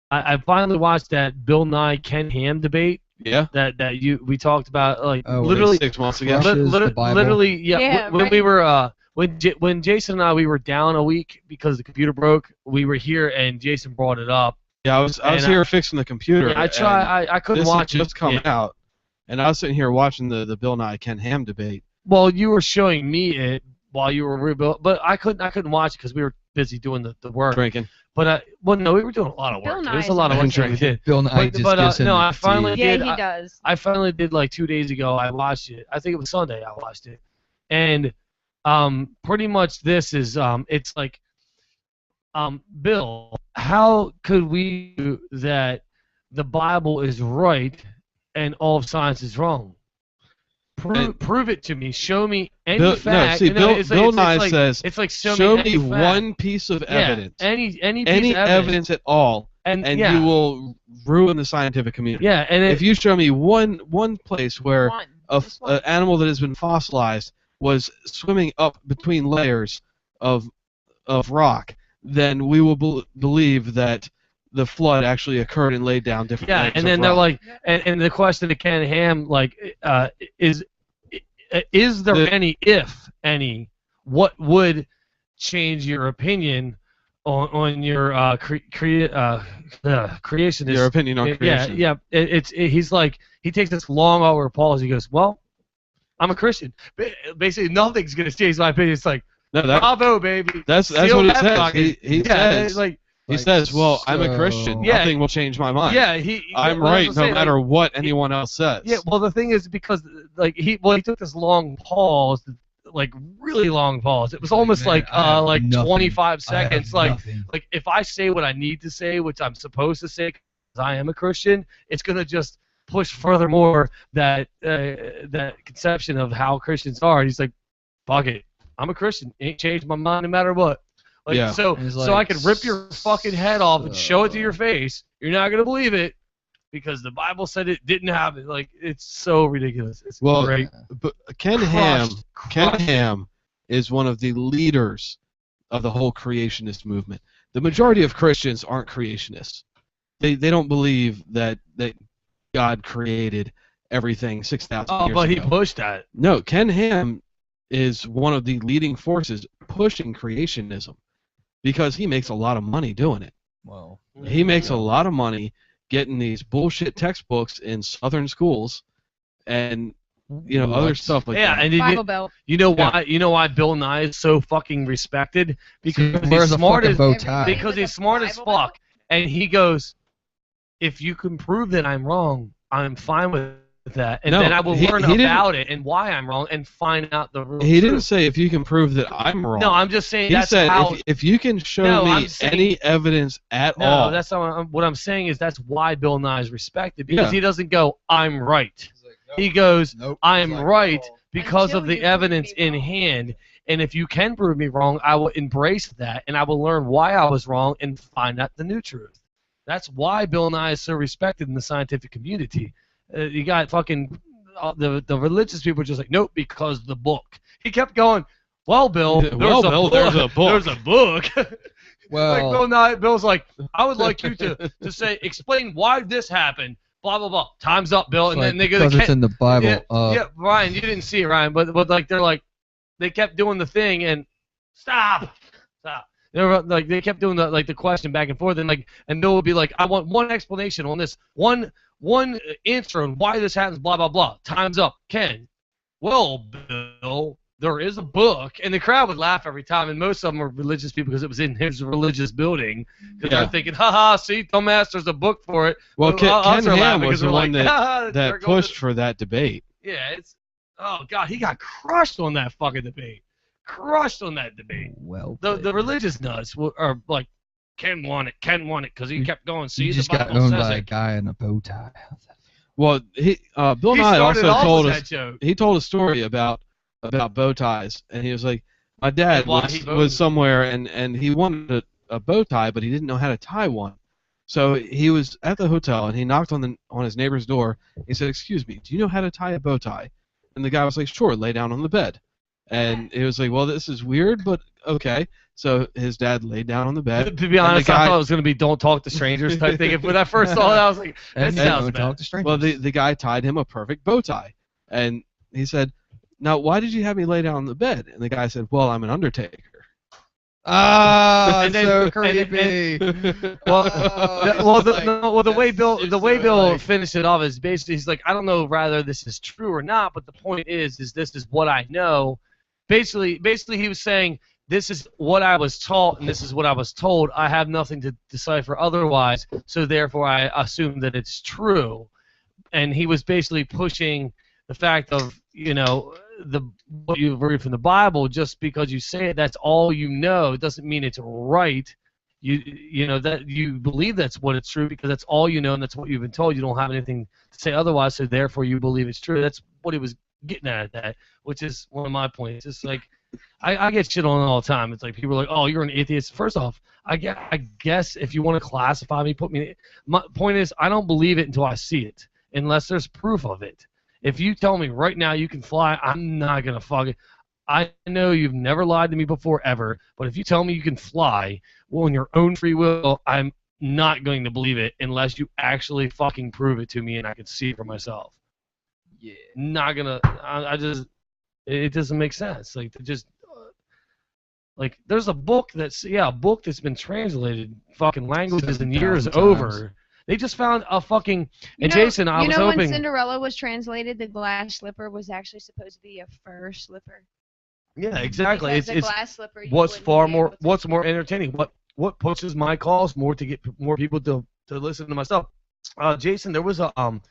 I finally watched that Bill Nye Ken Ham debate. Yeah. That we talked about literally 6 months ago. Literally, yeah. Yeah, when right. we were when Jason and I we were down a week because the computer broke. We were here and Jason brought it up. Yeah, I was here fixing the computer. Yeah, I couldn't this watch had it. just come out, and I was sitting here watching the Bill Nye Ken Ham debate. Well, you were showing me it while you were rebuilt, but I couldn't watch it because we were busy doing the work. Drinking. But no, we were doing a lot of work. There's a lot of work that we did. Bill Nye just gives him no, the I finally tea. did. Yeah, he does. I finally did like 2 days ago. I watched it. I think it was Sunday. I watched it, and pretty much this is it's like Bill, how could we do that the Bible is right and all of science is wrong? Prove it to me. Show me any fact. Bill Nye says, it's like show me any one piece of evidence. Any piece any of evidence at all, and you will ruin the scientific community. Yeah, and if you show me one place where an animal that has been fossilized was swimming up between layers of rock, then we will believe that the flood actually occurred and laid down different layers and then of they're rock. like, and the question to Ken Ham, like, is there any, what would change your opinion on your creationist? Your opinion on creation. Yeah. He's like, he takes this long awkward pause. He goes, well, I'm a Christian. Basically, nothing's gonna change my opinion. It's like, bravo, baby. That's what he says. He says, he says, well, I'm a Christian. Yeah. Nothing will change my mind. Yeah, I'm right no matter what anyone else says. Yeah, well, the thing is because he took this long pause, like really long pause. It was almost like 25 seconds. Like if I say what I need to say, which I'm supposed to say, because I am a Christian, it's gonna just push furthermore that conception of how Christians are. He's like, fuck it, I'm a Christian. Ain't changed my mind no matter what. Like, so I could rip your fucking head off and show it to your face. You're not gonna believe it because the Bible said it didn't happen. Like, it's so ridiculous. It's great. But Ken Ham is one of the leaders of the whole creationist movement. The majority of Christians aren't creationists. They don't believe that God created everything 6,000 years ago. Oh, but he pushed that. No, Ken Ham is one of the leading forces pushing creationism because he makes a lot of money doing it. Well, he makes a lot of money getting these bullshit textbooks in southern schools and other stuff like that. And you know why? You know why Bill Nye is so fucking respected? Because he's smart as fuck. And he goes, if you can prove that I'm wrong, I'm fine with that, and then I will learn about it and why I'm wrong and find out the real He truth. didn't say if you can prove that I'm wrong. No, I'm just saying he that's said how. if you can show me any evidence at all. No, that's not what I'm saying. Is that's why Bill Nye is respected because he doesn't go, I'm right. He goes, I'm right because of the evidence in hand. And if you can prove me wrong, I will embrace that and I will learn why I was wrong and find out the new truth. That's why Bill Nye is so respected in the scientific community. You got fucking the religious people are just like, nope, because the book. He kept going, well, Bill, there's a book. There's a book. Well, like Bill Nye, Bill's like, I would like you to say, explain why this happened. Blah blah blah. Time's up, Bill. And then they go, because it's in the Bible. Yeah, Ryan, you didn't see it, Ryan, but like they're like, they kept doing the thing and stop. They were like they kept doing the question back and forth and Bill would be like, I want one explanation on this, one answer on why this happens, blah blah blah. Time's up. Ken, well, Bill, there is a book, and the crowd would laugh every time, and most of them were religious people because it was in his religious building because they're thinking, haha, see, dumbass, there's a book for it. Well, Ken Ham was the one like, that pushed for that debate. Yeah, oh god, he got crushed on that fucking debate. Crushed on that debate. Well, the religious nuts are like, Ken won it because he kept going. See, you just the got Bible owned says by it. a guy in a bow tie. Well, Bill Nye also told us joke. he told a story about bow ties, and he was like, my dad was somewhere and he wanted a bow tie, but he didn't know how to tie one, So he was at the hotel and he knocked on his neighbor's door. He said, "Excuse me, do you know how to tie a bow tie?" And the guy was like, "Sure, lay down on the bed." And it was like, "Well, this is weird, but okay." So his dad laid down on the bed. To be honest, I thought it was going to be "Don't talk to strangers" type thing. When I first saw it, I was like, "That sounds bad." Well, the guy tied him a perfect bow tie, and he said, "Now, why did you have me lay down on the bed?" And the guy said, "Well, I'm an undertaker." Ah, And then- so creepy. The way Bill finished it off is basically he's like, I don't know whether this is true or not, but the point is this is what I know. Basically he was saying this is what I was taught and this is what I was told. I have nothing to decipher otherwise, so therefore I assume that it's true. And he was basically pushing the fact of, what you read from the Bible, just because you say it, that's all you know. It doesn't mean it's right. You know that you believe that's what it's true because that's all you know and that's what you've been told. You don't have anything to say otherwise, so therefore you believe it's true. That's what he was getting at that, which is one of my points. It's like I get shit on all the time. It's like people are like, "Oh, you're an atheist." First off, I guess if you want to classify me, put me. My point is, I don't believe it until I see it, unless there's proof of it. If you tell me right now you can fly, I'm not gonna fuck it. I know you've never lied to me before ever, but if you tell me you can fly, on your own free will, I'm not going to believe it unless you actually fucking prove it to me and I can see it for myself. Yeah. Not gonna. It doesn't make sense. Like there's a book that's been translated fucking languages and years over. They just found a fucking. And Jason, I was hoping. When Cinderella was translated, the glass slipper was actually supposed to be a fur slipper. Yeah, exactly. Because the glass slipper. What's more entertaining? What pushes my calls more to get more people to listen to my stuff? Jason, there was a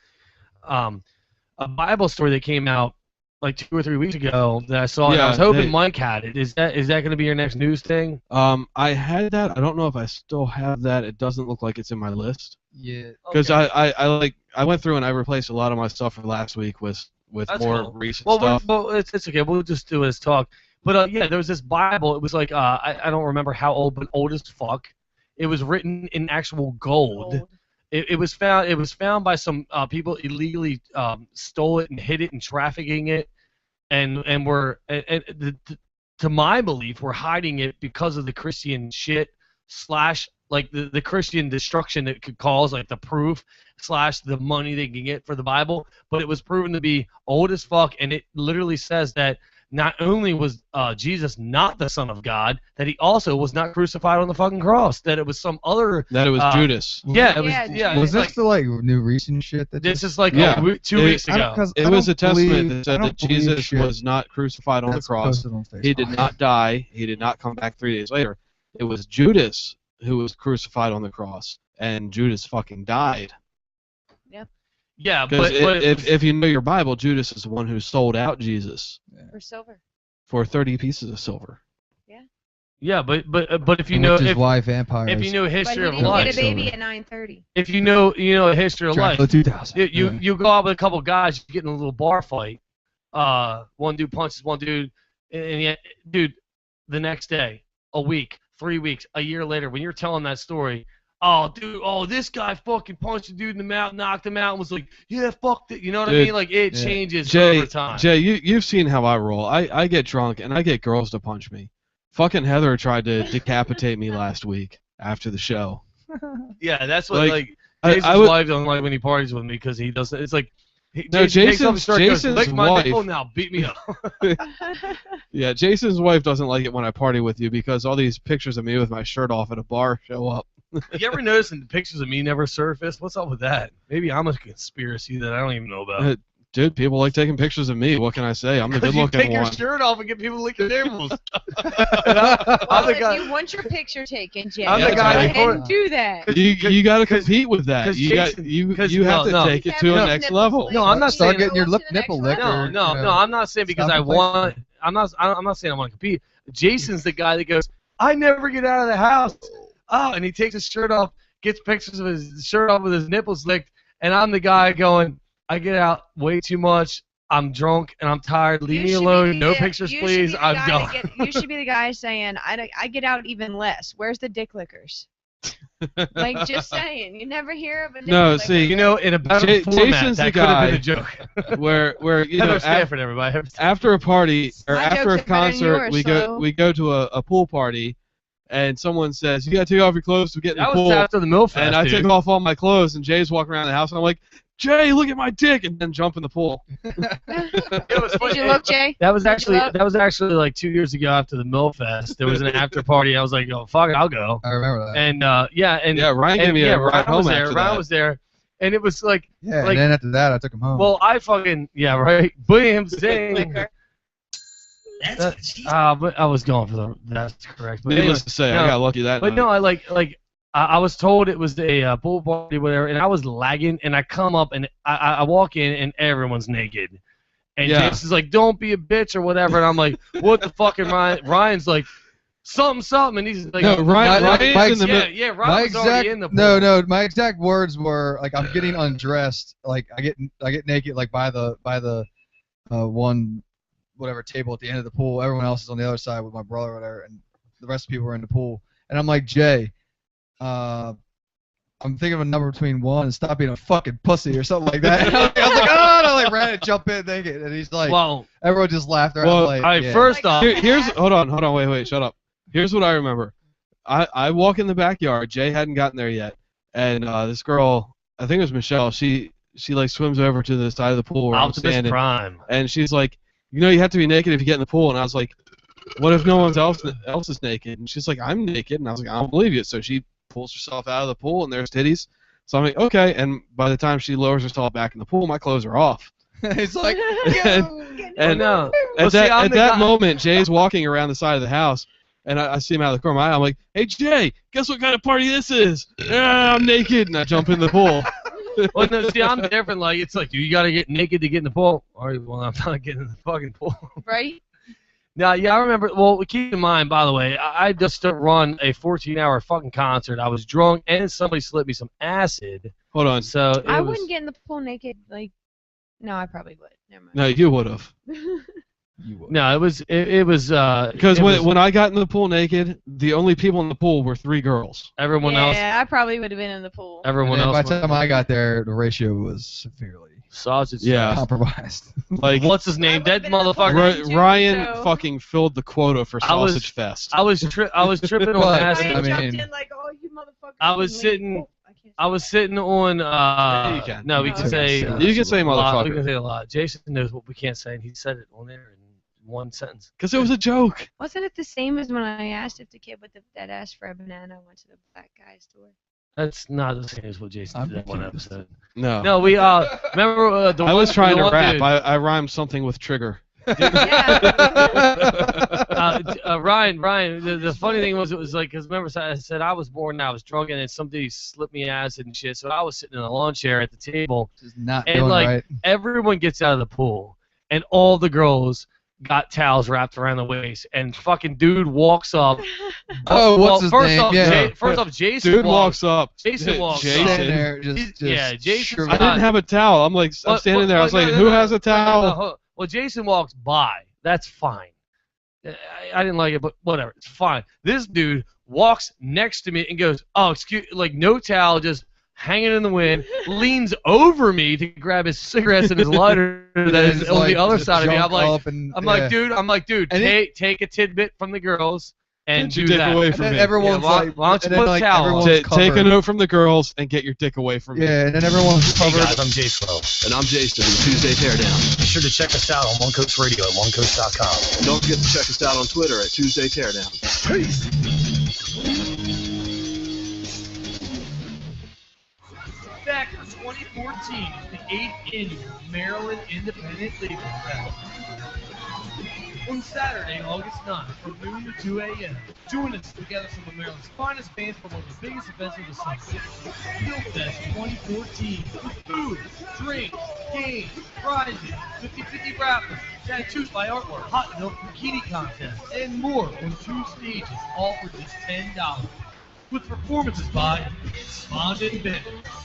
Bible story that came out like 2 or 3 weeks ago that I saw. And I was hoping Mike had it. Is that going to be your next news thing? I had that. I don't know if I still have that. It doesn't look like it's in my list. Yeah. Because I went through and I replaced a lot of my stuff from last week with That's more cool. recent Well, stuff. It's okay. We'll just do it as talk. But there was this Bible. It was like I don't remember how old, but old as fuck. It was written in actual gold. It was found by some people illegally stole it and hid it and trafficking it, and were to my belief were hiding it because of the Christian shit / like the Christian destruction it could cause, like the proof / the money they can get for the Bible. But it was proven to be old as fuck, and it literally says that not only was Jesus not the Son of God, that he also was not crucified on the fucking cross. That it was some other. That it was Judas. Yeah, it was. Yeah, Was this the new recent shit that? This is like 2 weeks ago. It was a testament that said that Jesus was not crucified on the cross. He did not die. He did not come back 3 days later. It was Judas who was crucified on the cross, and Judas fucking died. Yep. Yeah, but but if you know your Bible, Judas is the one who sold out Jesus for silver. For 30 pieces of silver. Yeah. Yeah, but if you know his wife if you know history but he of life, get a baby at 9:30. If you know a history of life, 2000. you go out with a couple guys, you get in a little bar fight. One dude punches one dude, and yet, dude, the next day, a week, 3 weeks, a year later, when you're telling that story, this guy fucking punched a dude in the mouth, knocked him out, and was like, yeah, fuck it. You know what I mean? Like, it changes over time. Jay, you've seen how I roll. I get drunk, and I get girls to punch me. Fucking Heather tried to decapitate me last week after the show. Yeah, that's what, Jason's wife doesn't like when he parties with me because he doesn't. It's like, Jason's lick my wife. nipple now, beat me up. Yeah, Jason's wife doesn't like it when I party with you because all these pictures of me with my shirt off at a bar show up. You ever notice the pictures of me never surface? What's up with that? Maybe I'm a conspiracy that I don't even know about. Dude, people like taking pictures of me. What can I say? I'm the good-looking one. You take your shirt off and get people to lick your nipples. If you want your picture taken, Jay, I'm the guy go ahead and do that. You got to compete with that. You have to take it to a next level. No, I'm not Start saying getting your nipple licked. No, I'm not saying because I want. I'm not saying I want to compete. Jason's the guy that goes, I never get out of the house. Oh, and he takes his shirt off, gets pictures of his shirt off with his nipples licked, and I'm the guy going, I get out way too much. I'm drunk and I'm tired. Leave me alone. No pictures, please. I'm done. You should be the guy saying, I get out even less. Where's the dick lickers? Like, just saying, you never hear of a nigga No, like see, You know, in a better format, Jason's that the could have been guy a joke. where you know Heather Stanford, everybody. after a party or My after a jokes are better than concert, yours, we go to a pool party, and someone says you gotta take off your clothes to get in the That pool. was after the Mill Fest, and I dude. take off all my clothes, and Jay's walking around the house, and I'm like, Jay, look at my dick, and then jump in the pool. It was funny. Did you look, Jay? That was Did you look? actually like 2 years ago after the Mill Fest. There was an after party. I was like, oh fuck it, I'll go. I remember that. And Ryan gave me a ride Ryan home was there. after Ryan that. was there, and it was like, Yeah, like, and then after that, I took him home. well, I fucking right, bam, zing. But I was going for that's correct. But Needless to say, I got lucky that But night. no, I was told it was a pool party, whatever, and I was lagging, and I come up, and I walk in, and everyone's naked. And Yeah. Jason's like, don't be a bitch or whatever, and I'm like, what the fuck? And Ryan's like, something, and he's like, No, Ryan's in the middle. yeah, Ryan was already in the pool. No, my exact words were like, I'm getting undressed, like I get naked, like by the one whatever table at the end of the pool. Everyone else is on the other side with my brother or whatever, and the rest of the people were in the pool. And I'm like, Jay, I'm thinking of a number between 1 and stop being a fucking pussy or something like that. And I was like, oh, and I like ran and jump in naked, and he's like, well, everyone just laughed around. Well, like, all right, yeah. first off, Here's hold on, wait, shut up. Here's what I remember. I walk in the backyard. Jay hadn't gotten there yet, and this girl, I think it was Michelle. She like swims over to the side of the pool where I'm Optimus standing, Prime. and she's like, you know, you have to be naked if you get in the pool. And I was like, what if no one else is naked? And she's like, I'm naked, and I was like, I don't believe you. So she pulls herself out of the pool, and there's titties. So I'm like, okay. And by the time she lowers herself back in the pool, my clothes are off. It's like, and no. at that moment, Jay's walking around the side of the house, and I see him out of the corner of my eye. I'm like, hey, Jay, guess what kind of party this is? Yeah, I'm naked, and I jump in the pool. Well, no, see, I'm different. Like, it's like, you gotta get naked to get in the pool. All right, well, I'm not getting in the fucking pool. Right? Now, yeah, I remember. Well, keep in mind, by the way, I just run a 14-hour fucking concert. I was drunk, and somebody slipped me some acid. Hold on. So I wouldn't get in the pool naked. Like, no, I probably would. Never mind. No, you would have. No, it was because when I got in the pool naked, the only people in the pool were 3 girls. Everyone else. Yeah, I probably would have been in the pool. Everyone else. By the time I got there, the ratio was severely sausage. Yeah. compromised. Like, what's his name? That motherfucker. Ryan fucking filled the quota for I was- Sausage Fest. I was tripping on But, acid. I Ryan mean- jumped in like, oh, you motherfuckers. I was sitting. I was sitting on. you can. No, we No, can it's say. not. You can say a lot. We motherfucker. can say a lot. Jason knows what we can't say, and he said it on there in one sentence. Because it was a joke. Wasn't it the same as when I asked if the kid that asked for a banana went to the black guy's store? That's not the same as what Jason I'm did that one confused. episode. No. No, we remember the I was one- trying the to one rap. dude- I rhymed something with trigger. Ryan, the funny thing was, it was like, because remember, I said I was bored and I was drunk, and then somebody slipped me acid and shit, so I was sitting in a lawn chair at the table, Just not and doing like, right. everyone gets out of the pool, and all the girls got towels wrapped around the waist, and fucking dude walks up. Oh, what's his first name? Off, Yeah. first off, Jason Dude walks. walks up. Jason walks up. Standing Jason. there, Yeah, Jason's shriveled. I didn't have a towel. I'm like, I'm standing there. I was like, who has a towel? Well, Jason walks by. That's fine. I didn't like it, but whatever. It's fine. This dude walks next to me and goes, oh, excuse, like no towel, just hanging in the wind, leans over me to grab his cigarettes and his lighter that is Just on like, the other just side of me. jump I'm like, up and- yeah. I'm like, dude, And take a tidbit from the girls and Get your do dick that. away And from then me. everyone's Yeah, why- like, why don't you and then, put a like, towel on? everyone's Take a covered. note from the girls and get your dick away from me. Yeah, and then everyone's Hey covered. guys, I'm Jay Slow. And I'm Jason with the Tuesday Teardown. Be sure to check us out on One Coast Radio at onecoast.com. Don't forget to check us out on Twitter at Tuesday Teardown. Back in 2014, the 8th annual Maryland Independent Legal Fest. On Saturday, August 9th, from noon to 2 a.m., join us to gather some of Maryland's finest bands for one of the biggest events of the summer. Field Fest 2014, with food, drink, games, prizes, 50-50 raffles, tattoos by artwork, hot milk bikini contest, and more on 2 stages, all for just $10. With performances by Smond and Bennett,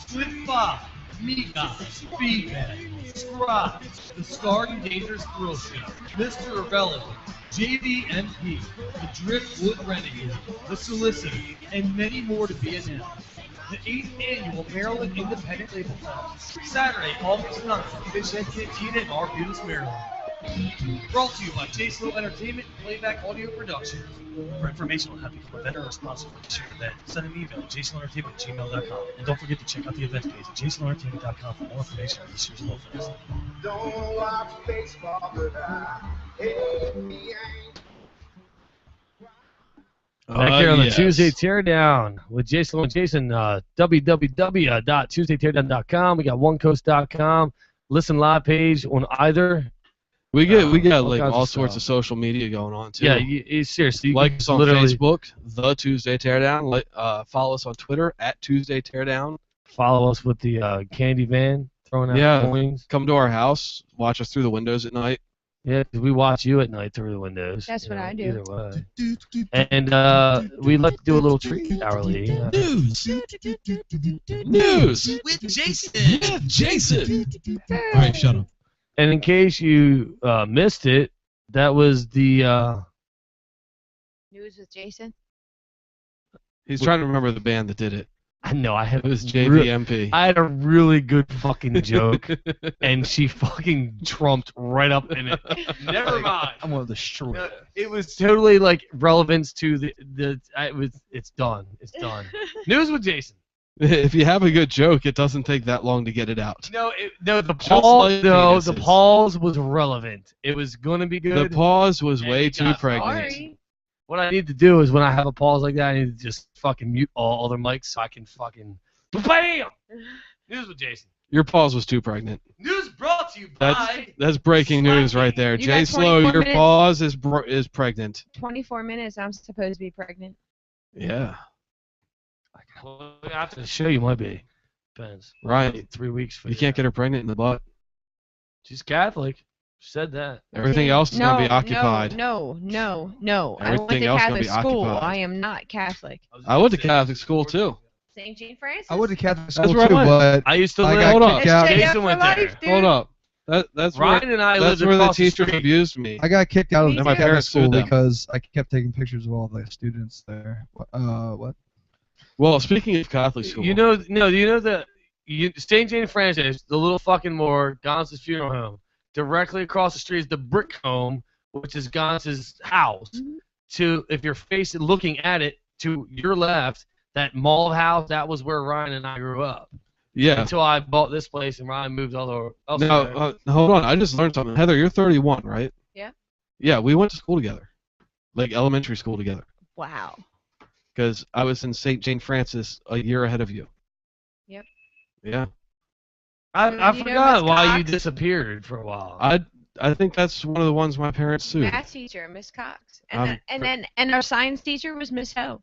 Slip 5, Meat Guys, Feedback, Scribes, The Scarred and Dangerous Thrill Show, Mr. Irrelevant, JVMP, The Driftwood Renegade, The Solicitor, and many more to be announced. The 8th Annual Maryland Independent Label Fest, Saturday, August 9th, Fish and Cantina in Arbutus, Maryland. Brought to you by Jason Entertainment and Playback Audio Productions. For information on how to become a vendor responsible for this year's event, send an email to jasonentertainment@gmail.com. And don't forget to check out the event page at jasonentertainment.com for more information on this year's Love Fest. Don't watch baseball, but I Back here on the yes. Tuesday Teardown with Jason www.tuesdayteardown.com. We got onecoast.com. Listen live page on either. We got like kinds of all sorts stuff. of social media going on too. Yeah, seriously. You Like can us on literally Facebook, The Tuesday Teardown. Follow us on Twitter at Tuesday Teardown. follow us with the candy van throwing out Yeah, coins. come to our house, watch us through the windows at night. Yeah, 'cause we watch you at night through the windows. That's what I do. Either way. And we like to do a little treat hourly. News with Jason. Jason. All right, shut up. And in case you missed it, that was the News with Jason. He's trying to remember the band that did it. I know I have It was JVMP. I had a really good fucking joke, and she fucking trumped right up in it. Never mind. I'm gonna destroy it. It was totally like relevance to it's done. It's done. News with Jason. If you have a good joke, it doesn't take that long to get it out. The pause. like No, the penises. pause was relevant. It was gonna be good. The pause was and way it too got pregnant. Sorry. What I need to do is when I have a pause like that, I need to just fucking mute all other mics so I can fucking BAM! News with Jason. Your pause was too pregnant. News brought to you by. That's breaking news right there. You Jay got Slow, 24 your minutes. pause is pregnant. 24 minutes. I'm supposed to be pregnant. Yeah. Well, after the show, you might be. Depends. Right. 3 weeks. You can't get her pregnant in the butt. She's Catholic. She said that. Everything else is no, gonna be occupied. No. I went Everything to else gonna Catholic be school. occupied. I am not Catholic. I went to Catholic school too. St. Jane Francis. I went to Catholic That's school where I too, went. but I used to I live. got Hold up. kicked out. Stay up Jason for went life, there. dude. Hold up. That's Ryan where, and I that's lived where the across the teacher street. abused me. I got kicked out of Me the too. My Catholic parents school sued them. because I kept taking pictures of all the students there. What? Well, speaking of Catholic school, You know the St. Jane Francis, the little fucking morgue, Gonz's funeral home. Directly across the street is the brick home, which is Gonz's house. To if you're facing looking at it to your left, that mall house, that was where Ryan and I grew up. yeah. Until I bought this place and Ryan moved elsewhere. Now, hold on. I just learned something. Heather, you're 31, right? Yeah. Yeah, we went to school together, like elementary school together. Wow. Because I was in St. Jane Francis a year ahead of you. Yep. Yeah. I You know forgot Miss why you Cox? disappeared for a while. I think that's one of the ones my parents sued. Math teacher, Miss Cox, and our science teacher was Miss Ho.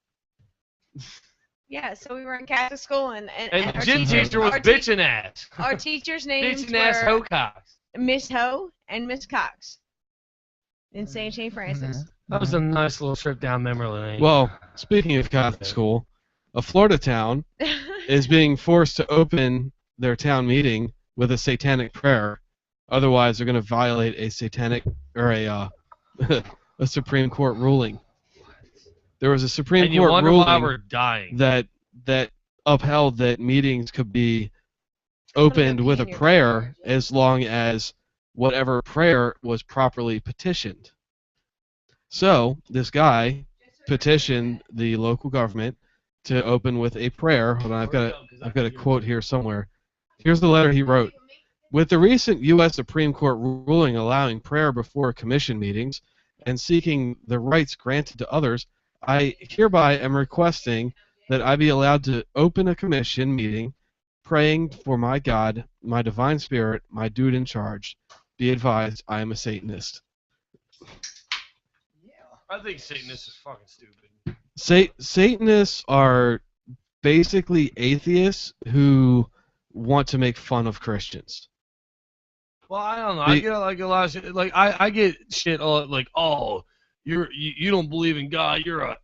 Yeah, so we were in Catholic school, and and our gym teacher was our bitching ass. Our teachers' names Bitching ass were Hocox. Miss Ho and Miss Cox in St. Jane Francis. That was a nice little trip down memory lane. Well, speaking of Catholic school, a Florida town is being forced to open their town meeting with a satanic prayer. Otherwise, they're going to violate a satanic or a Supreme Court ruling. There was a Supreme and you Court wonder ruling why we're dying. that upheld that meetings could be opened with a prayer as long as whatever prayer was properly petitioned. So this guy petitioned the local government to open with a prayer. Hold on, I've got a quote here somewhere. Here's the letter he wrote. With the recent U.S. Supreme Court ruling allowing prayer before commission meetings and seeking the rights granted to others, I hereby am requesting that I be allowed to open a commission meeting praying for my God, my divine spirit, my dude in charge. Be advised, I am a Satanist. I think Satanist is fucking stupid. Satanists are basically atheists who want to make fun of Christians. Well, I don't know. I get like a lot of shit. Like I get shit like, oh, you don't believe in God. You're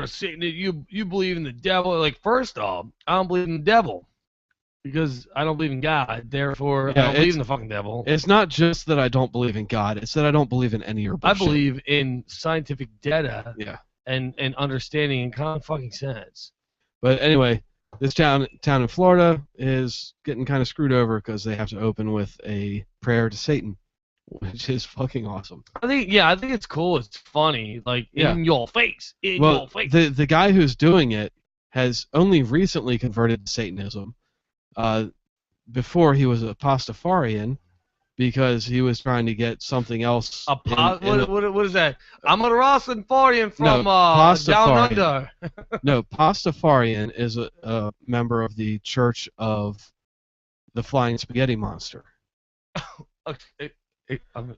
a Satanist. You believe in the devil. Like, first off, I don't believe in the devil. Because I don't believe in God, therefore Yeah, I don't believe in the fucking devil. It's not just that I don't believe in God. It's that I don't believe in any of your I bullshit. believe in scientific data Yeah. and understanding and common fucking sense. But anyway, this town in Florida is getting kind of screwed over because they have to open with a prayer to Satan, which is fucking awesome. I think it's cool. It's funny, like in your face, your face. The guy who's doing it has only recently converted to Satanism. Before he was a Pastafarian because he was trying to get something else. What is that? I'm a Rastafarian from down Pastafarian. under. No, Pastafarian is a member of the Church of the Flying Spaghetti Monster.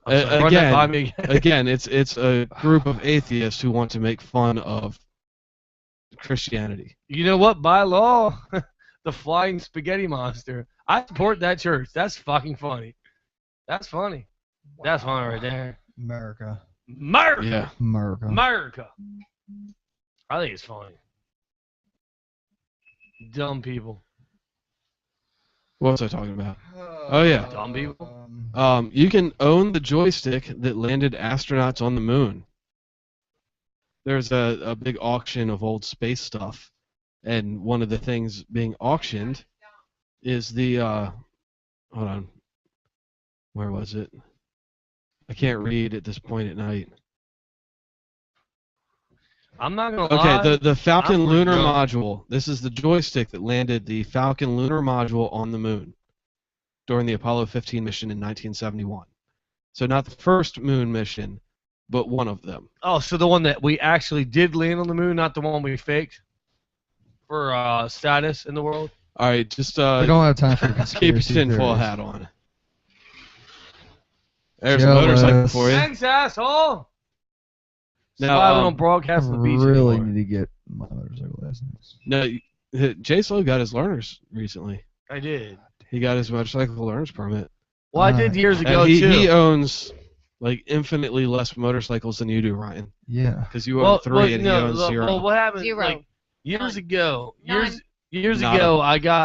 Again, it's a group of atheists who want to make fun of Christianity. You know what? By law, the Flying Spaghetti Monster. I support that church. That's fucking funny. That's funny. Wow. That's funny right there. America. Yeah. America. I think it's funny. Dumb people. What was I talking about? Oh yeah. Dumb people. You can own the joystick that landed astronauts on the moon. There's a big auction of old space stuff, and one of the things being auctioned is the hold on. Where was it? I can't read at this point at night. I'm not gonna lie. Okay, the Falcon lunar module. This is the joystick that landed the Falcon lunar module on the moon during the Apollo 15 mission in 1971. So not the first moon mission, but one of them. Oh, so the one that we actually did land on the moon, not the one we faked for status in the world. All right, just we don't have time for keep your tinfoil hat on. There's a motorcycle for you. Thanks, asshole. Now, we don't broadcast the beach really anymore. need to get my motorcycle license. No, Jay Slow got his learners recently. I did. He got his motorcycle learner's permit. Well, I did years ago and too. He owns like infinitely less motorcycles than you do, Ryan. Yeah. Because you own 3 and he owns 0. Well, what happened? 0. Like, years ago, Nada.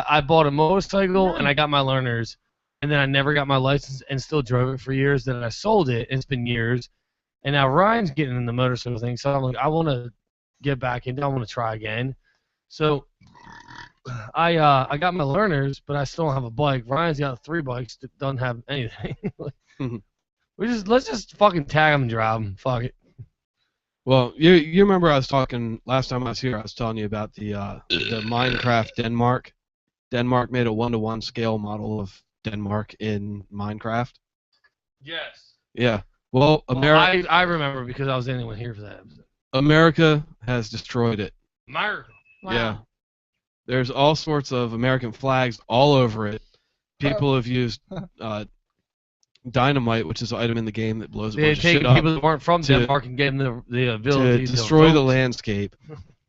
I bought a motorcycle and I got my learners, and then I never got my license and still drove it for years. Then I sold it, and it's been years. And now Ryan's getting in the motorcycle thing, so I'm like, I want to get back in. I want to try again. So I got my learners, but I still don't have a bike. Ryan's got 3 bikes that don't have anything. Let's just fucking tag them and drive them. Fuck it. Well, you remember I was talking last time I was here. I was telling you about the Minecraft Denmark. Denmark made a 1-to-1 scale model of Denmark in Minecraft. Yes. Yeah. Well, America. I remember because I was the only one here for that episode. America has destroyed it. America. Wow. Yeah. There's all sorts of American flags all over it. People have used dynamite, which is an item in the game that blows a bunch of shit up. People that weren't from Denmark and gave them the ability to destroy the landscape.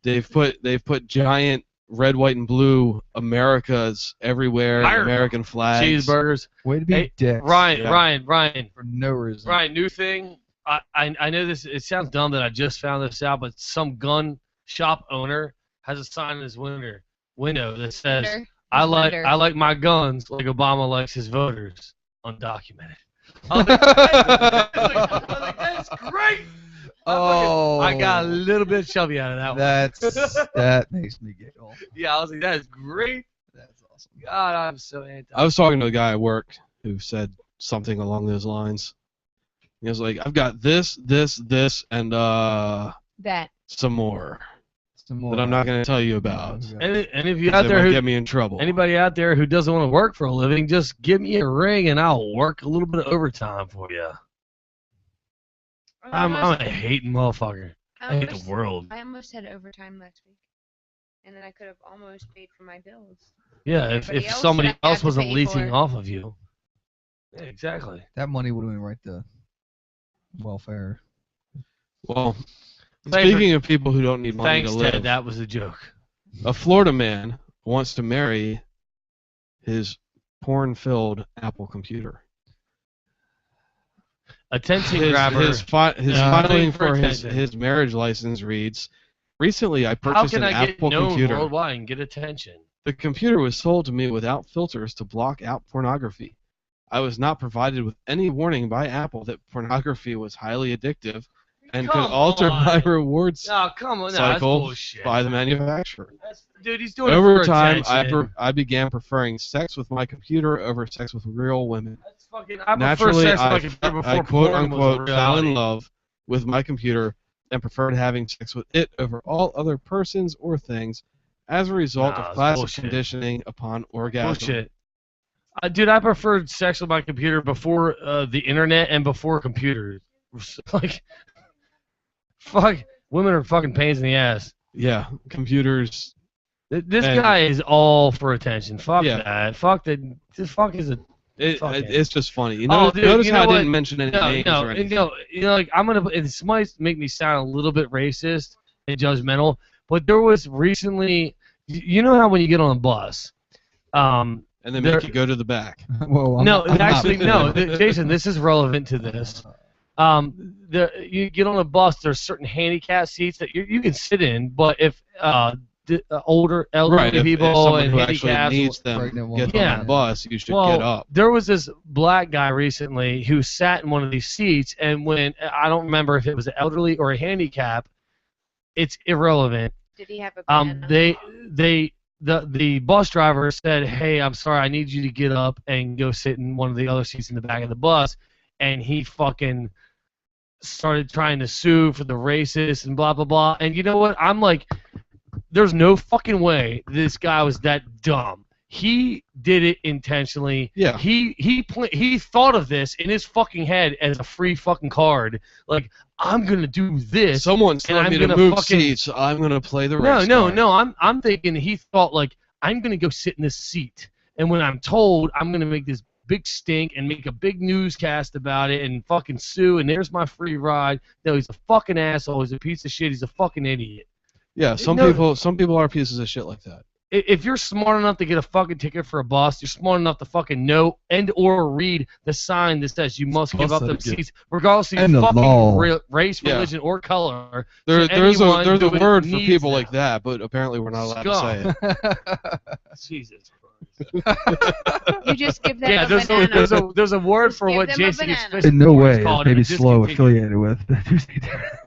They've put giant red, white, and blue Americas everywhere. American flags. Cheeseburgers. Way to be dicks. Ryan. For no reason. Ryan, new thing. I know this. It sounds dumb that I just found this out, but some gun shop owner has a sign in his window that says, "I like my guns like Obama likes his voters." Undocumented. I was like, that's great. Oh, I got a little bit chubby out of that one. That makes me giggle. Yeah, I was like, that is great. That's awesome. God, I'm so anti. I was talking to a guy at work who said something along those lines. He was like, I've got this, and that some more that I'm not going to tell you about. And if you out there who get me in trouble. Anybody out there who doesn't want to work for a living, just give me a ring and I'll work a little bit of overtime for you. I'm a hating motherfucker. I hate the world. I almost had overtime last week, and then I could have almost paid for my bills. Yeah, if somebody else wasn't leeching off of you. Yeah, exactly. That money would have been right to welfare. Well, speaking of people who don't need money to live. Ted, that was a joke. A Florida man wants to marry his porn-filled Apple computer. Attention grabber. His filing for his marriage license reads, recently I purchased an Apple computer. Worldwide and get attention? The computer was sold to me without filters to block out pornography. I was not provided with any warning by Apple that pornography was highly addictive and could Come alter on. my rewards Oh, come on. No, that's cycle bullshit. by the manufacturer. Dude, he's doing Over it for time, attention. I began preferring sex with my computer over sex with real women. That's fucking, I prefer Naturally, sex with my computer before I quote porn was unquote fell reality. in love with my computer and preferred having sex with it over all other persons or things as a result Nah, of it's classic bullshit. conditioning upon orgasm. Bullshit. Dude, I preferred sex with my computer before the internet and before computers. Like, fuck, women are fucking pains in the ass. Yeah, computers. This And- guy is all for attention. Fuck Yeah. that. Fuck that. This fuck is a. It's just funny. You Oh, know, dude, notice you how know I what? didn't mention any names or anything. Like I'm gonna. This might make me sound a little bit racist and judgmental, but there was recently. You know how when you get on a bus, And they make you go to the back. Whoa, I'm no, not- I'm actually, not- no, Jason, this is relevant to this. You get on a bus. There's certain handicap seats that you can sit in, but if older elderly Right, if people someone and who actually handicaps needs them Pregnant get woman. on the bus, you should well, get up. there was this black guy recently who sat in one of these seats, and when I don't remember if it was an elderly or a handicap, it's irrelevant. Did he have a pen? The bus driver said, "Hey, I'm sorry, I need you to get up and go sit in one of the other seats in the back of the bus," and he fucking started trying to sue for the racist and blah blah blah. And you know what? I'm like, there's no fucking way this guy was that dumb. He did it intentionally. Yeah. He thought of this in his fucking head as a free fucking card. Like, I'm gonna do this. Someone's and telling I'm me to gonna move fucking- seats. I'm gonna play the No, race no, card. no. I'm thinking he thought like, I'm gonna go sit in this seat, and when I'm told, I'm gonna make this big stink and make a big newscast about it and fucking sue, and there's my free ride. No, he's a fucking asshole. He's a piece of shit. He's a fucking idiot. Yeah, some No. people are pieces of shit like that. If you're smart enough to get a fucking ticket for a bus, you're smart enough to fucking know and or read the sign that says you must give Bus up them etiquette. seats, regardless of And your the fucking law. race, Yeah. religion, or color. There's anyone a who word for needs people them. like that, but apparently we're not allowed to say it. Jesus You just give them Yeah, a banana. there's a word for Give what them a Jason gets banana. fished In no for. It's way called is maybe a slow discontinued. affiliated with the Tuesday Terror.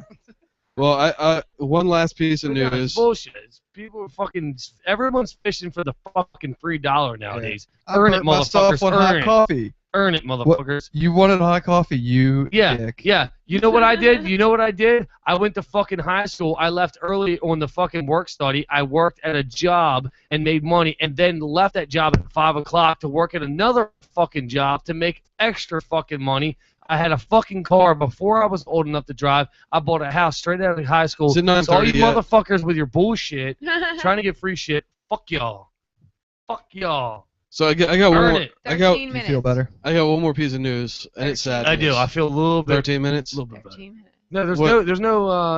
Well, I one last piece of But no, it's news. bullshit. People are fucking. Everyone's fishing for the fucking free dollar nowadays. I Earn burnt it, myself motherfuckers. on Earn hot it. coffee. Earn it, What? motherfuckers. You wanted hot coffee, you Yeah, dick. yeah. You know what I did? You know what I did? I went to fucking high school. I left early on the fucking work study. I worked at a job and made money, and then left that job at 5 o'clock to work at another fucking job to make extra fucking money. I had a fucking car before I was old enough to drive. I bought a house straight out of high school. Is it So all you 9:30 yet? motherfuckers with your bullshit, trying to get free shit, fuck y'all. Fuck y'all. So I got one Earn more. it. I got 13 You minutes. feel better? I got one more piece of news, and it's sad. I do. news. I feel a little bit. 13 minutes. A little bit better. 13 minutes. No, What?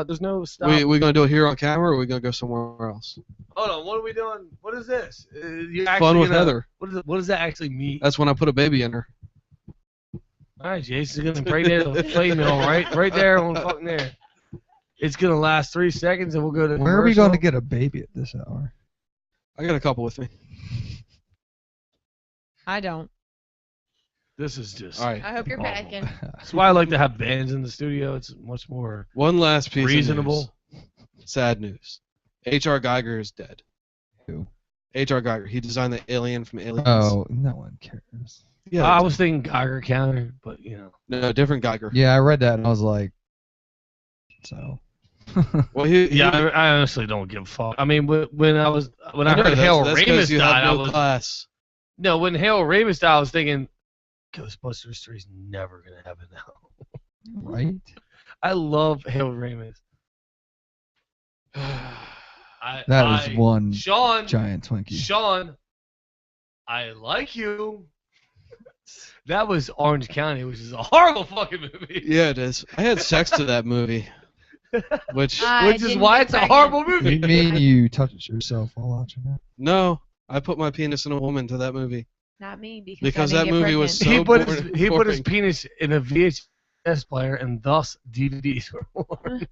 there's no stop. We gonna do it here on camera, or we gonna go somewhere else? Hold on, what are we doing? What is this? You Fun actually with gonna- Heather. What does that actually mean? That's when I put a baby in her. All right, Jason's gonna impregnate the flame mill right there on fucking there. It's gonna last 3 seconds, and we'll go to. Where are we going to commercial. get a baby at this hour? I got a couple with me. I don't. This is just. All right. I hope you're awful. packing. That's why I like to have bands in the studio. It's much more One last piece reasonable. of news. Sad news. H.R. Geiger is dead. Who? H.R. Geiger. He designed the alien from Aliens. Oh, no one cares. Yeah. I was thinking Geiger counter, but you know. No, different Geiger. Yeah, I read that and I was like, so. Well, he Yeah, I honestly don't give a fuck. I mean, when I know, heard Hale that's 'cause Ramis you died, have I no was class. no. When Hale Ramis died, I was thinking, Ghostbusters 3 is never gonna happen now. Right? I love Hale Ramis. That is one Sean, giant Twinkie. Sean, I like you. That was Orange County, which is a horrible fucking movie. Yeah, it is. I had sex to that movie, which I Which is didn't why get it's a pregnant. horrible movie. You mean you touched yourself while watching that? no, I put my penis in a woman to that movie. Not me, because Because I that didn't get movie was pregnant. so He put his boring. penis in a VHS player, and thus DVDs were born.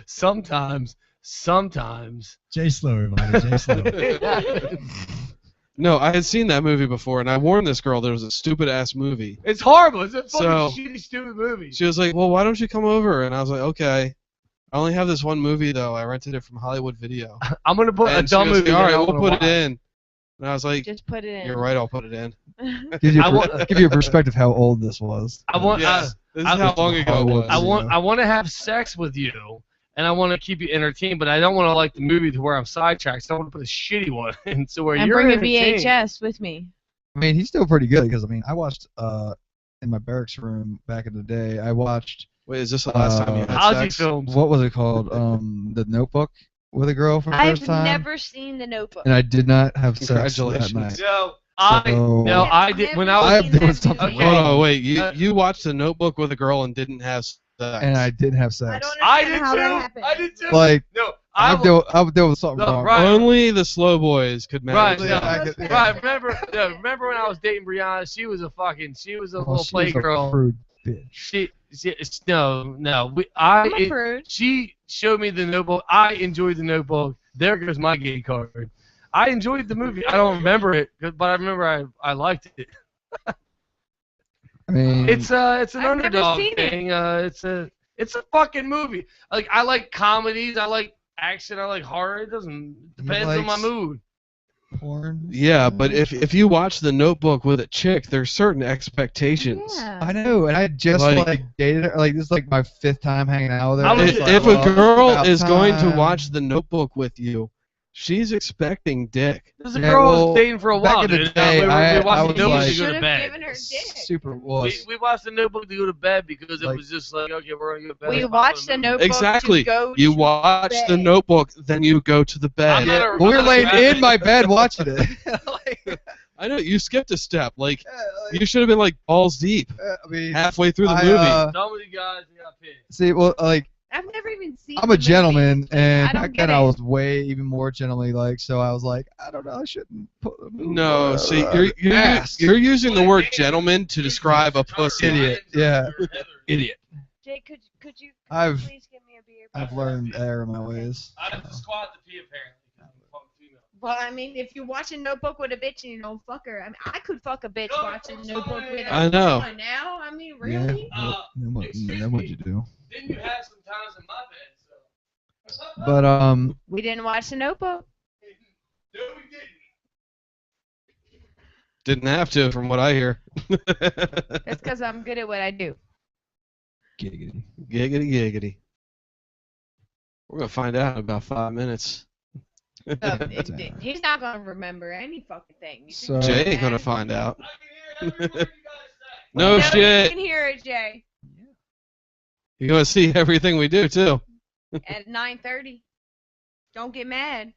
Sometimes sometimes. Jay Slow, everybody. Jay Slow. No, I had seen that movie before, and I warned this girl that it was a stupid-ass movie. It's horrible. It's a fucking So- shitty, stupid movie. She was like, well, why don't you come over? And I was like, okay. I only have this one movie, though. I rented it from Hollywood Video. I'm going to put a And she dumb was movie like, all that I right, we'll wanna put it watch. in. And I was like, Just put it in. you're right, I'll put it in. Give you I a, want- give you a perspective how old this was. I want. Yes. This is I- how long ago it was. I want to have sex with you, and I want to keep you entertained, but I don't want to like the movie to where I'm sidetracked. So I want to put a shitty one in, so where And you're bring a entertained. VHS with me. I mean, he's still pretty good because I mean, I watched in my barracks room back in the day. I watched. Wait, is this the last time you had Ozzy sex? films. What was it called? The Notebook with a girl for the I've first time. never seen The Notebook. And I did not have sex that Congratulations. night. No, So- I did when I was. I've doing something Okay. Hold on, wait. You watched The Notebook with a girl and didn't have sex. And I didn't have sex. I did too. I did too. Like, no, I'm doing something No, wrong. right. Only the slow boys could Right, manage no, that. right. Remember when I was dating Brianna? She was a little she was a playgirl. prude bitch. She no. I'm a prude. She showed me The Notebook. I enjoyed The Notebook. There goes my gay card. I enjoyed the movie. I don't remember it, but I remember I liked it. I mean, It's an I've never underdog seen it. thing. It's a fucking movie. Like I like comedies. I like action. I like horror. It depends on my likes- mood. porn. Yeah, but if you watch The Notebook with a chick, there's certain expectations. I know, and I just like dated her. Like this is like my 5th time hanging out with her. If, It's like, if well, a girl about is going to time. watch The Notebook with you, she's expecting dick. There's a girl I was dating for a back while. in the dude. day, we I watched was The Notebook like- to go to bed. super was. We watched The Notebook to go to bed because it Like- was just like, okay, we're gonna go to bed. We Let's watched watch The Notebook Exactly. to go You to watch The bed. Notebook, then you go to the bed. Well, we were laying in my bed watching it. I know, you skipped a step. Like, you should have been like balls deep I mean, halfway through the I, movie. Some of you guys got pissed. See, well, like I've never even seen. I'm the a gentleman, movie. and I don't back get then I it. was way even more gentlemanly. Like, so I was like, I don't know, I shouldn't put. No, see, you're ass. you're using the word gentleman to describe a pussy. Idiot. Yeah. Idiot. Jay, could you I've please give me a beer? I've learned error in my ways. I have to squat to pee apparently. Well, I mean, if you watch a Notebook with a bitch and you don't fuck her, I mean, I could fuck a bitch watching Notebook with her. I know. Come on now, I mean, Yeah. really? Then what you do? Then you have some times in my bed, so. But We didn't watch the Notebook. No, we didn't. Didn't have to, from what I hear. That's because I'm good at what I do. giggity. Giggity, giggity. We're gonna find out in about 5 minutes. He's not gonna remember any fucking thing. You So Jay ain't gonna find out. I can hear everything you guys say. No You shit. can hear it, Jay, You're gonna see everything we do too. at 9:30. Don't get mad.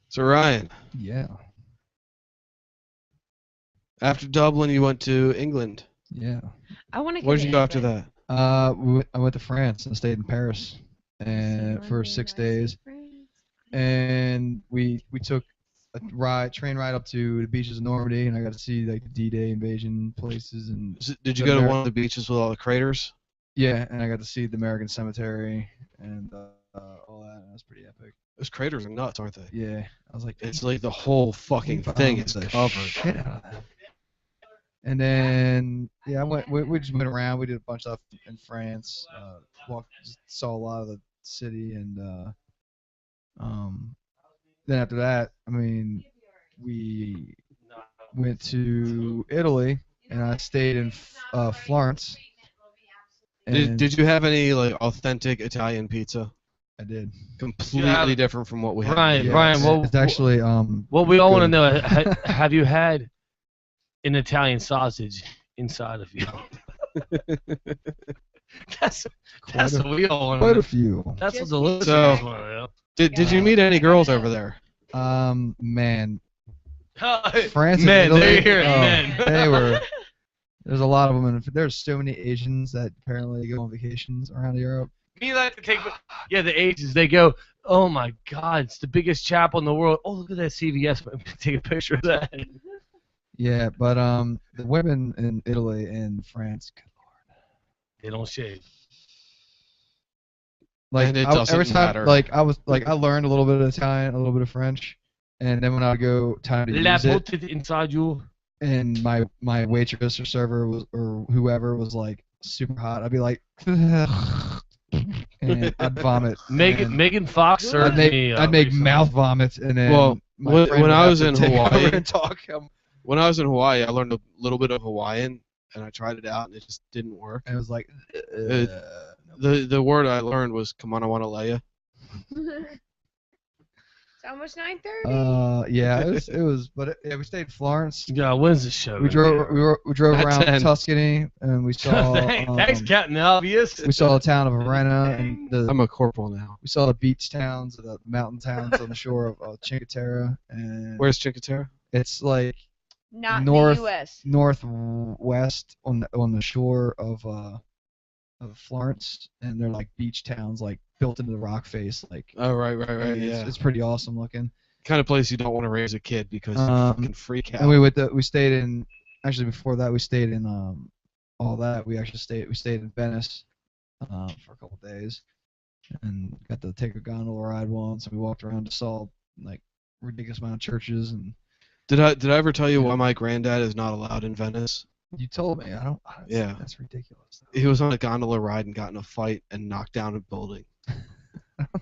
So Ryan, yeah, after Dublin, you went to England. yeah. I want to. Where'd you go after that? I went to France and stayed in Paris, and for 6 days. And we took a train ride up to the beaches of Normandy, and I got to see like the D-Day invasion places and. Did you go to one of the beaches with all the craters? Yeah, and I got to see the American Cemetery and all that. And that was pretty epic. Those craters are nuts, aren't they? Yeah, I was like, It's like the whole fucking thing is the covered. shit out of that. And then yeah, we just went around. We did a bunch of stuff in France. Just saw a lot of the city, and then after that, I mean, we went to Italy, and I stayed in Florence. And Did you have any like authentic Italian pizza? I did. Completely different from what we had. Ryan, Yeah, Ryan, it's actually what we all want to good. know: have you had an Italian sausage inside of you? that's what we all want to quite know. a few. That's what the listeners So- want to know. Did you meet any girls over there? Man, France Men, and Italy, there you hear it, oh, men. they were. There's a lot of them, and there's so many Asians that apparently go on vacations around Europe. Me like to take, yeah, the ages. They go, oh my God, it's the biggest chapel in the world. Oh, look at that CVS. Take a picture of that. Yeah, but the women in Italy and France, good They don't shave. Like And it every doesn't time, matter. like I learned a little bit of Italian, a little bit of French, and then when I would go time to La use it, put it inside you. and my waitress or server was or whoever was like super hot, I'd be like, and I'd vomit. Megan Fox served me. I'd make recently. mouth vomits, and then Well, my friend when would I have was to in take over Hawaii, and talk. when I was in Hawaii, I learned a little bit of Hawaiian, and I tried it out, and it just didn't work. And it was like, the word I learned was "Kamana wana leia." It's almost 9:30. Yeah, it was, but yeah, we stayed in Florence. Yeah, when's the show? We drove At around 10. Tuscany, and we saw. Thanks, Captain Obvious. We saw the town of Arena, and I'm a corporal now. we saw the beach towns, the mountain towns on the shore of Cinque Terre, and Where's Cinque Terre? it's like Not north in the U.S. northwest on the shore of Florence, and they're like beach towns, like built into the rock face, like. Oh, right, yeah. It's pretty awesome looking. Kind of place you don't want to raise a kid because you fucking freak out. And we stayed in. Actually, before that, we stayed in all that. We stayed in Venice for a couple days, and got to take a gondola ride once. And we walked around and saw like ridiculous amount of churches. And Did I ever tell you why my granddad is not allowed in Venice? you told me. I don't. Yeah. That's ridiculous. He was on a gondola ride and got in a fight and knocked down a building. I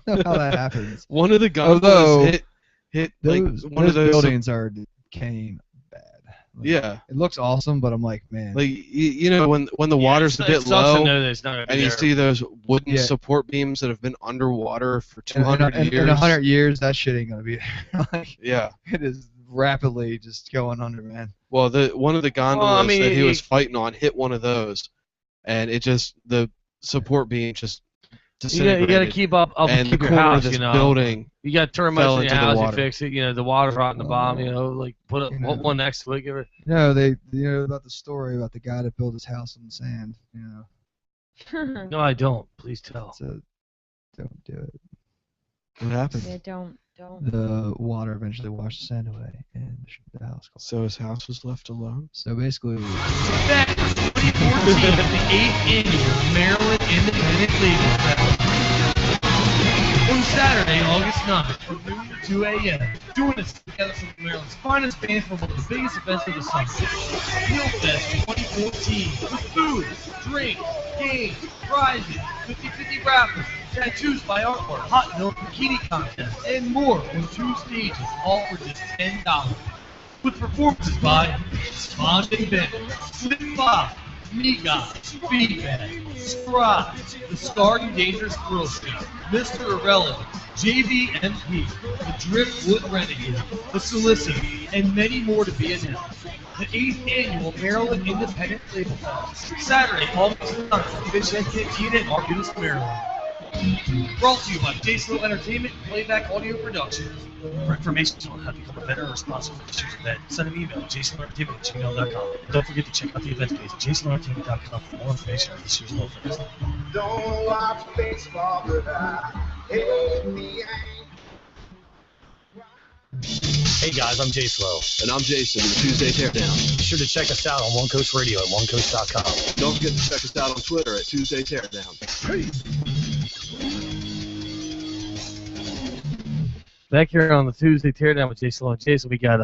don't know how that happens. One of the gondolas Although hit those, like one of those buildings are decaying bad. Like, yeah. It looks awesome, but I'm like, man. Like you know when the water's a bit low and you see those wooden support beams that have been underwater for 200 years. In 100 years, that shit ain't gonna be there. Like, yeah. It is rapidly just going under, man. Well, one of the gondolas that he was fighting on hit one of those, and it just the support beam just disintegrated. You got to keep up and keep the your corner house, of this you know. building You got termites fell in your into the house, you water. fix it. You know, the water's rotting the bottom. You know, like put You know. one next to it. Give it. No, they about the story about the guy that built his house in the sand. You know. No, I don't. Please tell. So don't do it. What happened? Yeah, don't. The water eventually washed the sand away, and the house. So his house was left alone. So basically, Back to 2014 at the 8th Annual Maryland Independent Legal Festival. On Saturday, August 9th, from noon to 2 a.m., join us together some of Maryland's finest bands for one of the biggest events of the summer. Field Fest 2014 with food, drink, games, prizes, 50-50 raffles, tattoos by artwork, hot milk bikini contest, and more on 2 stages, all for just $10. With performances by Spawn and Ben, Slip Bob, Miga, Feedback, Scribe, The Scarred and Dangerous Thrill Scout, Mr. Irrelevant, JVMP, The Driftwood Renegade, The Solicitor, and many more to be announced. The 8th Annual Maryland Independent Label Fest, Saturday, August 9th, Fish Cantina in Arbutus, Maryland. Brought to you by Jason Entertainment and Playback Audio Productions. For information on how to become a better or sponsor for this year's event, send an email to jasonentertainment@gmail.com. And don't forget to check out the event page at jasonentertainment.com for more information on this year's Love Fest. Don't watch baseball, but I hate the Hey guys, I'm Jay Slow. And I'm Jason, the Tuesday Teardown. Be sure to check us out on One Coast Radio at onecoast.com. Don't forget to check us out on Twitter at Tuesday Teardown. Back here on the Tuesday Teardown with Jay Slow and Jason, we got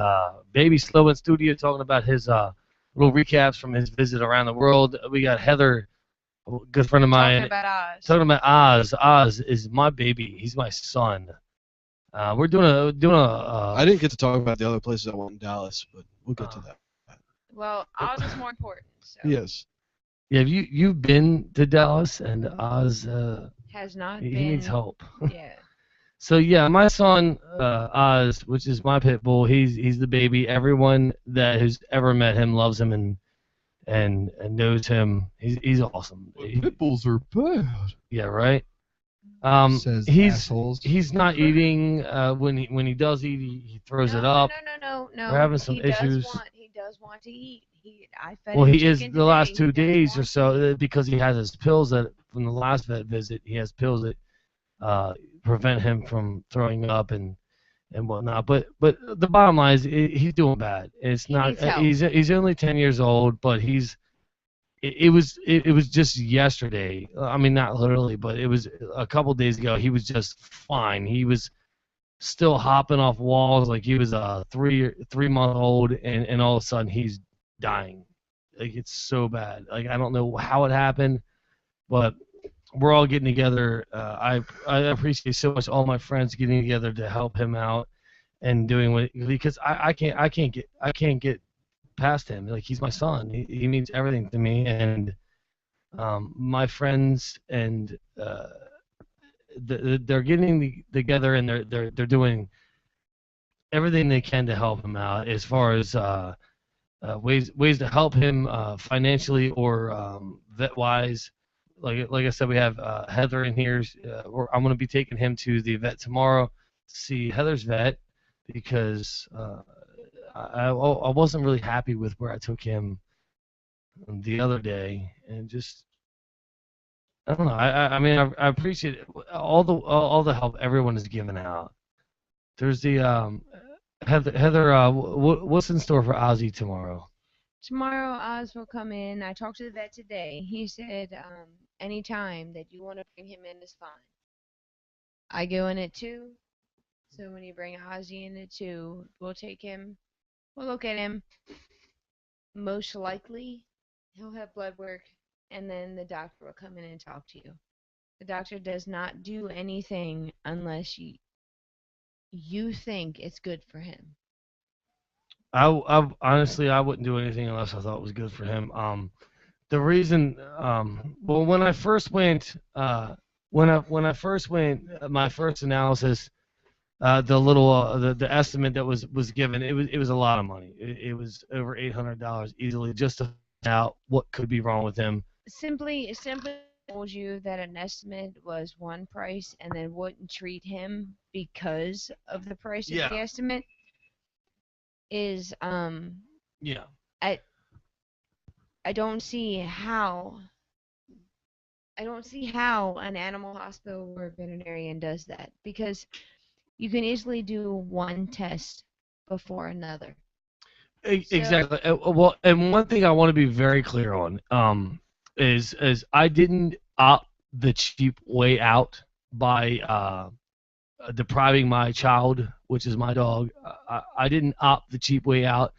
Baby Slow in studio talking about his little recaps from his visit around the world. We got Heather, a good friend of mine, Talking about Oz. Oz is my baby. He's my son. We're doing a. I didn't get to talk about the other places I went in Dallas, but we'll get to that. Well, Oz is more important. So. Yes. Yeah, you've been to Dallas, and Oz Has not he been. needs help. Yeah. So yeah, my son Oz, which is my pit bull, he's the baby. Everyone that has ever met him loves him and knows him. He's awesome. pit bulls are bad. Yeah, right. Says He's assholes. he's not eating. When he does eat, he throws it up. No. We're having some issues. He does want to eat. I fed Well, him he is chicken the last today. 2 days or so because he has his pills that from the last vet visit. He has pills that prevent him from throwing up and whatnot. But the bottom line is he's doing bad. It's not. needs help. He's only 10 years old, but he's it was just yesterday. I mean, not literally, but it was a couple days ago. He was just fine. He was still hopping off walls like he was a 3 month old, and all of a sudden he's dying. Like, it's so bad. Like, I don't know how it happened, but we're all getting together. I appreciate so much all my friends getting together to help him out and doing what, because I can't get past him. Like, he's my son. He means everything to me, and my friends and they're getting together, and they're doing everything they can to help him out as far as ways to help him financially or vet wise. Like I said, we have Heather in here. I'm going to be taking him to the vet tomorrow to see Heather's vet, because I wasn't really happy with where I took him the other day, and just, I don't know. I mean, I appreciate all the help everyone is giving out. There's the Heather. What's in store for Ozzy tomorrow? Tomorrow, Oz will come in. I talked to the vet today. He said any time that you want to bring him in is fine. I go in at 2, so when you bring Ozzy in at 2, we'll take him. We'll look at him. Most likely, he'll have blood work, and then the doctor will come in and talk to you. The doctor does not do anything unless you think it's good for him. I honestly, I wouldn't do anything unless I thought it was good for him. The reason, well, when I first went, my first analysis, the estimate that was given, it was a lot of money. It was over $800 easily, just to find out what could be wrong with him. Simply told you that an estimate was one price and then wouldn't treat him because of the price of the estimate is yeah. I don't see how an animal hospital or a veterinarian does that, because you can easily do one test before another. Exactly. Well, and one thing I want to be very clear on is I didn't opt the cheap way out by depriving my child, which is my dog. I didn't opt the cheap way out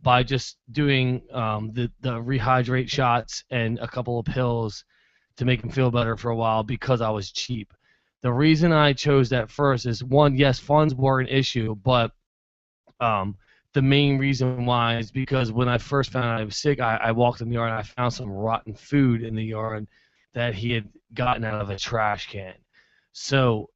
by just doing the rehydrate shots and a couple of pills to make him feel better for a while because I was cheap. The reason I chose that first is, one, yes, funds were an issue, but the main reason why is because when I first found out I was sick, I walked in the yard and I found some rotten food in the yard that he had gotten out of a trash can. So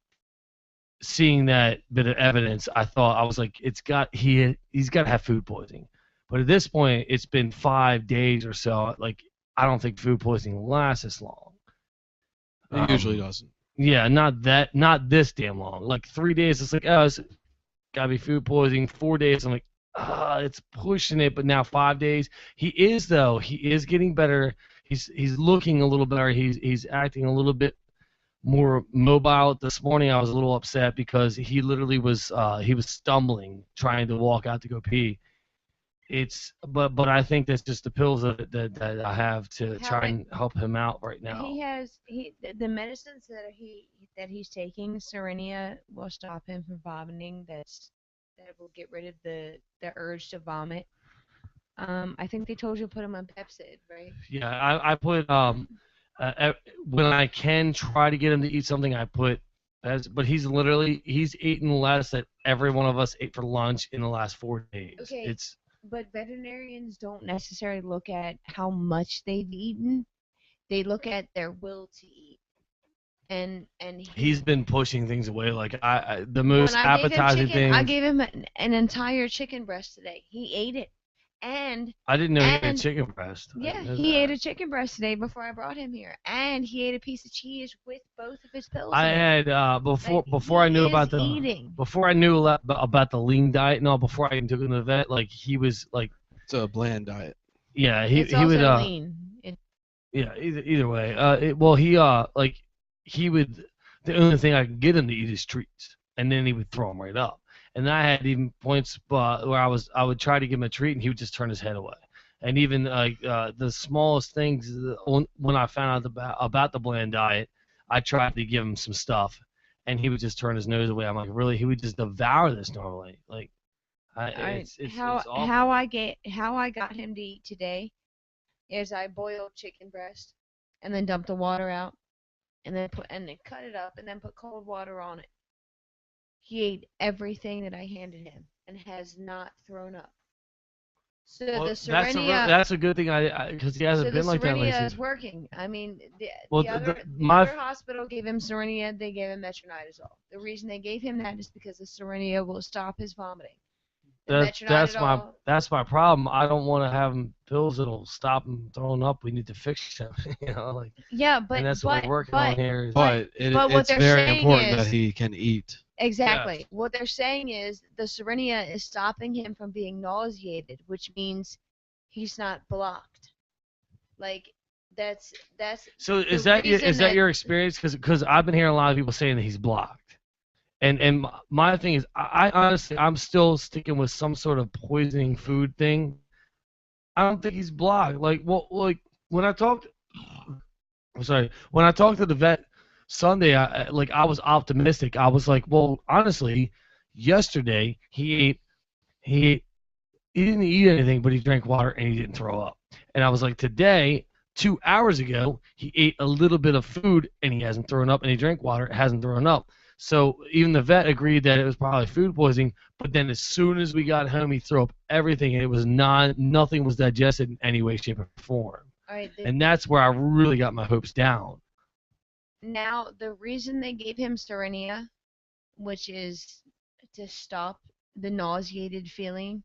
seeing that bit of evidence, I was like, he's got to have food poisoning. But at this point, it's been 5 days or so. Like, I don't think food poisoning lasts this long. It usually doesn't. Yeah, not this damn long. Like 3 days, it's like, oh, it's gotta be food poisoning. 4 days, I'm like, it's pushing it. But now 5 days, he is getting better. He's looking a little better. He's acting a little bit more mobile. This morning, I was a little upset because he literally was stumbling trying to walk out to go pee. But I think that's just the pills that I have to try and help him out right now. The medicines that he's taking, Serenia, will stop him from vomiting. That will get rid of the urge to vomit. I think they told you to put him on Pepcid, right? Yeah, I put when I can try to get him to eat something, I put. But he's eaten less than every one of us ate for lunch in the last 4 days. Okay. But veterinarians don't necessarily look at how much they've eaten. They look at their will to eat. And he's been pushing things away. Like the most appetizing thing. I gave him an entire chicken breast today. He ate it. And I didn't know he ate chicken breast. Yeah, he ate a chicken breast today before I brought him here, and he ate a piece of cheese with both of his pills. I had before I knew about the lean diet and all, before I even took him to the vet, like he was like, it's a bland diet. Yeah, he would lean. Yeah, either way. He would. The only thing I could get him to eat is treats, and then he would throw them right up. And I had even points where I would try to give him a treat, and he would just turn his head away. And even like the smallest things, when I found out about the bland diet, I tried to give him some stuff, and he would just turn his nose away. I'm like, really? He would just devour this normally. Like, it's awful. How I got him to eat today is I boiled chicken breast and then dumped the water out and then cut it up and then put cold water on it. He ate everything that I handed him and has not thrown up. So Well, the Serenia, that's a good thing, because he hasn't so the been like that Serenia lately. is working. I mean, Well, the other hospital gave him Serenia. They gave him metronidazole. The reason they gave him that is because the Serenia will stop his vomiting. That's my problem. I don't want to have him pills that'll stop him throwing up. We need to fix him. Like. Yeah, And that's what we're working on here. But it's very important that he can eat. Exactly. Yes. What they're saying is the Serenia is stopping him from being nauseated, which means he's not blocked. Like that's. So is that your experience? Because I've been hearing a lot of people saying that he's blocked, and my thing is I honestly I'm still sticking with some sort of poisoning food thing. I don't think he's blocked. Like when I talked, when I talked to the vet Sunday, I was optimistic. I was like, well, honestly, yesterday he didn't eat anything, but he drank water and he didn't throw up. And I was like, today, 2 hours ago, he ate a little bit of food and he hasn't thrown up, and he drank water, hasn't thrown up. So even the vet agreed that it was probably food poisoning. But then as soon as we got home, he threw up everything, and it was nothing was digested in any way, shape, or form. All right, and that's where I really got my hopes down. Now, the reason they gave him Serenia, which is to stop the nauseated feeling,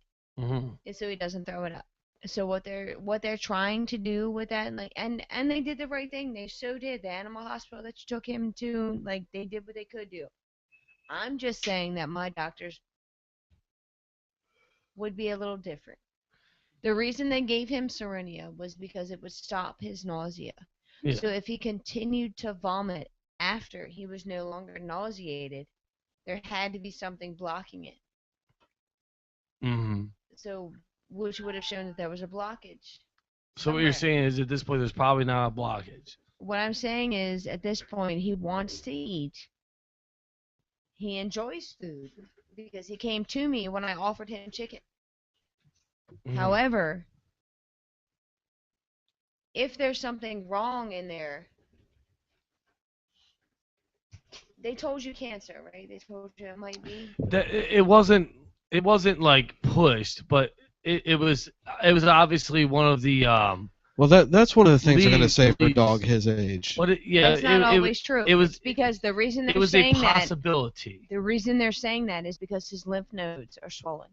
is so he doesn't throw it up. So what they're trying to do with that, and they did the right thing. They so did. The animal hospital that you took him to, they did what they could do. I'm just saying that my doctors would be a little different. The reason they gave him Serenia was because it would stop his nausea. Yeah. So if he continued to vomit after he was no longer nauseated, there had to be something blocking it. So, which would have shown that there was a blockage. So what you're saying is at this point there's probably not a blockage. What I'm saying is at this point he wants to eat. He enjoys food because he came to me when I offered him chicken. However, if there's something wrong in there, they told you cancer, right? They told you it might be. It wasn't like pushed, but it was obviously one of the Well, that's one of the things I'm going to say for a dog his age. But that's not always true. It's because the reason they're saying that. It was a possibility. The reason they're saying that is because his lymph nodes are swollen.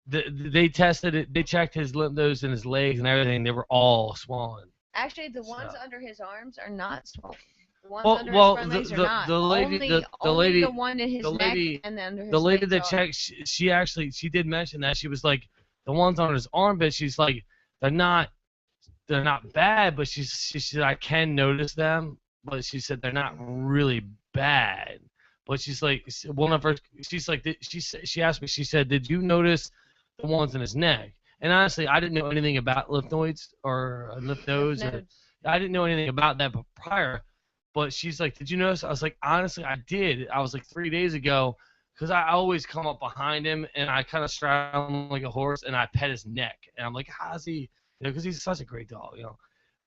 They tested it. They checked his lymph nodes and his legs and everything. They were all swollen. Actually, the ones under his arms are not swollen. The ones under his front legs are not. Only the one in his neck and under his legs. The lady that are. checked, she did mention that. She was like, the ones on his armpit, she's like, they're not bad, but she said I can notice them, but she said they're not really bad. But she's like, one of her, she's like, she asked me, she said, did you notice the ones in his neck? And honestly, I didn't know anything about lymph nodes or lymph nodes. I didn't know anything about that prior. But she's like, did you notice? I was like, honestly, I did. I was like 3 days ago, because I always come up behind him and I kind of straddle him like a horse and I pet his neck. And I'm like, how's he? Because he's such a great dog,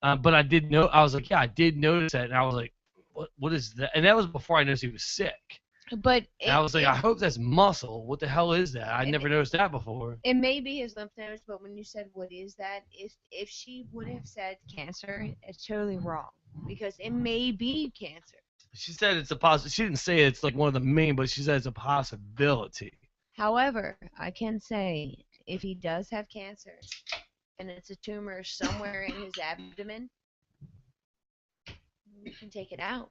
But I did know. I was like, yeah, I did notice that, and I was like, what is that? And that was before I noticed he was sick. But I was like, I hope that's muscle. What the hell is that? I never noticed that before. It may be his lymph nodes, but when you said what is that, if she would have said cancer, it's totally wrong because it may be cancer. She said it's a possibility. She didn't say it's like one of the main, but she said it's a possibility. However, I can say if he does have cancer and it's a tumor somewhere in his abdomen, we can take it out.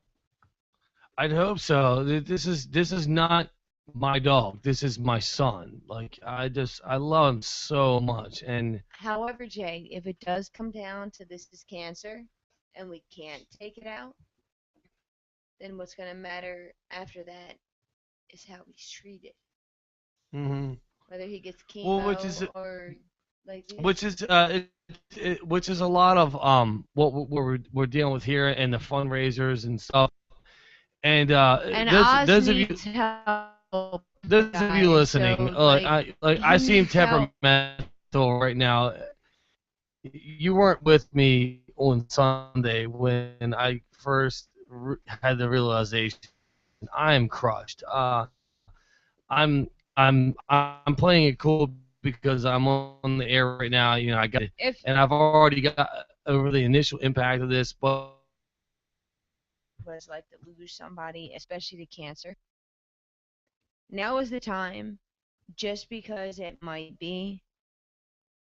I'd hope so. This is not my dog. This is my son. Like I love him so much. And however, Jay, if it does come down to this is cancer and we can't take it out, then what's going to matter after that is how he's treated. Whether he gets chemo or Like these, which is a lot of what we're dealing with here and the fundraisers and stuff. And and those of you needs help, those of guys. you listening, So I he seem needs help. temperamental right now. You weren't with me on Sunday when I first had the realization I am crushed. I'm playing it cool because I'm on the air right now. You know, I got it, If and I've already got over the initial impact of this, but was like to lose somebody, especially to cancer, now is the time. Just because it might be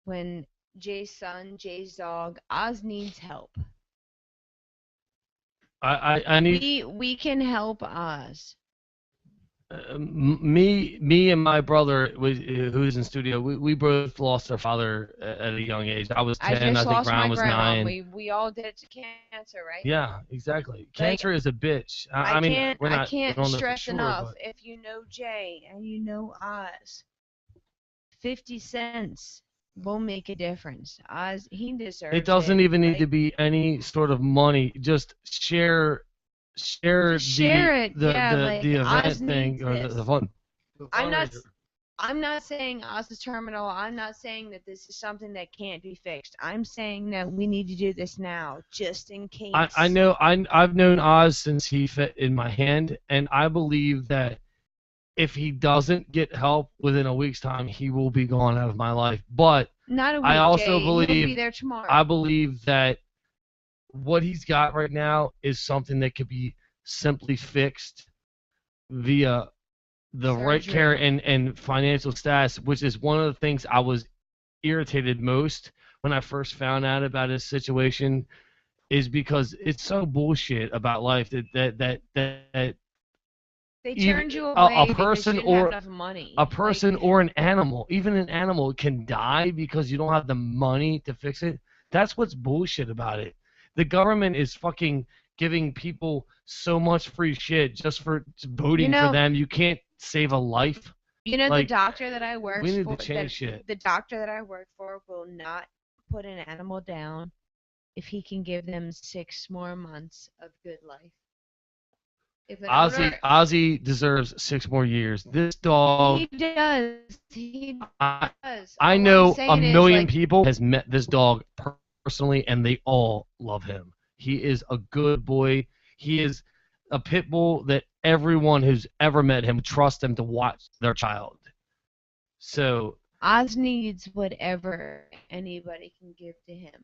when Jay's son, Jay's dog, Oz needs help. I need We can help Oz. me and my brother, who's in studio, we both lost our father at a young age. I was I 10, I just think lost Ryan my was grandma. 9. We all did it to cancer, right? Yeah, exactly. Like, Cancer is a bitch. I mean, we're I not can't on the for stress sure, enough. but If you know Jay and you know Oz, 50 cents will make a difference. Oz, he deserves it doesn't it. even need Like, to be any sort of money. Just share just share it. Yeah, like the Oz event thing needs or this. the fun. I'm not saying Oz is terminal. I'm not saying that this is something that can't be fixed. I'm saying that we need to do this now, just in case. I know I've known Oz since he fit in my hand, and I believe that if he doesn't get help within a week's time, he will be gone out of my life. But Not a week, I also Jay. He'll be believe there tomorrow. I believe that what he's got right now is something that could be simply fixed via the right Surgery. care and financial status, which is one of the things I was irritated most when I first found out about his situation, is because it's so bullshit about life that They even turned you a away because you person didn't have or enough money. a person or an animal, even an animal can die because you don't have the money to fix it. That's what's bullshit about it. The government is fucking giving people so much free shit just for voting for them. You can't save a life. You know, Like, the doctor that I work we need for, to change shit. the doctor that I work for will not put an animal down if he can give them 6 more months of good life. If an owner, Ozzy deserves 6 more years. This dog. he does. He does. I All know I'm a saying is, million like, people has met this dog personally, and they all love him. He is a good boy. He is a pit bull that everyone who's ever met him trusts him to watch their child. So Oz needs whatever anybody can give to him.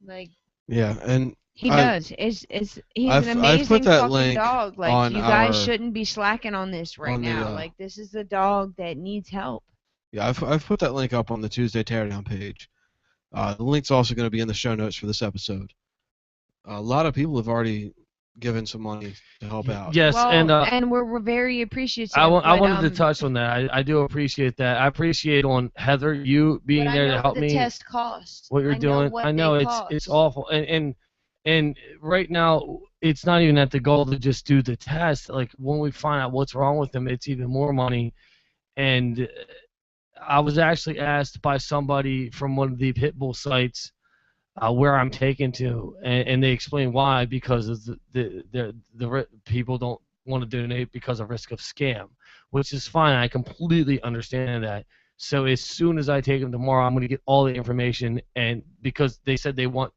Like, Yeah, and he does. He's an amazing I've put that fucking link dog. Like, on you guys our- shouldn't be slacking on this right on the, now. Like, this is the dog that needs help. Yeah, I've put that link up on the Tuesday Teardown page. The link's also going to be in the show notes for this episode. A lot of people have already given some money to help out. yes, Well, and we're very appreciative. I but, wanted to touch on that. I do appreciate that. I appreciate on Heather you being but there I know to help what me. the test costs. What you're I know doing. what I know they it's cost. awful. And right now it's not even at the goal to just do the test. Like, when we find out what's wrong with them, it's even more money. And I was actually asked by somebody from one of the pit bull sites where I'm taken to, and they explain why, because of the people don't want to donate because of risk of scam, which is fine. I completely understand that. So as soon as I take them tomorrow, I'm going to get all the information, and because they said a lot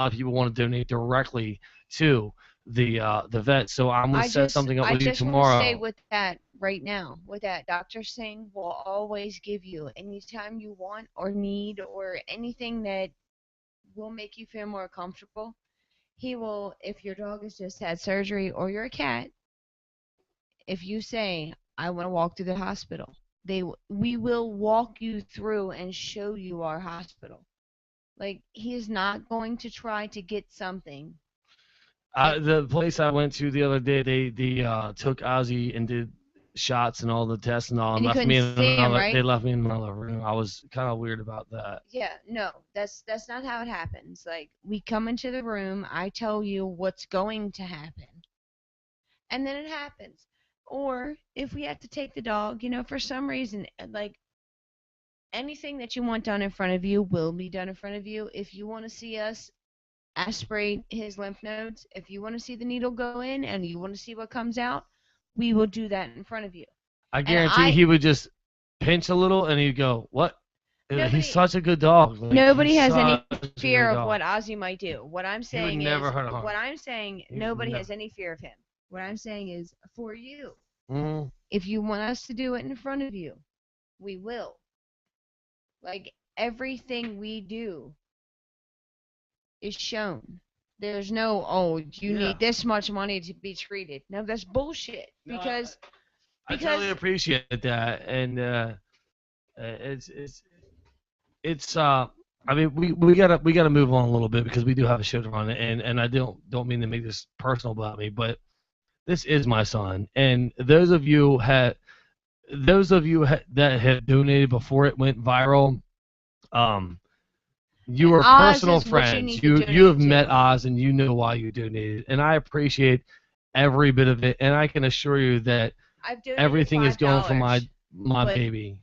of people want to donate directly to the vet, so I'm going to set something up with you tomorrow. I just want to say with that right now, with that, Dr. Singh will always give you anytime you want or need or anything that will make you feel more comfortable. He will, if your dog has just had surgery or you're a cat, if you say, I want to walk through the hospital, we will walk you through and show you our hospital. Like, he is not going to try to get something. The place I went to the other day, they took Ozzy and did shots and all the tests and all, and And you left me in couldn't see him, another. right? They left me in another room. I was kind of weird about that. Yeah, no, that's not how it happens. Like, we come into the room, I tell you what's going to happen, and then it happens. Or if we have to take the dog, for some reason, like, anything that you want done in front of you will be done in front of you. If you want to see us aspirate his lymph nodes, if you want to see the needle go in and you want to see what comes out, we will do that in front of you. I guarantee he would just pinch a little and he'd go, "What? He's such a good dog." Like, Nobody has any such a fear good of dog. what Ozzy might do. What I'm He would saying never is, hurt a harm. what I'm saying, He would nobody never. has any fear of him. What I'm saying is, for you, Mhm. if you want us to do it in front of you, we will. Like, everything we do is shown. There's no, oh, you need this much money to be treated. No, that's bullshit. No, Because I totally appreciate that, and it's I mean we gotta move on a little bit because we do have a show to run, and I don't mean to make this personal about me, but this is my son, and those of you that have donated before it went viral, you were Oz personal is what you friends. need to You donate have to. met Oz and you know why you donated, and I appreciate every bit of it, and I can assure you that I've donated everything is going for $5, my but baby.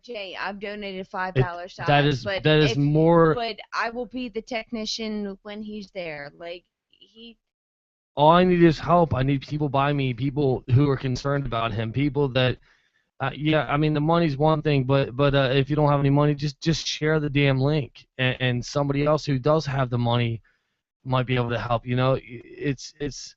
Jay, I've donated $5 to that Oz, is- but that is if- more- But I will be the technician when he's there. Like, he. All I need is help. I need people by me, people who are concerned about him, people that, yeah, I mean, the money's one thing, but if you don't have any money, just share the damn link, and somebody else who does have the money might be able to help. You know, it's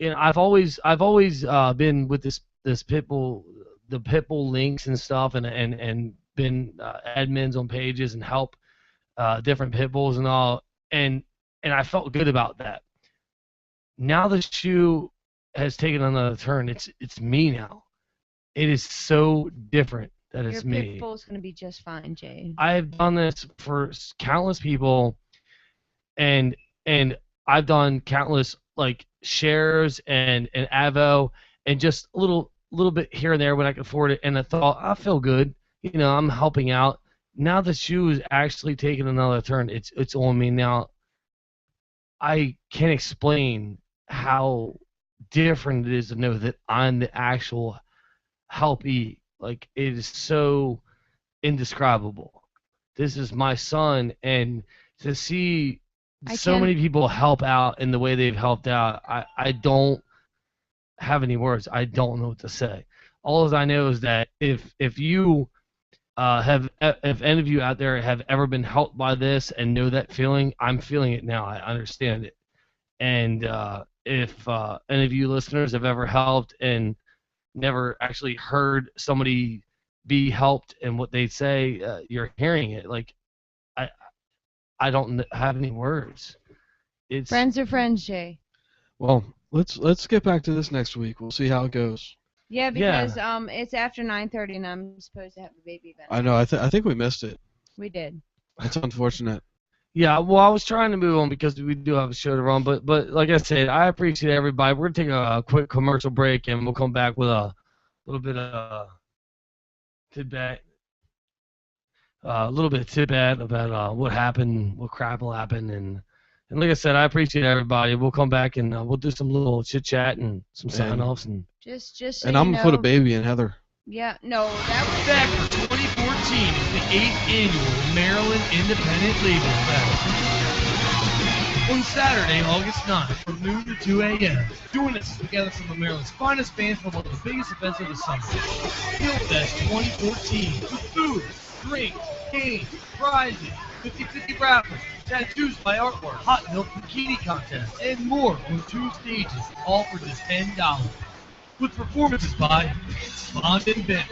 you know, I've always been with this Pitbull, the Pitbull links and stuff, and been admins on pages and help different Pitbulls and all, and I felt good about that. Now the shoe has taken another turn. It's me now. It is so different that it's Your me. Pitbull's going to be just fine, Jay. I have done this for countless people, and I've done countless like shares and Avo and just a little bit here and there when I can afford it. And I thought, I feel good, you know, I'm helping out. Now the shoe is actually taking another turn. It's on me now. I can't explain how different it is to know that I'm the actual helpee. Like, it is so indescribable. This is my son, and to see so many people help out in the way they've helped out, I don't have any words. I don't know what to say. All I know is that if you if any of you out there have ever been helped by this and know that feeling, I'm feeling it now. I understand it. And if any of you listeners have ever helped and never actually heard somebody be helped and what they say, you're hearing it. Like, I don't have any words. It's Friends are friends, Jay. Well, let's get back to this next week. We'll see how it goes. Yeah, because it's after 9:30 and I'm supposed to have a baby event. I know. I think we missed it. We did. That's unfortunate. Yeah, well, I was trying to move on because we do have a show to run, but like I said, I appreciate everybody. We're gonna take a quick commercial break and we'll come back with a little bit of tidbit, about what happened, what crap will happen, and like I said, I appreciate everybody. We'll come back and we'll do some little chit chat and some sign offs and just so and you I'm know, gonna put a baby in Heather. Yeah, no, that was Back for 2014 is the 8th annual Maryland Independent Label Fest. On Saturday, August 9th, from noon to 2 a.m., join us as we gather some of Maryland's finest bands for one of the biggest events of the summer. Hill Fest 2014 with food, drink, games, prizes, 50-50 raffles, tattoos by artwork, hot milk bikini contest, and more on 2 stages, all for just $10. With performances by Bond and Ben,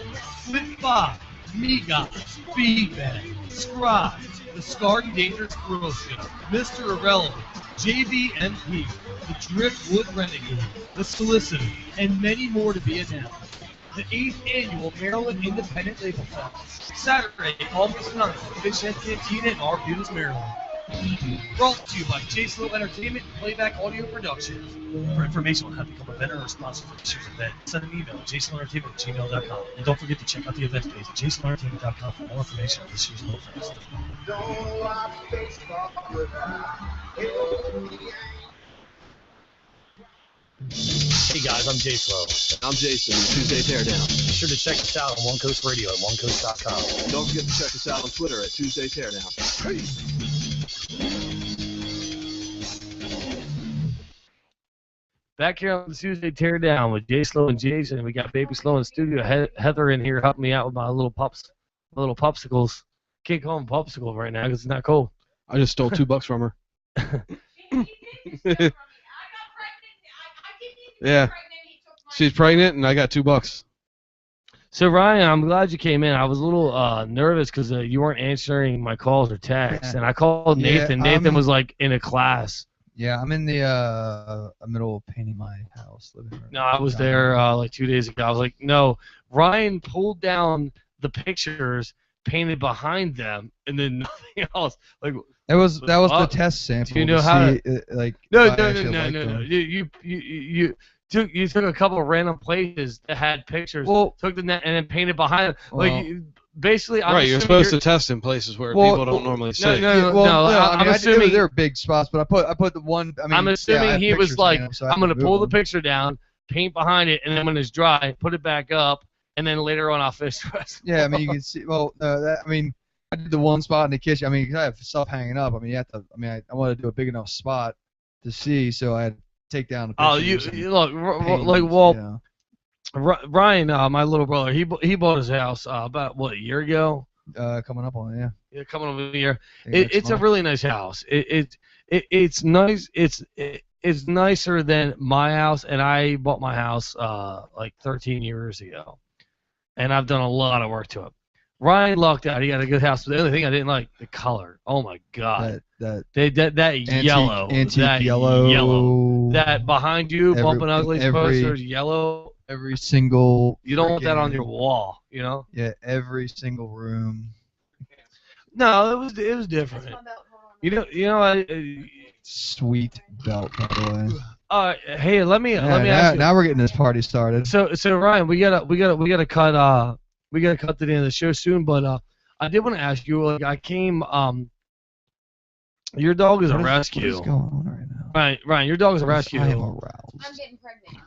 Flip 5, Migos, Feedback, Scribe, The Scarred and Dangerous Girl Show, Mr. Irrelevant, JVMP, The Driftwood Renegade, The Solicitor, and many more to be announced. The 8th annual Maryland Independent Label Fest, Saturday, August 9th, Fishhead Cantina in Arbutus, Maryland. Brought to you by Jason Little Entertainment and Playback Audio Productions. For information on how to become a vendor or sponsor for this year's event, send an email to jasonentertainment@gmail.com. And don't forget to check out the events page at jasonentertainment.com for more information on this year's Little Fest. Hey guys, I'm Jay Slow. I'm Jason from Tuesday Teardown. Be sure to check us out on One Coast Radio at onecoast.com. And don't forget to check us out on Twitter at Tuesday Teardown. Back here on the Tuesday Teardown with Jay Slow and Jason. We got Baby Slow in the studio. Heather in here helping me out with my little popsicles. Can't call them popsicles right now because it's not cold. I just stole $2 from her. Yeah. She's pregnant, and I got $2. So Ryan, I'm glad you came in. I was a little nervous because you weren't answering my calls or texts, and I called Nathan. Nathan was like in a class. Yeah, I'm in the middle of painting my house. Living room. No, I was there like 2 days ago. I was like, no. Ryan pulled down the pictures, painted behind them, and then nothing else. Like that was the test sample. Do you know to how? See, like no. You took a couple of random places that had pictures, took the net, and then painted behind them. Like basically, right. You're supposed to test in places where people don't normally see. No. I'm assuming there are big spots, but I put the one. I mean, I'm assuming he was like, so I'm gonna pull the picture down, paint behind it, and then when it's dry, put it back up, and then later on I'll finish the rest. Yeah, I mean you can see. Well, I did the one spot in the kitchen. I mean, 'cause I have stuff hanging up. I mean, you have to. I mean, I wanted to do a big enough spot to see, so I had to take down the pictures. Oh, you look like Ryan, my little brother, he bought his house about what, a year ago. Coming up on it, yeah. Yeah, coming up a year. It's a really nice house. It's nice. It's nicer than my house, and I bought my house like 13 years ago, and I've done a lot of work to it. Ryan lucked out. He got a good house. But the only thing I didn't like, the color. Oh my God. That yellow. Antique yellow. That behind you, Bumpin' Ugly's posters, yellow. Every single. You don't want that on your wall, you know? Yeah, every single room. No, it was different. Sweet belt, by the way. Hey, let me ask you. Now we're getting this party started. So Ryan, we gotta cut we gotta cut to the end of the show soon, but I did want to ask you, like, I came your dog is a rescue. What is going on right now? Ryan, your dog is a rescue. I am aroused. I'm getting pregnant.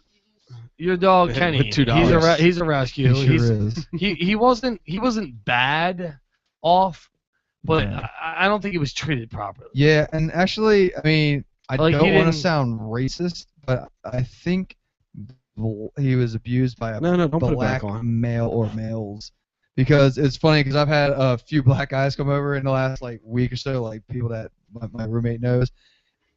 Your dog Kenny, with $2. he's a rescue. He sure is. He wasn't bad off, but I don't think he was treated properly. Yeah, and actually, I mean, I Like, don't he want to didn't- sound racist, but I think he was abused by a don't put it black back on. male or males. Because it's funny, because I've had a few black guys come over in the last like week or so, like people that my roommate knows,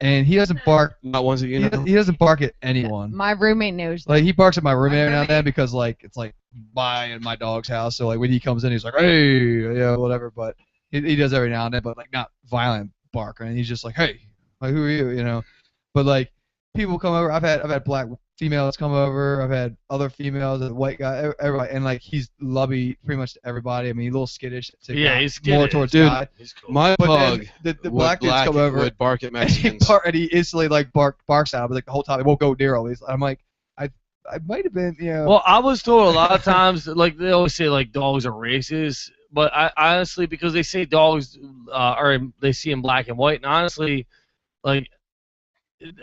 and he doesn't bark. Not ones that you know. He doesn't bark at anyone. My roommate knows. Like he barks at my roommate every now and then because like it's like my dog's house, so like when he comes in, he's like, hey, yeah, whatever. But he does every now and then, but like not violent bark, and he's just like, hey, like who are you, you know? But like people come over. I've had black females come over. I've had other females, a white guy, everybody, and like he's lovey pretty much to everybody. I mean, he's a little skittish. Yeah, he's more skittish. towards Dude, God. my But pug then the black kids come over would bark at and he, Mexicans. and he instantly like barks out, but like the whole time it won't go near all these. I'm like, I might have been, you know. Well, I was told a lot of times, like they always say, like dogs are racist, but I honestly, because they say dogs are they see in black and white, and honestly, like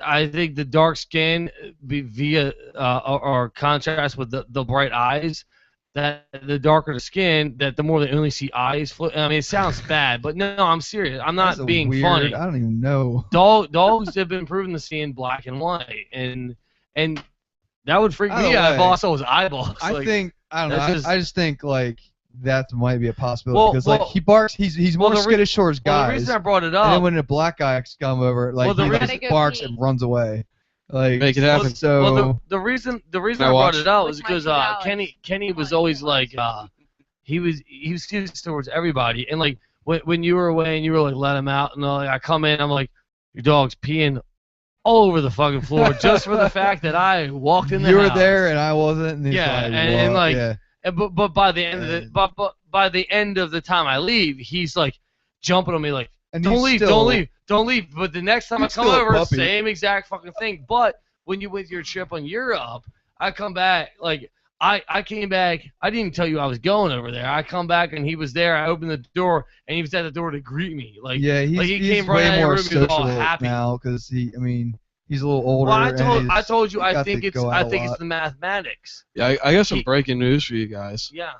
I think the dark skin via or contrast with the bright eyes, that the darker the skin, that the more they only see eyes. I mean, it sounds bad, but no, I'm serious. I'm not That's a being weird, funny. I don't even know. Dogs have been proven to see in black and white, and that would freak me out if also was eyeballs. I Like, think I don't know. that's just- I just think like that might be a possibility because like he barks. He's more skittish towards guys. Well, the reason I brought it And up. then when a black guy come over, like the he reason- just barks and runs away. Like Make it happen. So Well, the reason I I brought watch? it up was With because my Kenny was always like he was serious towards everybody, and like when you were away and you were like let him out, and like, I come in, I'm like, your dog's peeing all over the fucking floor just for the fact that I walked in the you house. were there and I wasn't. And he's Yeah, like, and "Whoa," like, yeah. but by the end of the by the end of the time I leave, he's like jumping on me like, And don't he's leave, still- don't leave. But the next time I He's come still a over, puppy. same exact fucking thing. But when you went your trip on Europe, I come back like I came back. I didn't even tell you I was going over there. I come back and he was there. I opened the door and he was at the door to greet me. Like Yeah, like he he's came right way out of more the room. He was all sociable happy. now because he He's a little older. Well, and I told you. I got think to it's go out a it's lot. the mathematics. Yeah, I got some breaking news for you guys. Yeah.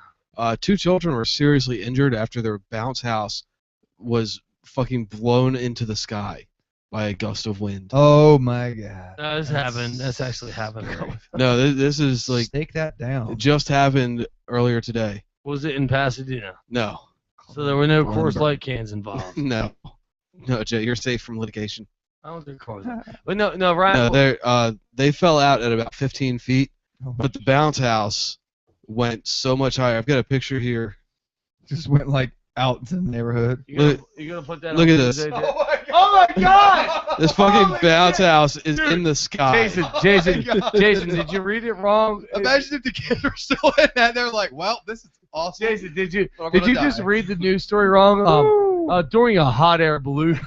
2 children were seriously injured after their bounce house was fucking blown into the sky by a gust of wind. Oh my god. That's happened. That's actually happened. No, this is like Stake that down. it just happened earlier today. Was it in Pasadena? No, So there were no Coors Light cans involved. no, Jay, you're safe from litigation. I don't think Coors Light. But no, Ryan. No, they fell out at about 15 feet, but the bounce house went so much higher. I've got a picture here. Just went like out to the neighborhood. You gonna put that? Look on at this. Tuesday, Jay? Oh my God! This fucking bounce house is in the sky. Jason, did you read it wrong? Imagine if the kids were still in that. They're like, "Well, this is awesome." Jason, did you But I'm gonna just die. read the news story wrong? During a hot air balloon.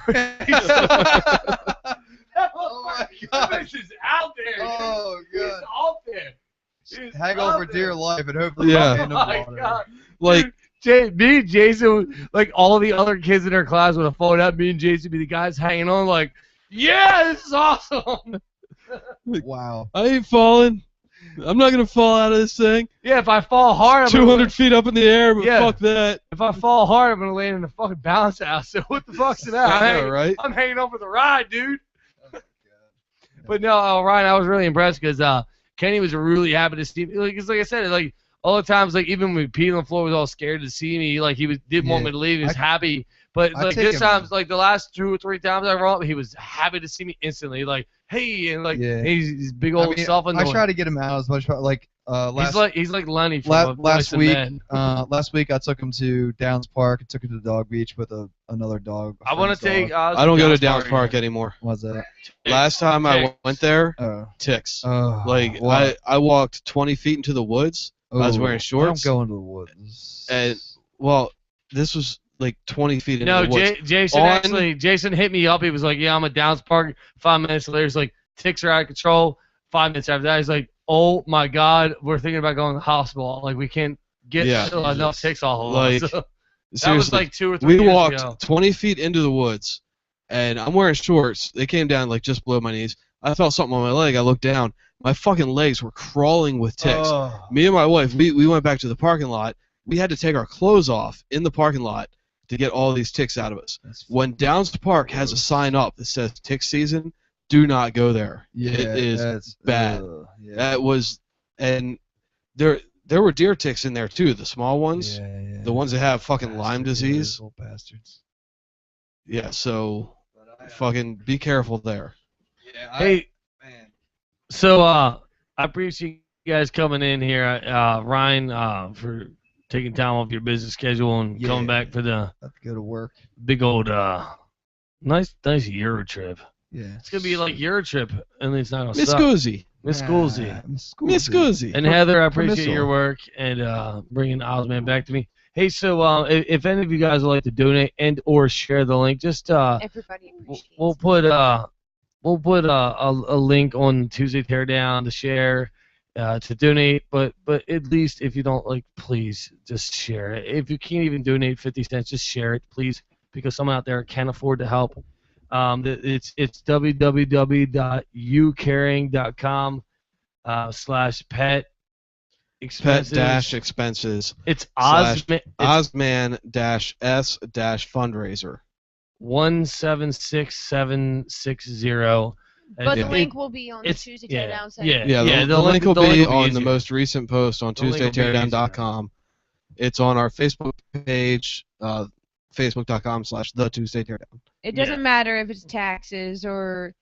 Oh my god! This is out there. Oh Dude. god! It's out there. It's Hang out on for there. dear life and hopefully Yeah. not Oh in the my water. God. Like, Me and Jason, like all the other kids in our class would have followed up. Me and Jason would be the guys hanging on, like, yeah, this is awesome. Wow. I ain't falling. I'm not gonna fall out of this thing. Yeah, if I fall hard, I'm 200 feet up in the air, but Yeah. fuck that. If I fall hard, I'm gonna land in a fucking bounce house. So what the fuck's that? I know, right? I'm hanging on for the ride, dude. But no, Ryan, I was really impressed because Kenny was really happy to see me. Like, it's like I said, like all the times, like even when Pete on the floor was all scared to see me, like he didn't want me to leave. He was happy. But I like take this him- time, like the last 2 or 3 times I rolled, he was happy to see me instantly. Like, hey, and like Yeah. he's big old self I try to get him out as much. Like he's like Lenny from last Boyz II week. Men. Last week I took him to Downs Park. I took him to the dog beach with another dog. I want to take. I don't go to Downs Park anymore. What's that? Last time I went there, Oh. ticks. Oh, Like what? I walked 20 feet into the woods. I was Oh, wearing shorts. I don't go into the woods. And well, this was like 20 feet into No, the woods. Jason hit me up. He was like, "Yeah, I'm at Downs Park." 5 minutes later, he's like, "Ticks are out of control." 5 minutes after that, he's like, "Oh my God, we're thinking about going to the hospital. Like we can't get enough ticks off of Like, us." So, that seriously, was like 2 or 3 we years walked ago. 20 feet into the woods, and I'm wearing shorts. They came down like just below my knees. I felt something on my leg. I looked down. My fucking legs were crawling with ticks. Oh. Me and my wife, we went back to the parking lot. We had to take our clothes off in the parking lot to get all these ticks out of us. When Downs Park has a sign up that says tick season, do not go there. Yeah, it is that's bad. yeah. That was, and there were deer ticks in there too, the small ones, the ones that have fucking Lyme disease. Little bastards. Yeah, so fucking be careful there. Yeah, Hey, so I appreciate you guys coming in here, Ryan, for taking time off your busy schedule and coming back for the have to go to work. big old nice Euro trip. Yeah. It's gonna be like Euro trip, and it's not gonna Miss suck. Guzzi. Miss Guzzi. Miss Guzzi. And Heather, I appreciate Permissible. your work and bringing Ozman back to me. Hey, so if any of you guys would like to donate and or share the link, just Everybody appreciates we'll put a link on Tuesday Teardown to share to donate. But at least if you don't like, please just share it. If you can't even donate 50 cents, just share it, please, because someone out there can afford to help. It's www.ucaring.com /pet expenses. Pet-expenses. It's Osman-S-fundraiser. 176760. But the link will be on the Tuesday Teardown site. Yeah, the link will be on the easier. most recent post on The link will be TuesdayTeardown.com. It's on our Facebook page, facebook.com/TheTuesdayTeardown. It doesn't matter if it's taxes or,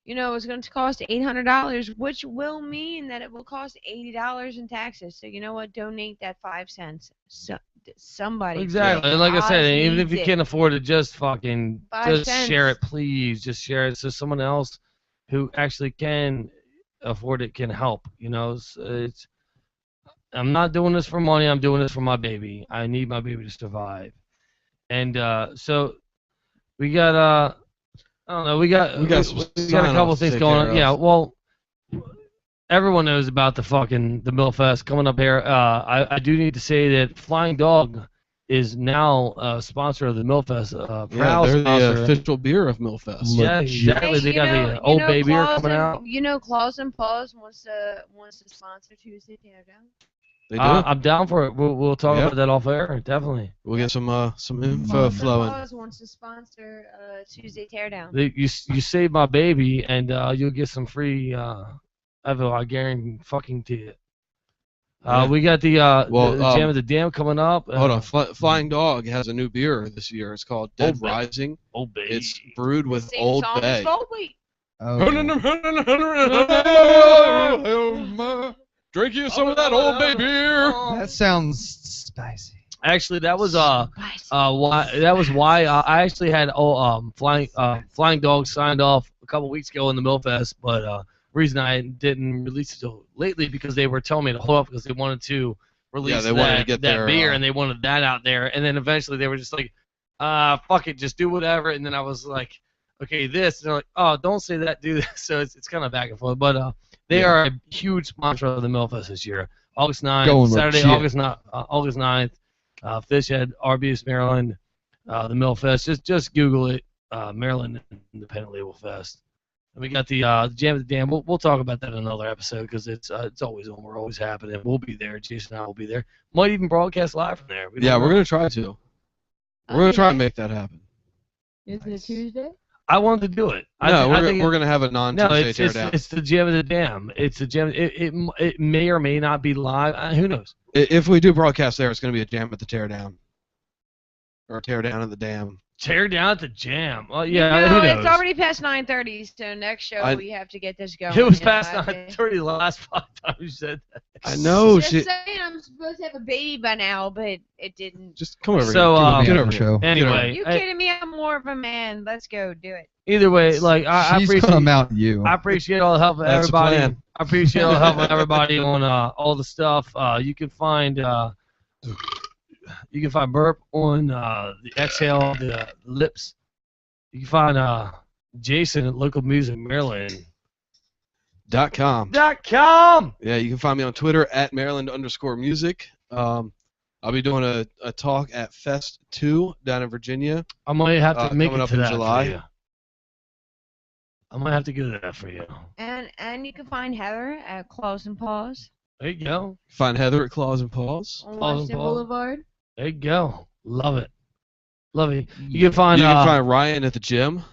it's going to cost $800, which will mean that it will cost $80 in taxes. So you know what? Donate that 5 cents. So, somebody. Exactly. And like I said, Oz even if you needs can't it. afford it, just fucking 5 just cents. share it, please. Just share it so someone else who actually can afford it can help. It's I'm not doing this for money. I'm doing this for my baby. I need my baby to survive. And so we got I don't know. We got a couple things going on. Yeah. Well, everyone knows about the Mill Fest coming up here. I do need to say that Flying Dog is now a sponsor of the Millfest. Yeah, Proud they're sponsor. the official beer of Millfest. Yeah, exactly. They got the Old Bay beer coming out. You know, Claus and Paws wants to sponsor Tuesday Teardown. They do. I'm down for it. We'll talk Yeah. about that off air. Definitely. We'll get some info Claus and flowing. Paws wants to sponsor Tuesday Teardown. You save my baby, and you'll get some free. I guarantee fucking to it. Yeah. We got the Jam of the Dam coming up. Hold on, Flying Dog has a new beer this year. It's called Dead Old Bay. Rising. Old Bay. It's brewed with Same Old song Bay. as Foley. Drink you some of that Old Bay beer. That sounds spicy. Actually, that was why I actually had Flying Dog signed off a couple weeks ago in the Millfest, but reason I didn't release it till lately because they were telling me to hold up because they wanted to release they wanted to get that their, beer and they wanted that out there, and then eventually they were just like, fuck it, just do whatever, and then I was like, okay, this, and they're like, oh, don't say that, do this, so it's kind of back and forth, but they are a huge sponsor of the Millfest this year. August 9th, Saturday, August 9th, Fishhead, Arby's, Maryland, the Millfest. Just Google it, Maryland Independent Label Fest. And we got the Jam of the Dam. We'll talk about that in another episode because it's always on. We're always happening. We'll be there. Jason and I will be there. Might even broadcast live from there. We're gonna try to. We're gonna try and make that happen. Is it Tuesday? I wanted to do it. We're gonna have a non-Tuesday Teardown. It's the Jam of the Dam. It's a jam. It may or may not be live. Who knows? If we do broadcast there, it's gonna be a Jam at the Teardown, or a Teardown at the Dam. Tear down at the Jam. Well, yeah, No, who knows? it's already past 9:30, so next show we have to get this going. It was past 9:30 the last 5 times you said that. I know. Just saying, I'm supposed to have a baby by now, but it didn't. Just come over. So get over show. Anyway, You kidding me? I'm more of a man. Let's go do it. Either way, like I She's appreciate. gonna mount you. I appreciate all the help of That's the everybody. plan. I appreciate all the help of everybody on all the stuff. You can find Burp on the Exhale, the Lips. You can find Jason at Local Music Maryland. .com. Yeah, you can find me on Twitter at Maryland_music. I'll be doing a talk at Fest 2 down in Virginia. I might have to make coming it up to in that July. for you. I might have to get that for you. And you can find Heather at Claus and Paws There you go. Find Heather at Claws and Paws. on Claus and Washington Paws. Boulevard. There you go. Love it. Love it. You can find You can find Ryan at the gym.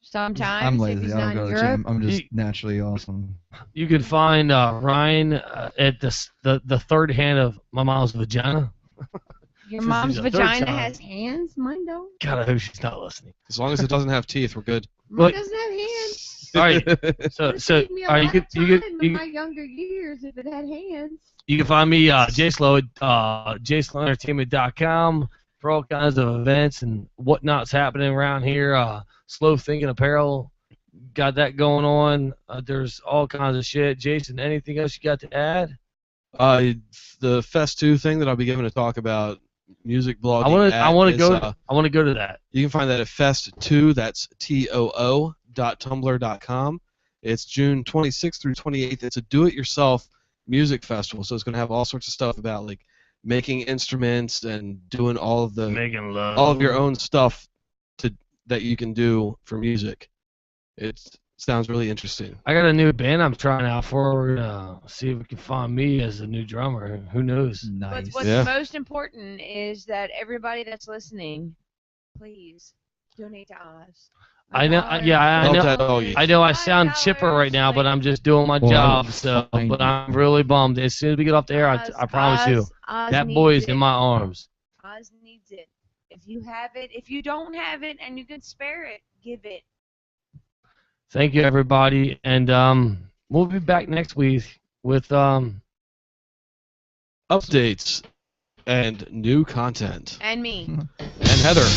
Sometimes I'm if lazy. he's I not don't go in to the Europe. gym. I'm just naturally awesome. You can find Ryan at the third hand of my mom's vagina. Your This mom's is the third vagina time. has hands. Mine don't. God, I hope she's not listening. As long as it doesn't have teeth, we're good. Mine Look- doesn't have hands. All right. So Took me a all right, lifetime you in my younger years if it had hands. can find me JSlow at JSlowEntertainment.com for all kinds of events and whatnot's happening around here. Slow Thinking Apparel, got that going on. There's all kinds of shit. Jason, anything else you got to add? The Fest 2 thing that I'll be giving a talk about music blogging. I want to is, go. I want to go to that. You can find that at Fest2. That's TOO.tumblr.com. It's June 26th through 28th. It's a do-it-yourself music festival, so it's going to have all sorts of stuff about like making instruments and doing all of the Making love. all of your own stuff that you can do for music. It sounds really interesting. I got a new band I'm trying out for. We're gonna see if we can find me as a new drummer. Who knows? But Nice. what's Yeah. most important is that everybody that's listening, please donate to Oz. I know. $1, Yeah, I Help know. that doggy. I know I sound chipper right now, but I'm just doing my Well, job. So, thank but you. I'm really bummed. As soon as we get off the air, I promise you, Oz that boy needs is in it. my arms. Oz needs it. If you have it, if you don't have it and you can spare it, give it. Thank you, everybody, and we'll be back next week with Updates and new content. And me. And Heather.